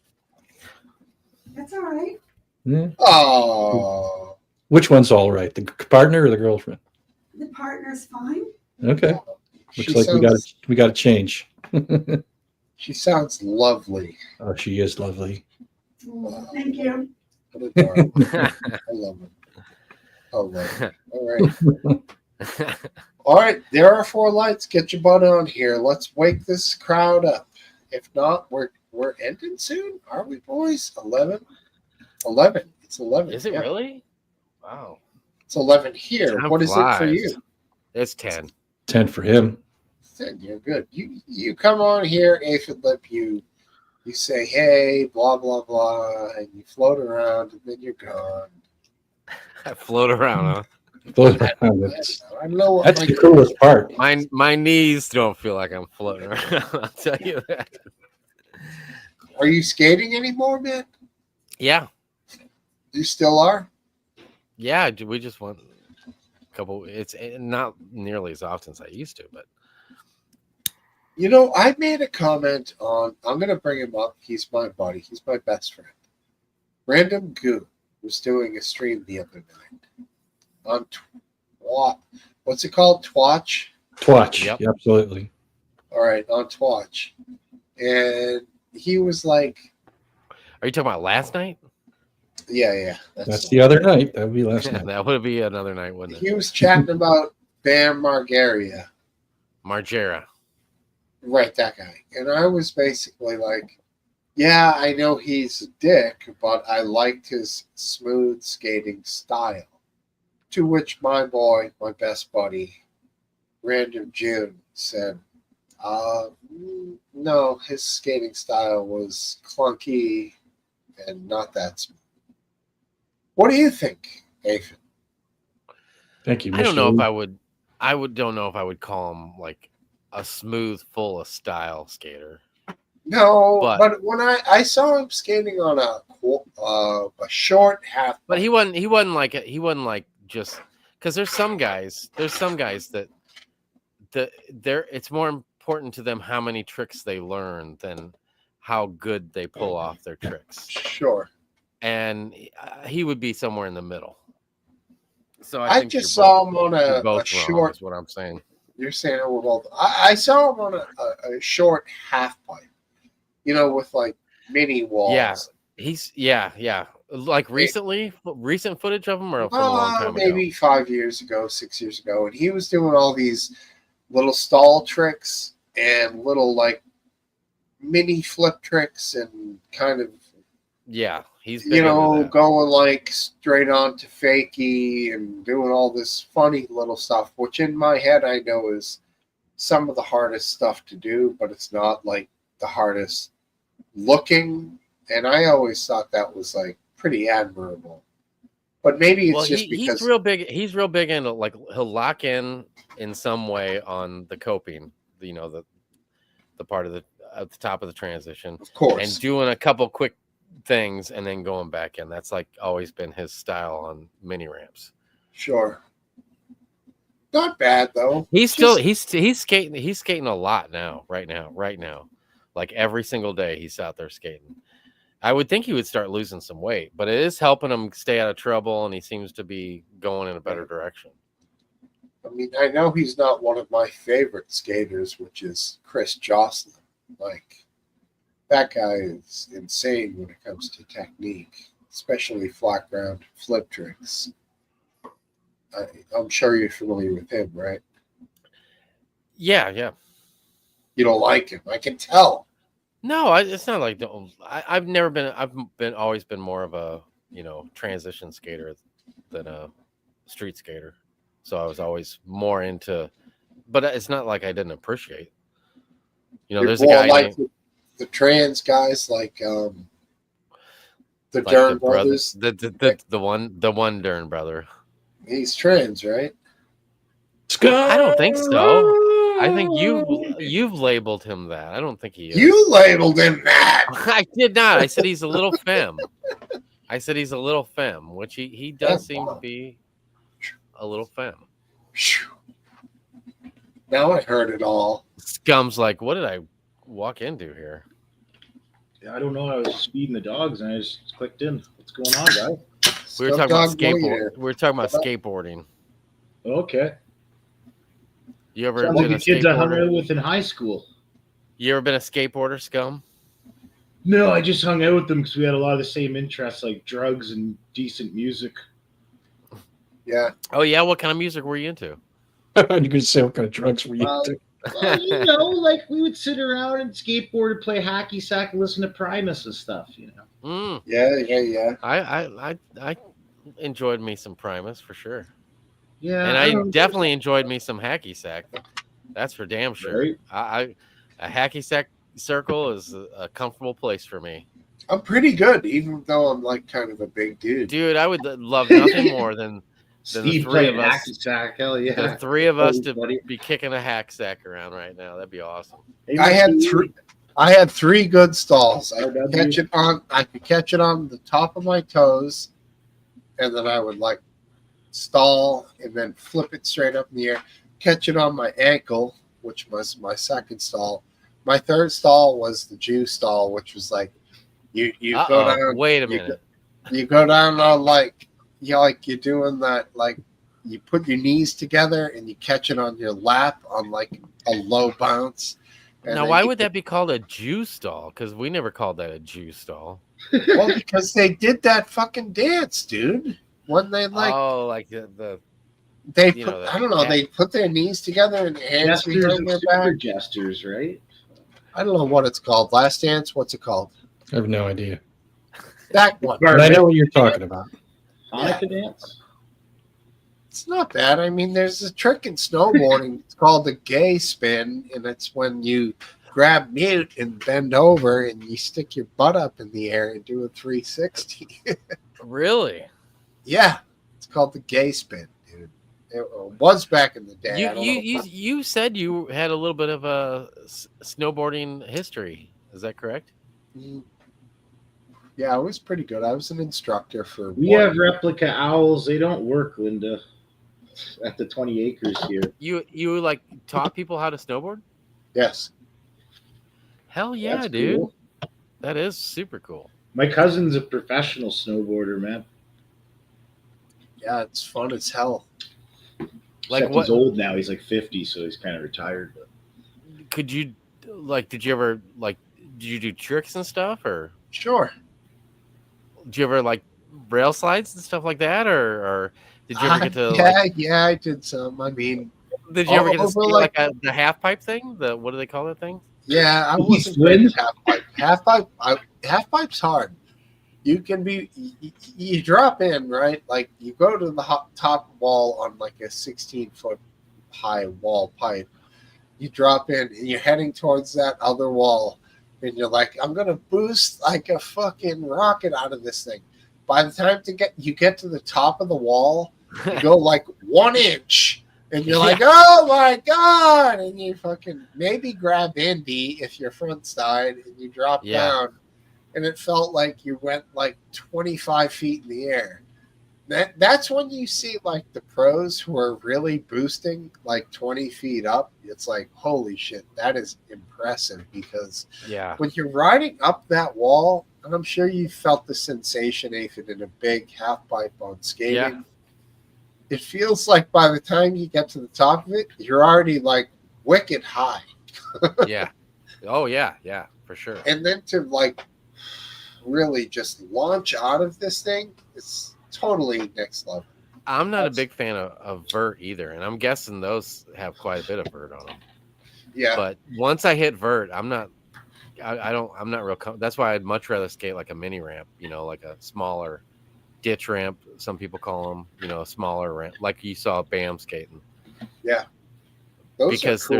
That's all right. Hmm? Oh, Which one's all right, the partner or the girlfriend? The partner's fine. Okay, she looks like sounds, we got to change. she sounds lovely. Oh, she is lovely. Thank you. What adorable. I love it. All right. All right. There are 4 lights. Get your butt on here. Let's wake this crowd up. If not, we're ending soon. Are we, boys? 11. 11. It's 11. Is it yeah. really? Wow. It's 11 here. Time What is it for flies. you? It's 10. 10 for him. 10. You're good. You come on here, Aphid Lip. You say, hey, blah, blah, blah, and you float around, and then you're gone. I float around, huh? That's I don't know what the coolest part. My knees don't feel like I'm floating around. I'll tell you that. Are you skating anymore, man? Yeah. You still are? Yeah. We just went a couple. It's not nearly as often as I used to, but I made a comment on, I'm going to bring him up. He's my buddy. He's my best friend. Random Goo was doing a stream the other night on what's it called? Twatch? Twatch. Yep. Absolutely. All right, on Twatch. And he was like, are you talking about last night? yeah. That's the other night. That would be last Yeah, night. that would be another night, wouldn't it? He was chatting about Bam Margera. Margera. Right, that guy. And I was basically like, yeah, I know he's a dick, but I liked his smooth skating style. To which my boy, my best buddy, Random June, said, no, his skating style was clunky and not that smooth. What do you think, Aphid? Thank you. I don't Mr. know if Lee. don't know if I would call him like a smooth, full of style skater. No, But- but when I saw him skating on a short half, But he wasn't like just because there's some guys that it's more important to them how many tricks they learn than how good they pull off their tricks. sure. And he would be somewhere in the middle. So I think just you're saw him on you're a both wrong, short. is what I'm saying. You're saying we're both. I saw him on a short half pipe, with like mini walls. Yeah. Yeah. Like recent footage of him or from a long time ago? Maybe 5 years ago, 6 years ago, and he was doing all these little stall tricks and little like mini flip tricks and kind of Yeah, he's big into that. going like straight on to fakie and doing all this funny little stuff, which in my head I know is some of the hardest stuff to do, but it's not like the hardest looking. And I always thought that was like pretty admirable. But maybe it's just because he's real big. He's real big into like he'll lock in some way on the coping, the part of at the top of the transition, of course, and doing a couple quick things and then going back in. That's like always been his style on mini ramps. Sure. Not bad though. He's skating. He's skating a lot now. Right now, like every single day he's out there skating. I would think he would start losing some weight, but it is helping him stay out of trouble, and he seems to be going in a better direction. I mean, I know he's not one of my favorite skaters, which is Chris Jocelyn. Like, that guy is insane when it comes to technique, especially flat ground flip tricks. I'm sure you're familiar with him, right? Yeah. You don't like him. I can tell. No, it's not like I've never been. I've always been more of a transition skater than a street skater. So I was always more into. But it's not like I didn't appreciate. There's a guy like named, the trans guys, like the like Dern the brothers. the one Dern brother. He's trans, right? I don't think so. I think you've labeled him that. I don't think he is. You labeled him that. I did not. I said he's a little femme. Which he does seem to be a little femme. Now I heard it all. Scum's like, what did I walk into here? I don't know. I was feeding the dogs and I just clicked in. What's going on, guys? We were talking about Scum Dog skateboard. Warrior. We were talking about skateboarding. Okay. You ever Sounds like been the kids I hung skateboarder? out with in high school. You ever been a skateboarder, Scum? No, I just hung out with them because we had a lot of the same interests, like drugs and decent music. Yeah. Oh yeah, what kind of music were you into? You're going to say what kind of drugs were you Well, into? Well, like we would sit around and skateboard and play hacky sack and listen to Primus and stuff, Yeah. I enjoyed me some Primus for sure. Yeah. And I I don't know. definitely enjoyed me some hacky sack. That's for damn sure. Right. A hacky sack circle is a comfortable place for me. I'm pretty good, even though I'm like kind of a big dude. Dude, I would love nothing more than the Steve three playing of us. hacky sack. Hell yeah. The three of us to Buddy. be kicking a hack sack around right now. That'd be awesome. Hey, I had Steve. three. I had three good stalls. I RW. could catch it on the top of my toes, and then I would like stall and then flip it straight up in the air, catch it on my ankle, which was my second stall. My third stall was the Jew stall, which was like you go down. Wait a minute. You go down on like you're doing that, like you put your knees together and you catch it on your lap on like a low bounce. And Now, then why you would that be called a Jew stall? Because we never called that a Jew stall. Well, because they did that fucking dance, dude. When they like like the they you put, know, the I don't know, cat- they put their knees together and hands Jesters behind and their super back. jesters, right? I don't know what it's called. Last Dance. What's it called? I have no idea. That one. But I know what you're talking about. Hanukkah dance. It's not bad. I mean, there's a trick in snowboarding. It's called the gay spin, and it's when you grab mute and bend over and you stick your butt up in the air and do a 360. really. Yeah, it's called the gay spin, dude. It was back in the day. I don't know. You said you had a little bit of a snowboarding history. Is that correct? Yeah, I was pretty good. I was an instructor for. We have replica owls. They don't work, Linda. At the 20 acres here. You like taught people how to snowboard? Yes. Hell yeah, That's dude. cool. That is super cool. My cousin's a professional snowboarder, man. Yeah, it's fun as hell. Like Except what he's old now. He's like 50, so he's kind of retired. But could you like? Did you ever like? Did you do tricks and stuff, or Sure. did you ever like rail slides and stuff like that, or did you ever get to yeah, like? yeah, I did some. I mean, Did you ever all get to over, see like- the half pipe thing? The what do they call that thing? yeah, I He wasn't great at swims? half pipe. Half pipe's hard. You can be, you drop in, right? Like you go to the top wall on like a 16-foot high wall pipe. You drop in and you're heading towards that other wall, and you're like, I'm gonna boost like a fucking rocket out of this thing. By the time you get to the top of the wall, you go like 1 inch, and you're like, oh my god! And you fucking maybe grab Indy if your front side, and you drop Yeah. down, and it felt like you went like 25 feet in the air. That's when you see like the pros who are really boosting like 20 feet up. It's like, holy shit, that is impressive, because Yeah. when you're riding up that wall, and I'm sure you felt the sensation, Aphid, in a big half pipe on skating. Yeah. It feels like by the time you get to the top of it, you're already like wicked high. Yeah. Oh yeah, yeah, for sure. And then to like really just launch out of this thing, it's totally next level. I'm not a big fan of vert either, and I'm guessing those have quite a bit of vert on them. Yeah. But once I hit vert, I'm not real. That's why I'd much rather skate like a mini ramp, like a smaller ditch ramp. Some people call them, a smaller ramp, like you saw Bam skating. Yeah. Those Because are cool.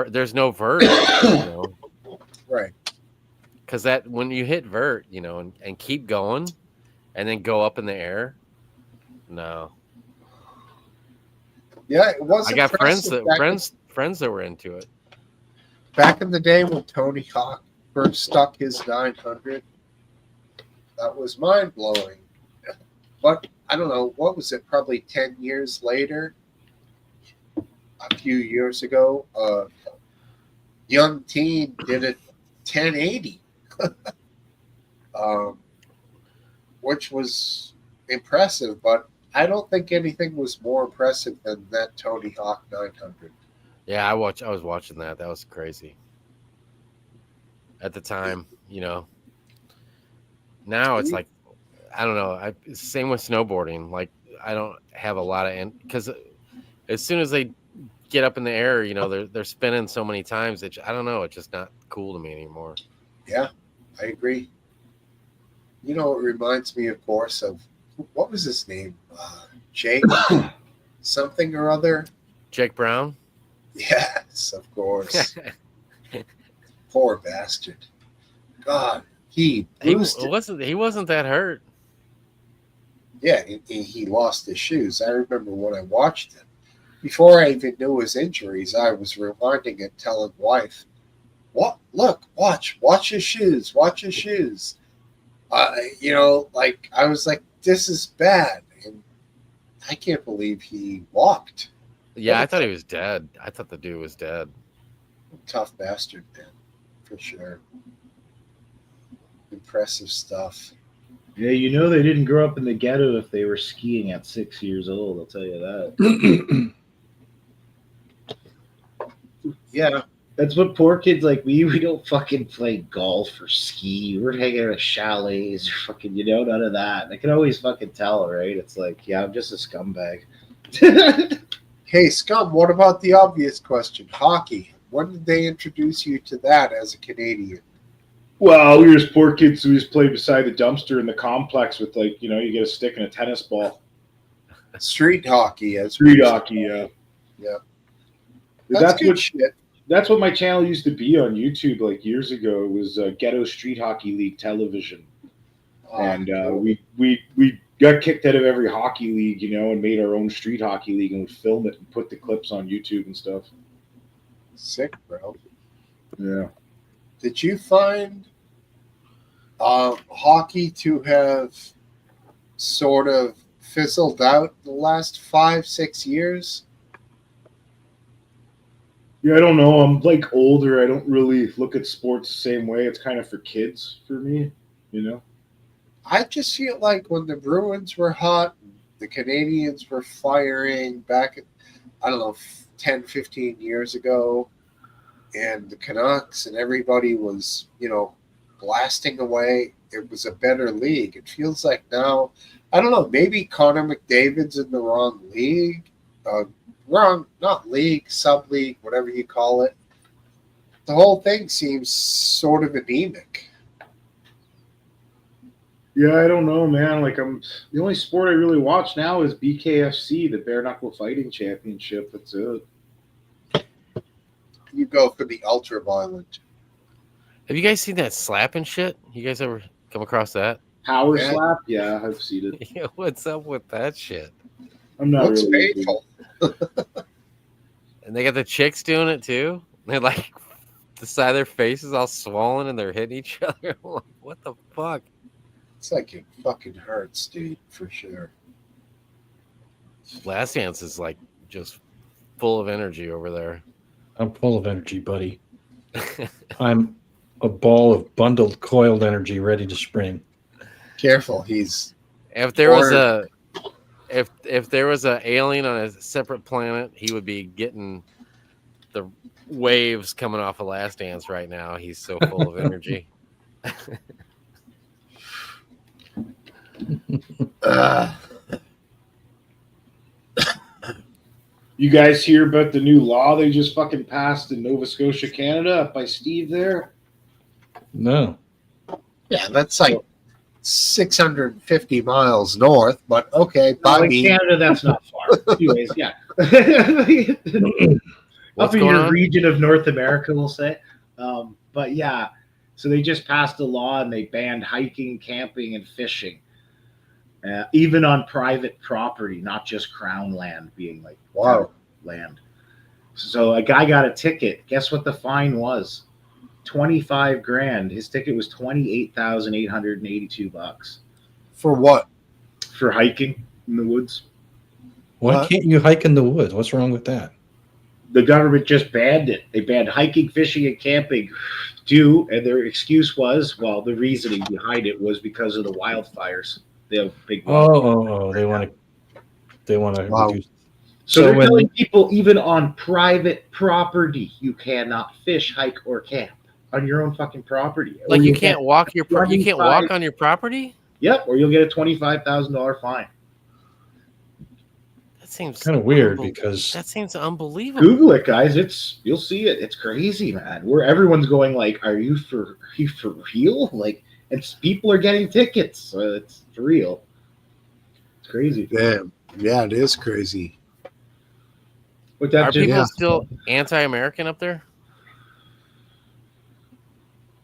there's no vert, Right. Because that when you hit vert, and keep going, and then go up in the air, no. Yeah, it was. I got friends impressive friends that were into it. back in the day when Tony Hawk first stuck his 900. That was mind blowing. But I don't know, what was it? Probably 10 years later, a few years ago, young teen did a 1080, which was impressive. But I don't think anything was more impressive than that Tony Hawk 900. Yeah, I was watching that. That was crazy. At the time, Now it's like, I don't know. Same with snowboarding. Like, I don't have a lot of because as soon as they get up in the air, they're spinning so many times that I don't know. It's just not cool to me anymore. Yeah, I agree. It reminds me, of course, of what was his name? Jake something or other. Jake Brown. Yes, of course. Poor bastard. God, he boosted. He wasn't that hurt. Yeah, he lost his shoes. I remember when I watched him. Before I even knew his injuries, I was rewinding it, telling wife, "What? Look, watch his shoes. Watch his shoes." Like I was like, "This is bad," and I can't believe he walked. Yeah, I thought he was dead. I thought the dude was dead. Tough bastard, man, for sure. Impressive stuff. yeah, they didn't grow up in the ghetto if they were skiing at 6 years old. I'll tell you that. Yeah, That's what poor kids like we don't fucking play golf or ski. We're hanging out at chalets or fucking, none of that. I can always fucking tell, right? It's like, yeah, I'm just a scumbag. Hey, Scum, what about the obvious question? Hockey. When did they introduce you to that as a Canadian? Well, we were just poor kids who just played beside the dumpster in the complex with you get a stick and a tennis ball. Street hockey. Street hockey, yeah. Yeah. That's good what shit. that's what my channel used to be on YouTube like years ago. It was Ghetto Street Hockey League television. And we got kicked out of every hockey league, and made our own street hockey league and would film it and put the clips on YouTube and stuff. Sick, bro. Yeah. Did you find hockey to have sort of fizzled out the last 5-6 years? Yeah, I don't know. I'm like older. I don't really look at sports the same way. It's kind of for kids for me, I just feel like when the Bruins were hot, the Canadians were firing back, I don't know, 10, 15 years ago, and the Canucks and everybody was, blasting away. It was a better league. It feels like now, I don't know, maybe Connor McDavid's in the wrong league. Not league, sub-league, whatever you call it. The whole thing seems sort of anemic. Yeah, I don't know, man. Like, the only sport I really watch now is BKFC, the Bare Knuckle Fighting Championship. That's it. You go for the ultra-violent. Have you guys seen that slapping shit? You guys ever come across that? Power Yeah. slap? Yeah, I've seen it. Yeah, what's up with that shit? I'm not Looks really. painful. And they got the chicks doing it too. They're like, the side of their face is all swollen and they're hitting each other. I'm like, what the fuck? It's like it fucking hurts, dude, for sure. Last Dance is like just full of energy over there. I'm full of energy, buddy. I'm a ball of bundled, coiled energy ready to spring. Careful, he's If there was Or- a if there was a alien on a separate planet, he would be getting the waves coming off of Last Dance right now. He's so full of energy. You guys hear about the new law they just fucking passed in Nova Scotia, Canada, up by Steve there? No. yeah, that's like 650 miles north, but okay, by Like me. Canada, that's not far. Anyways, yeah. What's Up in going your on? region of North America, we'll say. But yeah, so they just passed a law and they banned hiking, camping, and fishing, even on private property, not just crown land being like Wow. land. So a guy got a ticket. Guess what the fine was? 25 grand. His ticket was $28,882 For what? for hiking in the woods. Why What? can't you hike in the woods? What's wrong with that? The government just banned it. They banned hiking, fishing, and camping. And their excuse was, well, the reasoning behind it was because of the wildfires. They have big. Oh, they want to Wow. reduce. So they're when- telling people, even on private property, you cannot fish, hike, or camp on your own fucking property. Or Like you you'll can't get- walk you can't 25 walk on your property? Yep, or you'll get a $25,000 fine. That seems Kind of weird unbel- because that seems unbelievable. Google it, guys. You'll see it. It's crazy, man. Where everyone's going like, are you for real? Like, and people are getting tickets. So it's for real. It's crazy. Damn. Yeah, it is crazy. But that Are just, people Yeah. still anti-American up there?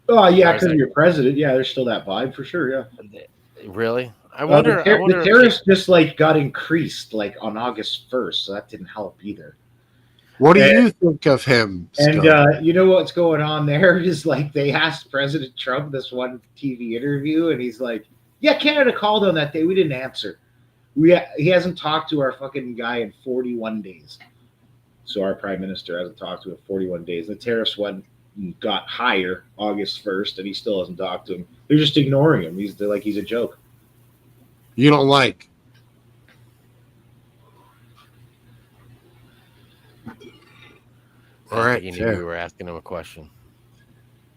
oh yeah, Or is because that- you're president. Yeah, there's still that vibe for sure. Yeah. Really? I The wonder. I wonder. the if tariffs just like got increased like on August 1st, so that didn't help either. What do And- you think of him? And Scott? you know what's going on there is like they asked President Trump this one TV interview, and he's like, "Yeah, Canada called on that day. We didn't answer. He hasn't talked to our fucking guy in 41 days. So our prime minister hasn't talked to him in 41 days. The tariffs got higher August 1st, and he still hasn't talked to him. They're just ignoring him. They're like he's a joke. You don't like. All right, You knew fair. we were asking him a question.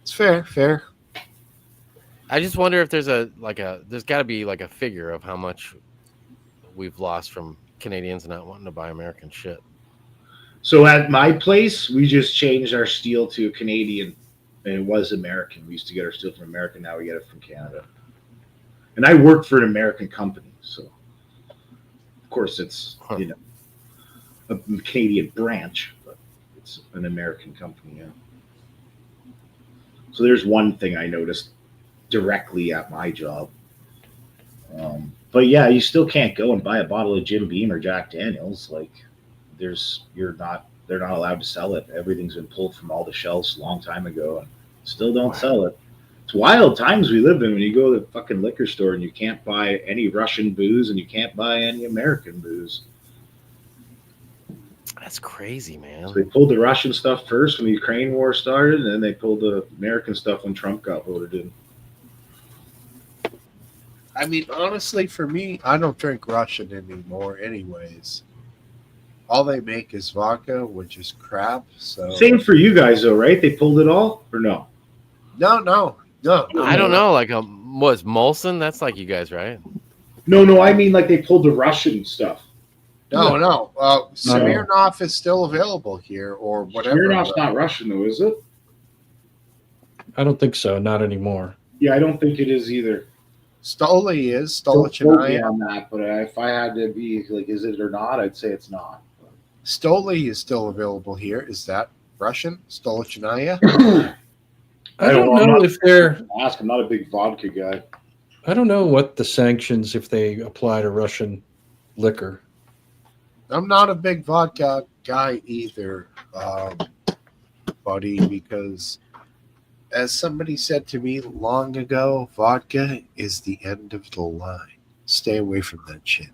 It's fair. I just wonder if there's there's got to be like a figure of how much we've lost from Canadians not wanting to buy American shit. So at my place, we just changed our steel to Canadian, and it was American. We used to get our steel from America. Now we get it from Canada. And I work for an American company, so of course it's Huh. a Canadian branch, but it's an American company. Yeah. So there's one thing I noticed directly at my job. But yeah, you still can't go and buy a bottle of Jim Beam or Jack Daniels. Like, they're not allowed to sell it. Everything's been pulled from all the shelves a long time ago, and still don't sell it. It's wild times we live in when you go to the fucking liquor store and you can't buy any Russian booze and you can't buy any American booze. That's crazy, man. So they pulled the Russian stuff first when the Ukraine war started, and then they pulled the American stuff when Trump got voted in. I mean, honestly, for me, I don't drink Russian anymore, anyways. All they make is vodka, which is crap. So Same for you guys, though, right? They pulled it all, or no? no. I don't know. Like, was Molson? That's like you guys, right? No. I mean, like they pulled the Russian stuff. No. Smirnoff is still available here, or whatever. Smirnoff's not Russian, though, is it? I don't think so. Not anymore. Yeah, I don't think it is either. Stoli is Don't quote me Stolichnaya. on that, but if I had to be like, is it or not? I'd say it's not. Stoli is still available here. Is that Russian? Stolichnaya? I don't I'm know not- if they're. I'm not a big vodka guy. I don't know what the sanctions if they apply to Russian liquor. I'm not a big vodka guy either, buddy, because as somebody said to me long ago, vodka is the end of the line. Stay away from that shit.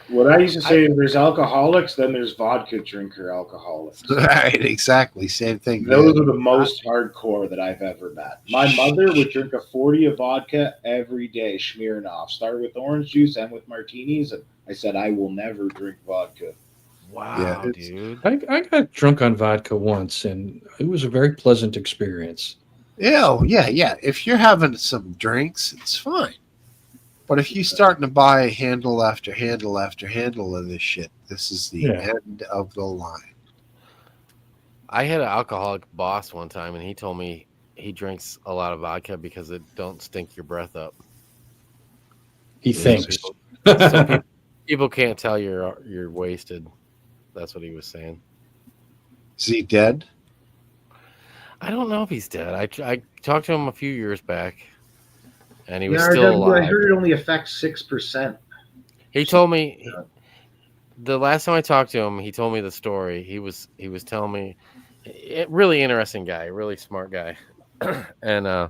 What I used to say is there's alcoholics, then there's vodka drinker alcoholics. Right, exactly. Same thing. Those man. are the most hardcore that I've ever met. My mother would drink a 40 of vodka every day, Smirnoff. Start with orange juice and with martinis. And I said, I will never drink vodka. Wow, Yeah, it's- dude. I got drunk on vodka once, and it was a very pleasant experience. Yeah. If you're having some drinks, it's fine. But if you're starting to buy handle after handle after handle of this shit, this is the Yeah. end of the line. I had an alcoholic boss one time, and he told me he drinks a lot of vodka because it don't stink your breath up. He thinks. So people can't tell you're wasted. That's what he was saying. Is he dead? I don't know if he's dead. I talked to him a few years back, and he was Yeah, still I alive. heard it only affects 6%. He told me the last time I talked to him, he told me the story. He was telling me, really interesting guy, really smart guy, and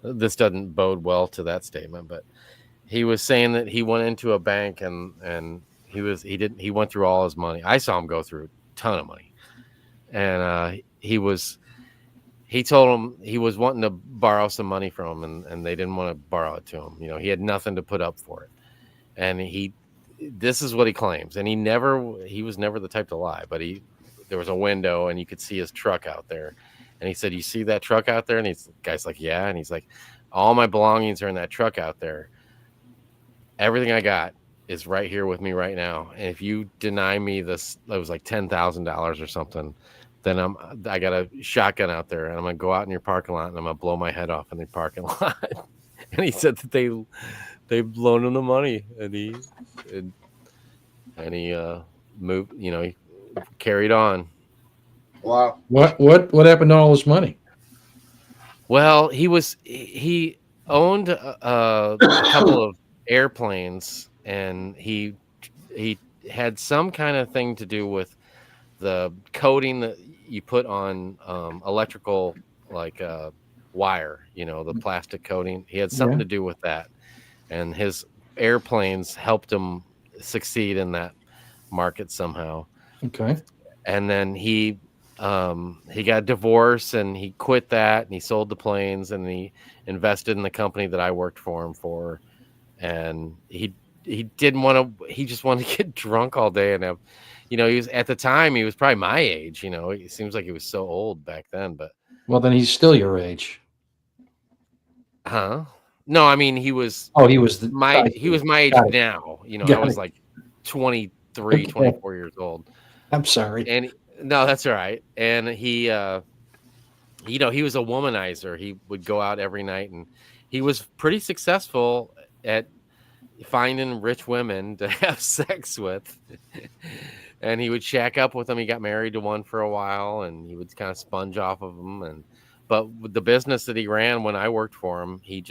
this doesn't bode well to that statement, but he was saying that he went into a bank and he went through all his money. I saw him go through a ton of money, and he told him he was wanting to borrow some money from him, and they didn't want to borrow it to him. You know, he had nothing to put up for it, and this is what he claims, and he was never the type to lie, but there was a window and you could see his truck out there, and he said, "You see that truck out there?" And the guy's like, "Yeah," and he's like, "All my belongings are in that truck out there. Everything I got is right here with me right now, and if you deny me this, it was like $10,000 or something, then I got a shotgun out there, and I'm gonna go out in your parking lot and I'm gonna blow my head off in the parking lot." And he said that they loaned him the money, and he moved. You know, he carried on. Wow. What happened to all his money? Well, he owned a couple of airplanes, and he had some kind of thing to do with the coating that you put on electrical, like wire, you know, the plastic coating. He had something Yeah. to do with that, and his airplanes helped him succeed in that market somehow. Okay. And then he got divorced, and he quit that, and he sold the planes, and he invested in the company that I worked for him for. And he didn't want to. He just wanted to get drunk all day and have, you know, he was at the time he was probably my age. You know, it seems like he was so old back then, but Well, then he's still your age. huh? No, I mean he was Oh, he was he was my age Got it. now. You know, I Got was it. like 23, Okay. 24 years old. I'm sorry. And no, that's all right. And he, you know, he was a womanizer. He would go out every night, and he was pretty successful at finding rich women to have sex with. And he would shack up with them. He got married to one for a while, and he would kind of sponge off of them. But with the business that he ran when I worked for him, he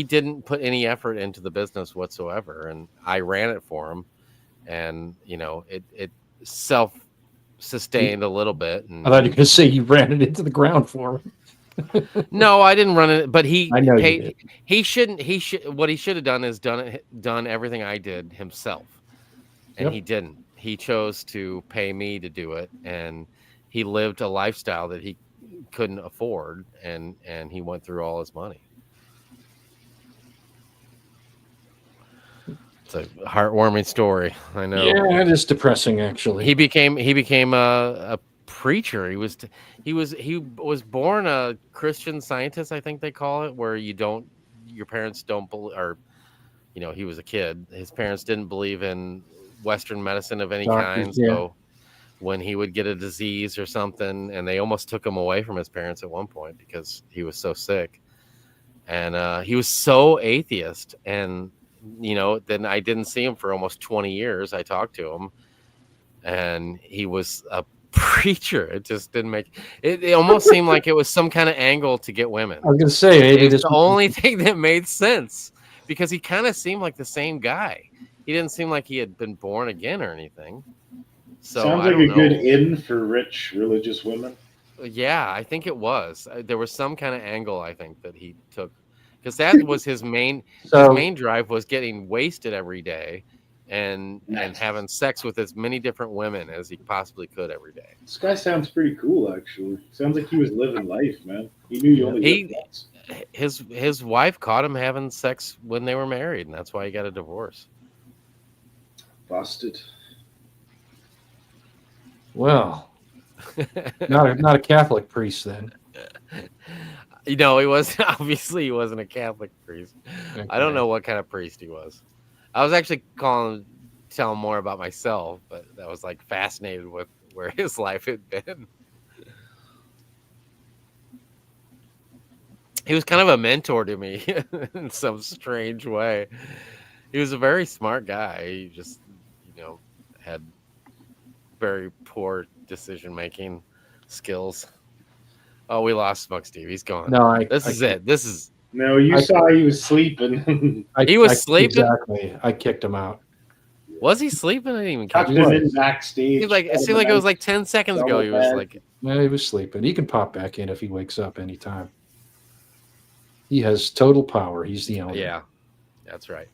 didn't put any effort into the business whatsoever. And I ran it for him, and you know, it self-sustained a little bit. And I thought you were going to say he ran it into the ground for him. no, I didn't run it, but he I know you paid. did. What he should have done is done everything I did himself, and Yep. he didn't. He chose to pay me to do it, and he lived a lifestyle that he couldn't afford, and he went through all his money. It's a heartwarming story. I know. Yeah, it is depressing actually. He became a preacher. He was born a Christian Scientist, I think they call it, where your parents don't believe, or he was a kid. His parents didn't believe in Western medicine of any Doctors, kind. yeah. So when he would get a disease or something, and they almost took him away from his parents at one point because he was so sick, and he was so atheist, and then I didn't see him for almost 20 years. I talked to him, and he was a preacher. It just didn't make it. It almost seemed like it was some kind of angle to get women. I was gonna say maybe It's this the only thing that made sense, because he kind of seemed like the same guy. He didn't seem like he had been born again or anything. So Sounds I like don't a know. good in for rich religious women. Yeah, I think it was. There was some kind of angle, I think, that he took, because that was his main. His So main drive was getting wasted every day, and Nice. having sex with as many different women as he possibly could every day. This guy sounds pretty cool, actually. Sounds like he was living life, man. He knew you only He- lived once. His wife caught him having sex when they were married, and that's why he got a divorce. Busted. well, not a Catholic priest then. He was obviously he wasn't a Catholic priest. I don't Okay. know what kind of priest he was. I was actually telling more about myself, but I was like fascinated with where his life had been. He was kind of a mentor to me in some strange way. He was a very smart guy. He just, had very poor decision making skills. Oh, we lost Smoke Steve. He's gone. No, This is it. This is. No, you I- saw he was sleeping. He was sleeping? Exactly. I kicked him out. Was he sleeping? I didn't even catch Tucked it. him in backstage. It seemed like it was like 10 seconds ago. He was like, Yeah, he was sleeping. He can pop back in if he wakes up anytime. He has total power. He's the owner. yeah, that's right.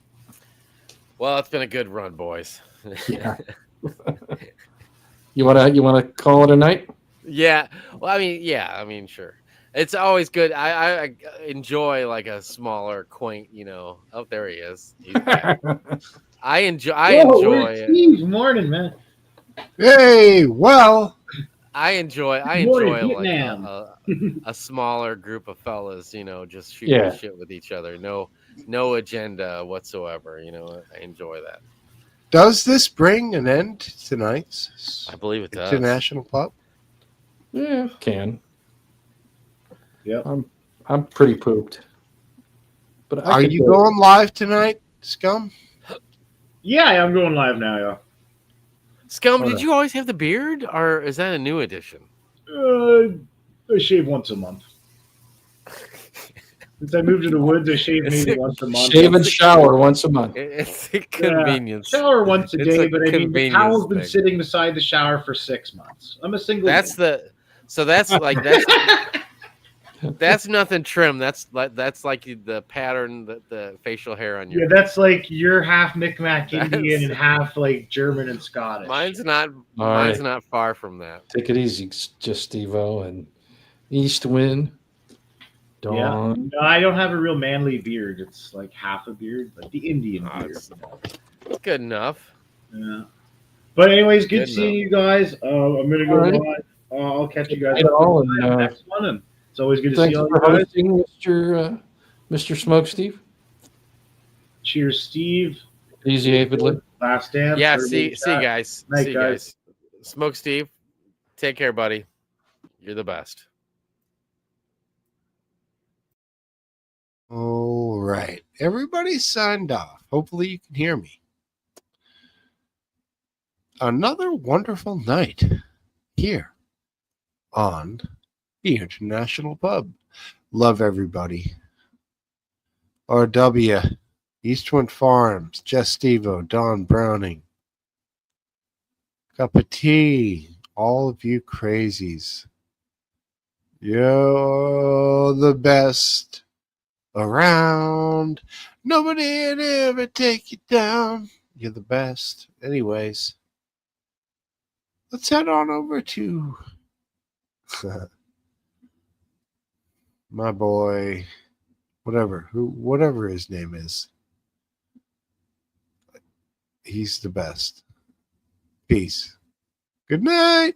Well, it's been a good run, boys. Yeah. You wanna call it a night? Yeah. Well, I mean, sure. It's always good. I enjoy like a smaller, quaint, oh, there he is. He's back. I enjoy it. Steve, morning, man. Hey, well, I enjoy Morning, like Vietnam. a smaller group of fellas, just shooting Yeah. the shit with each other. No agenda whatsoever. I enjoy that. does this bring an end to tonight's I believe it does. International Pub? Yeah, can. Yep. I'm pretty pooped. But I Are could you go. going live tonight, Scum? Yeah, I'm going live now, yeah. Scum, Hold did on. you always have the beard, or is that a new addition? I shave once a month. Since I moved to the woods, I shave maybe once a month. Shave and shower once a month. It's a convenience. Shower once a It's day, a but I mean, the convenience towel's been thing. sitting beside the shower for 6 months. I'm a single. That's that's nothing trim. That's like the pattern, the facial hair on your. yeah, that's like you're half Micmac That's- Indian and half like German and Scottish. Mine's not. All Mine's right. not far from that. Take it easy, just Steve-O and East Wind. Dawn. No, I don't have a real manly beard. It's like half a beard, like the Indian Oh, beard. it's good enough. Yeah. But anyways, good Good seeing you guys. I'm gonna go All right. live. I'll catch you guys Night all, and, on the next one. And it's always good to see Thanks all for you guys. hosting, Mr. Smoke Steve. Cheers, Steve. Easy, avidly. Last dance. Yeah. everybody See you chat. guys. Night, See you guys. Smoke Steve. Take care, buddy. You're the best. All right. Everybody's signed off. Hopefully you can hear me. Another wonderful night here on the International Pub. Love everybody. RW, Eastwind Farms, Jess Steve-O, Don Browning. Cup of tea. All of you crazies. You're the best around. Nobody'd ever take you down. You're the best. Anyways, let's head on over to my boy, whatever his name is. He's the best. Peace. Good night.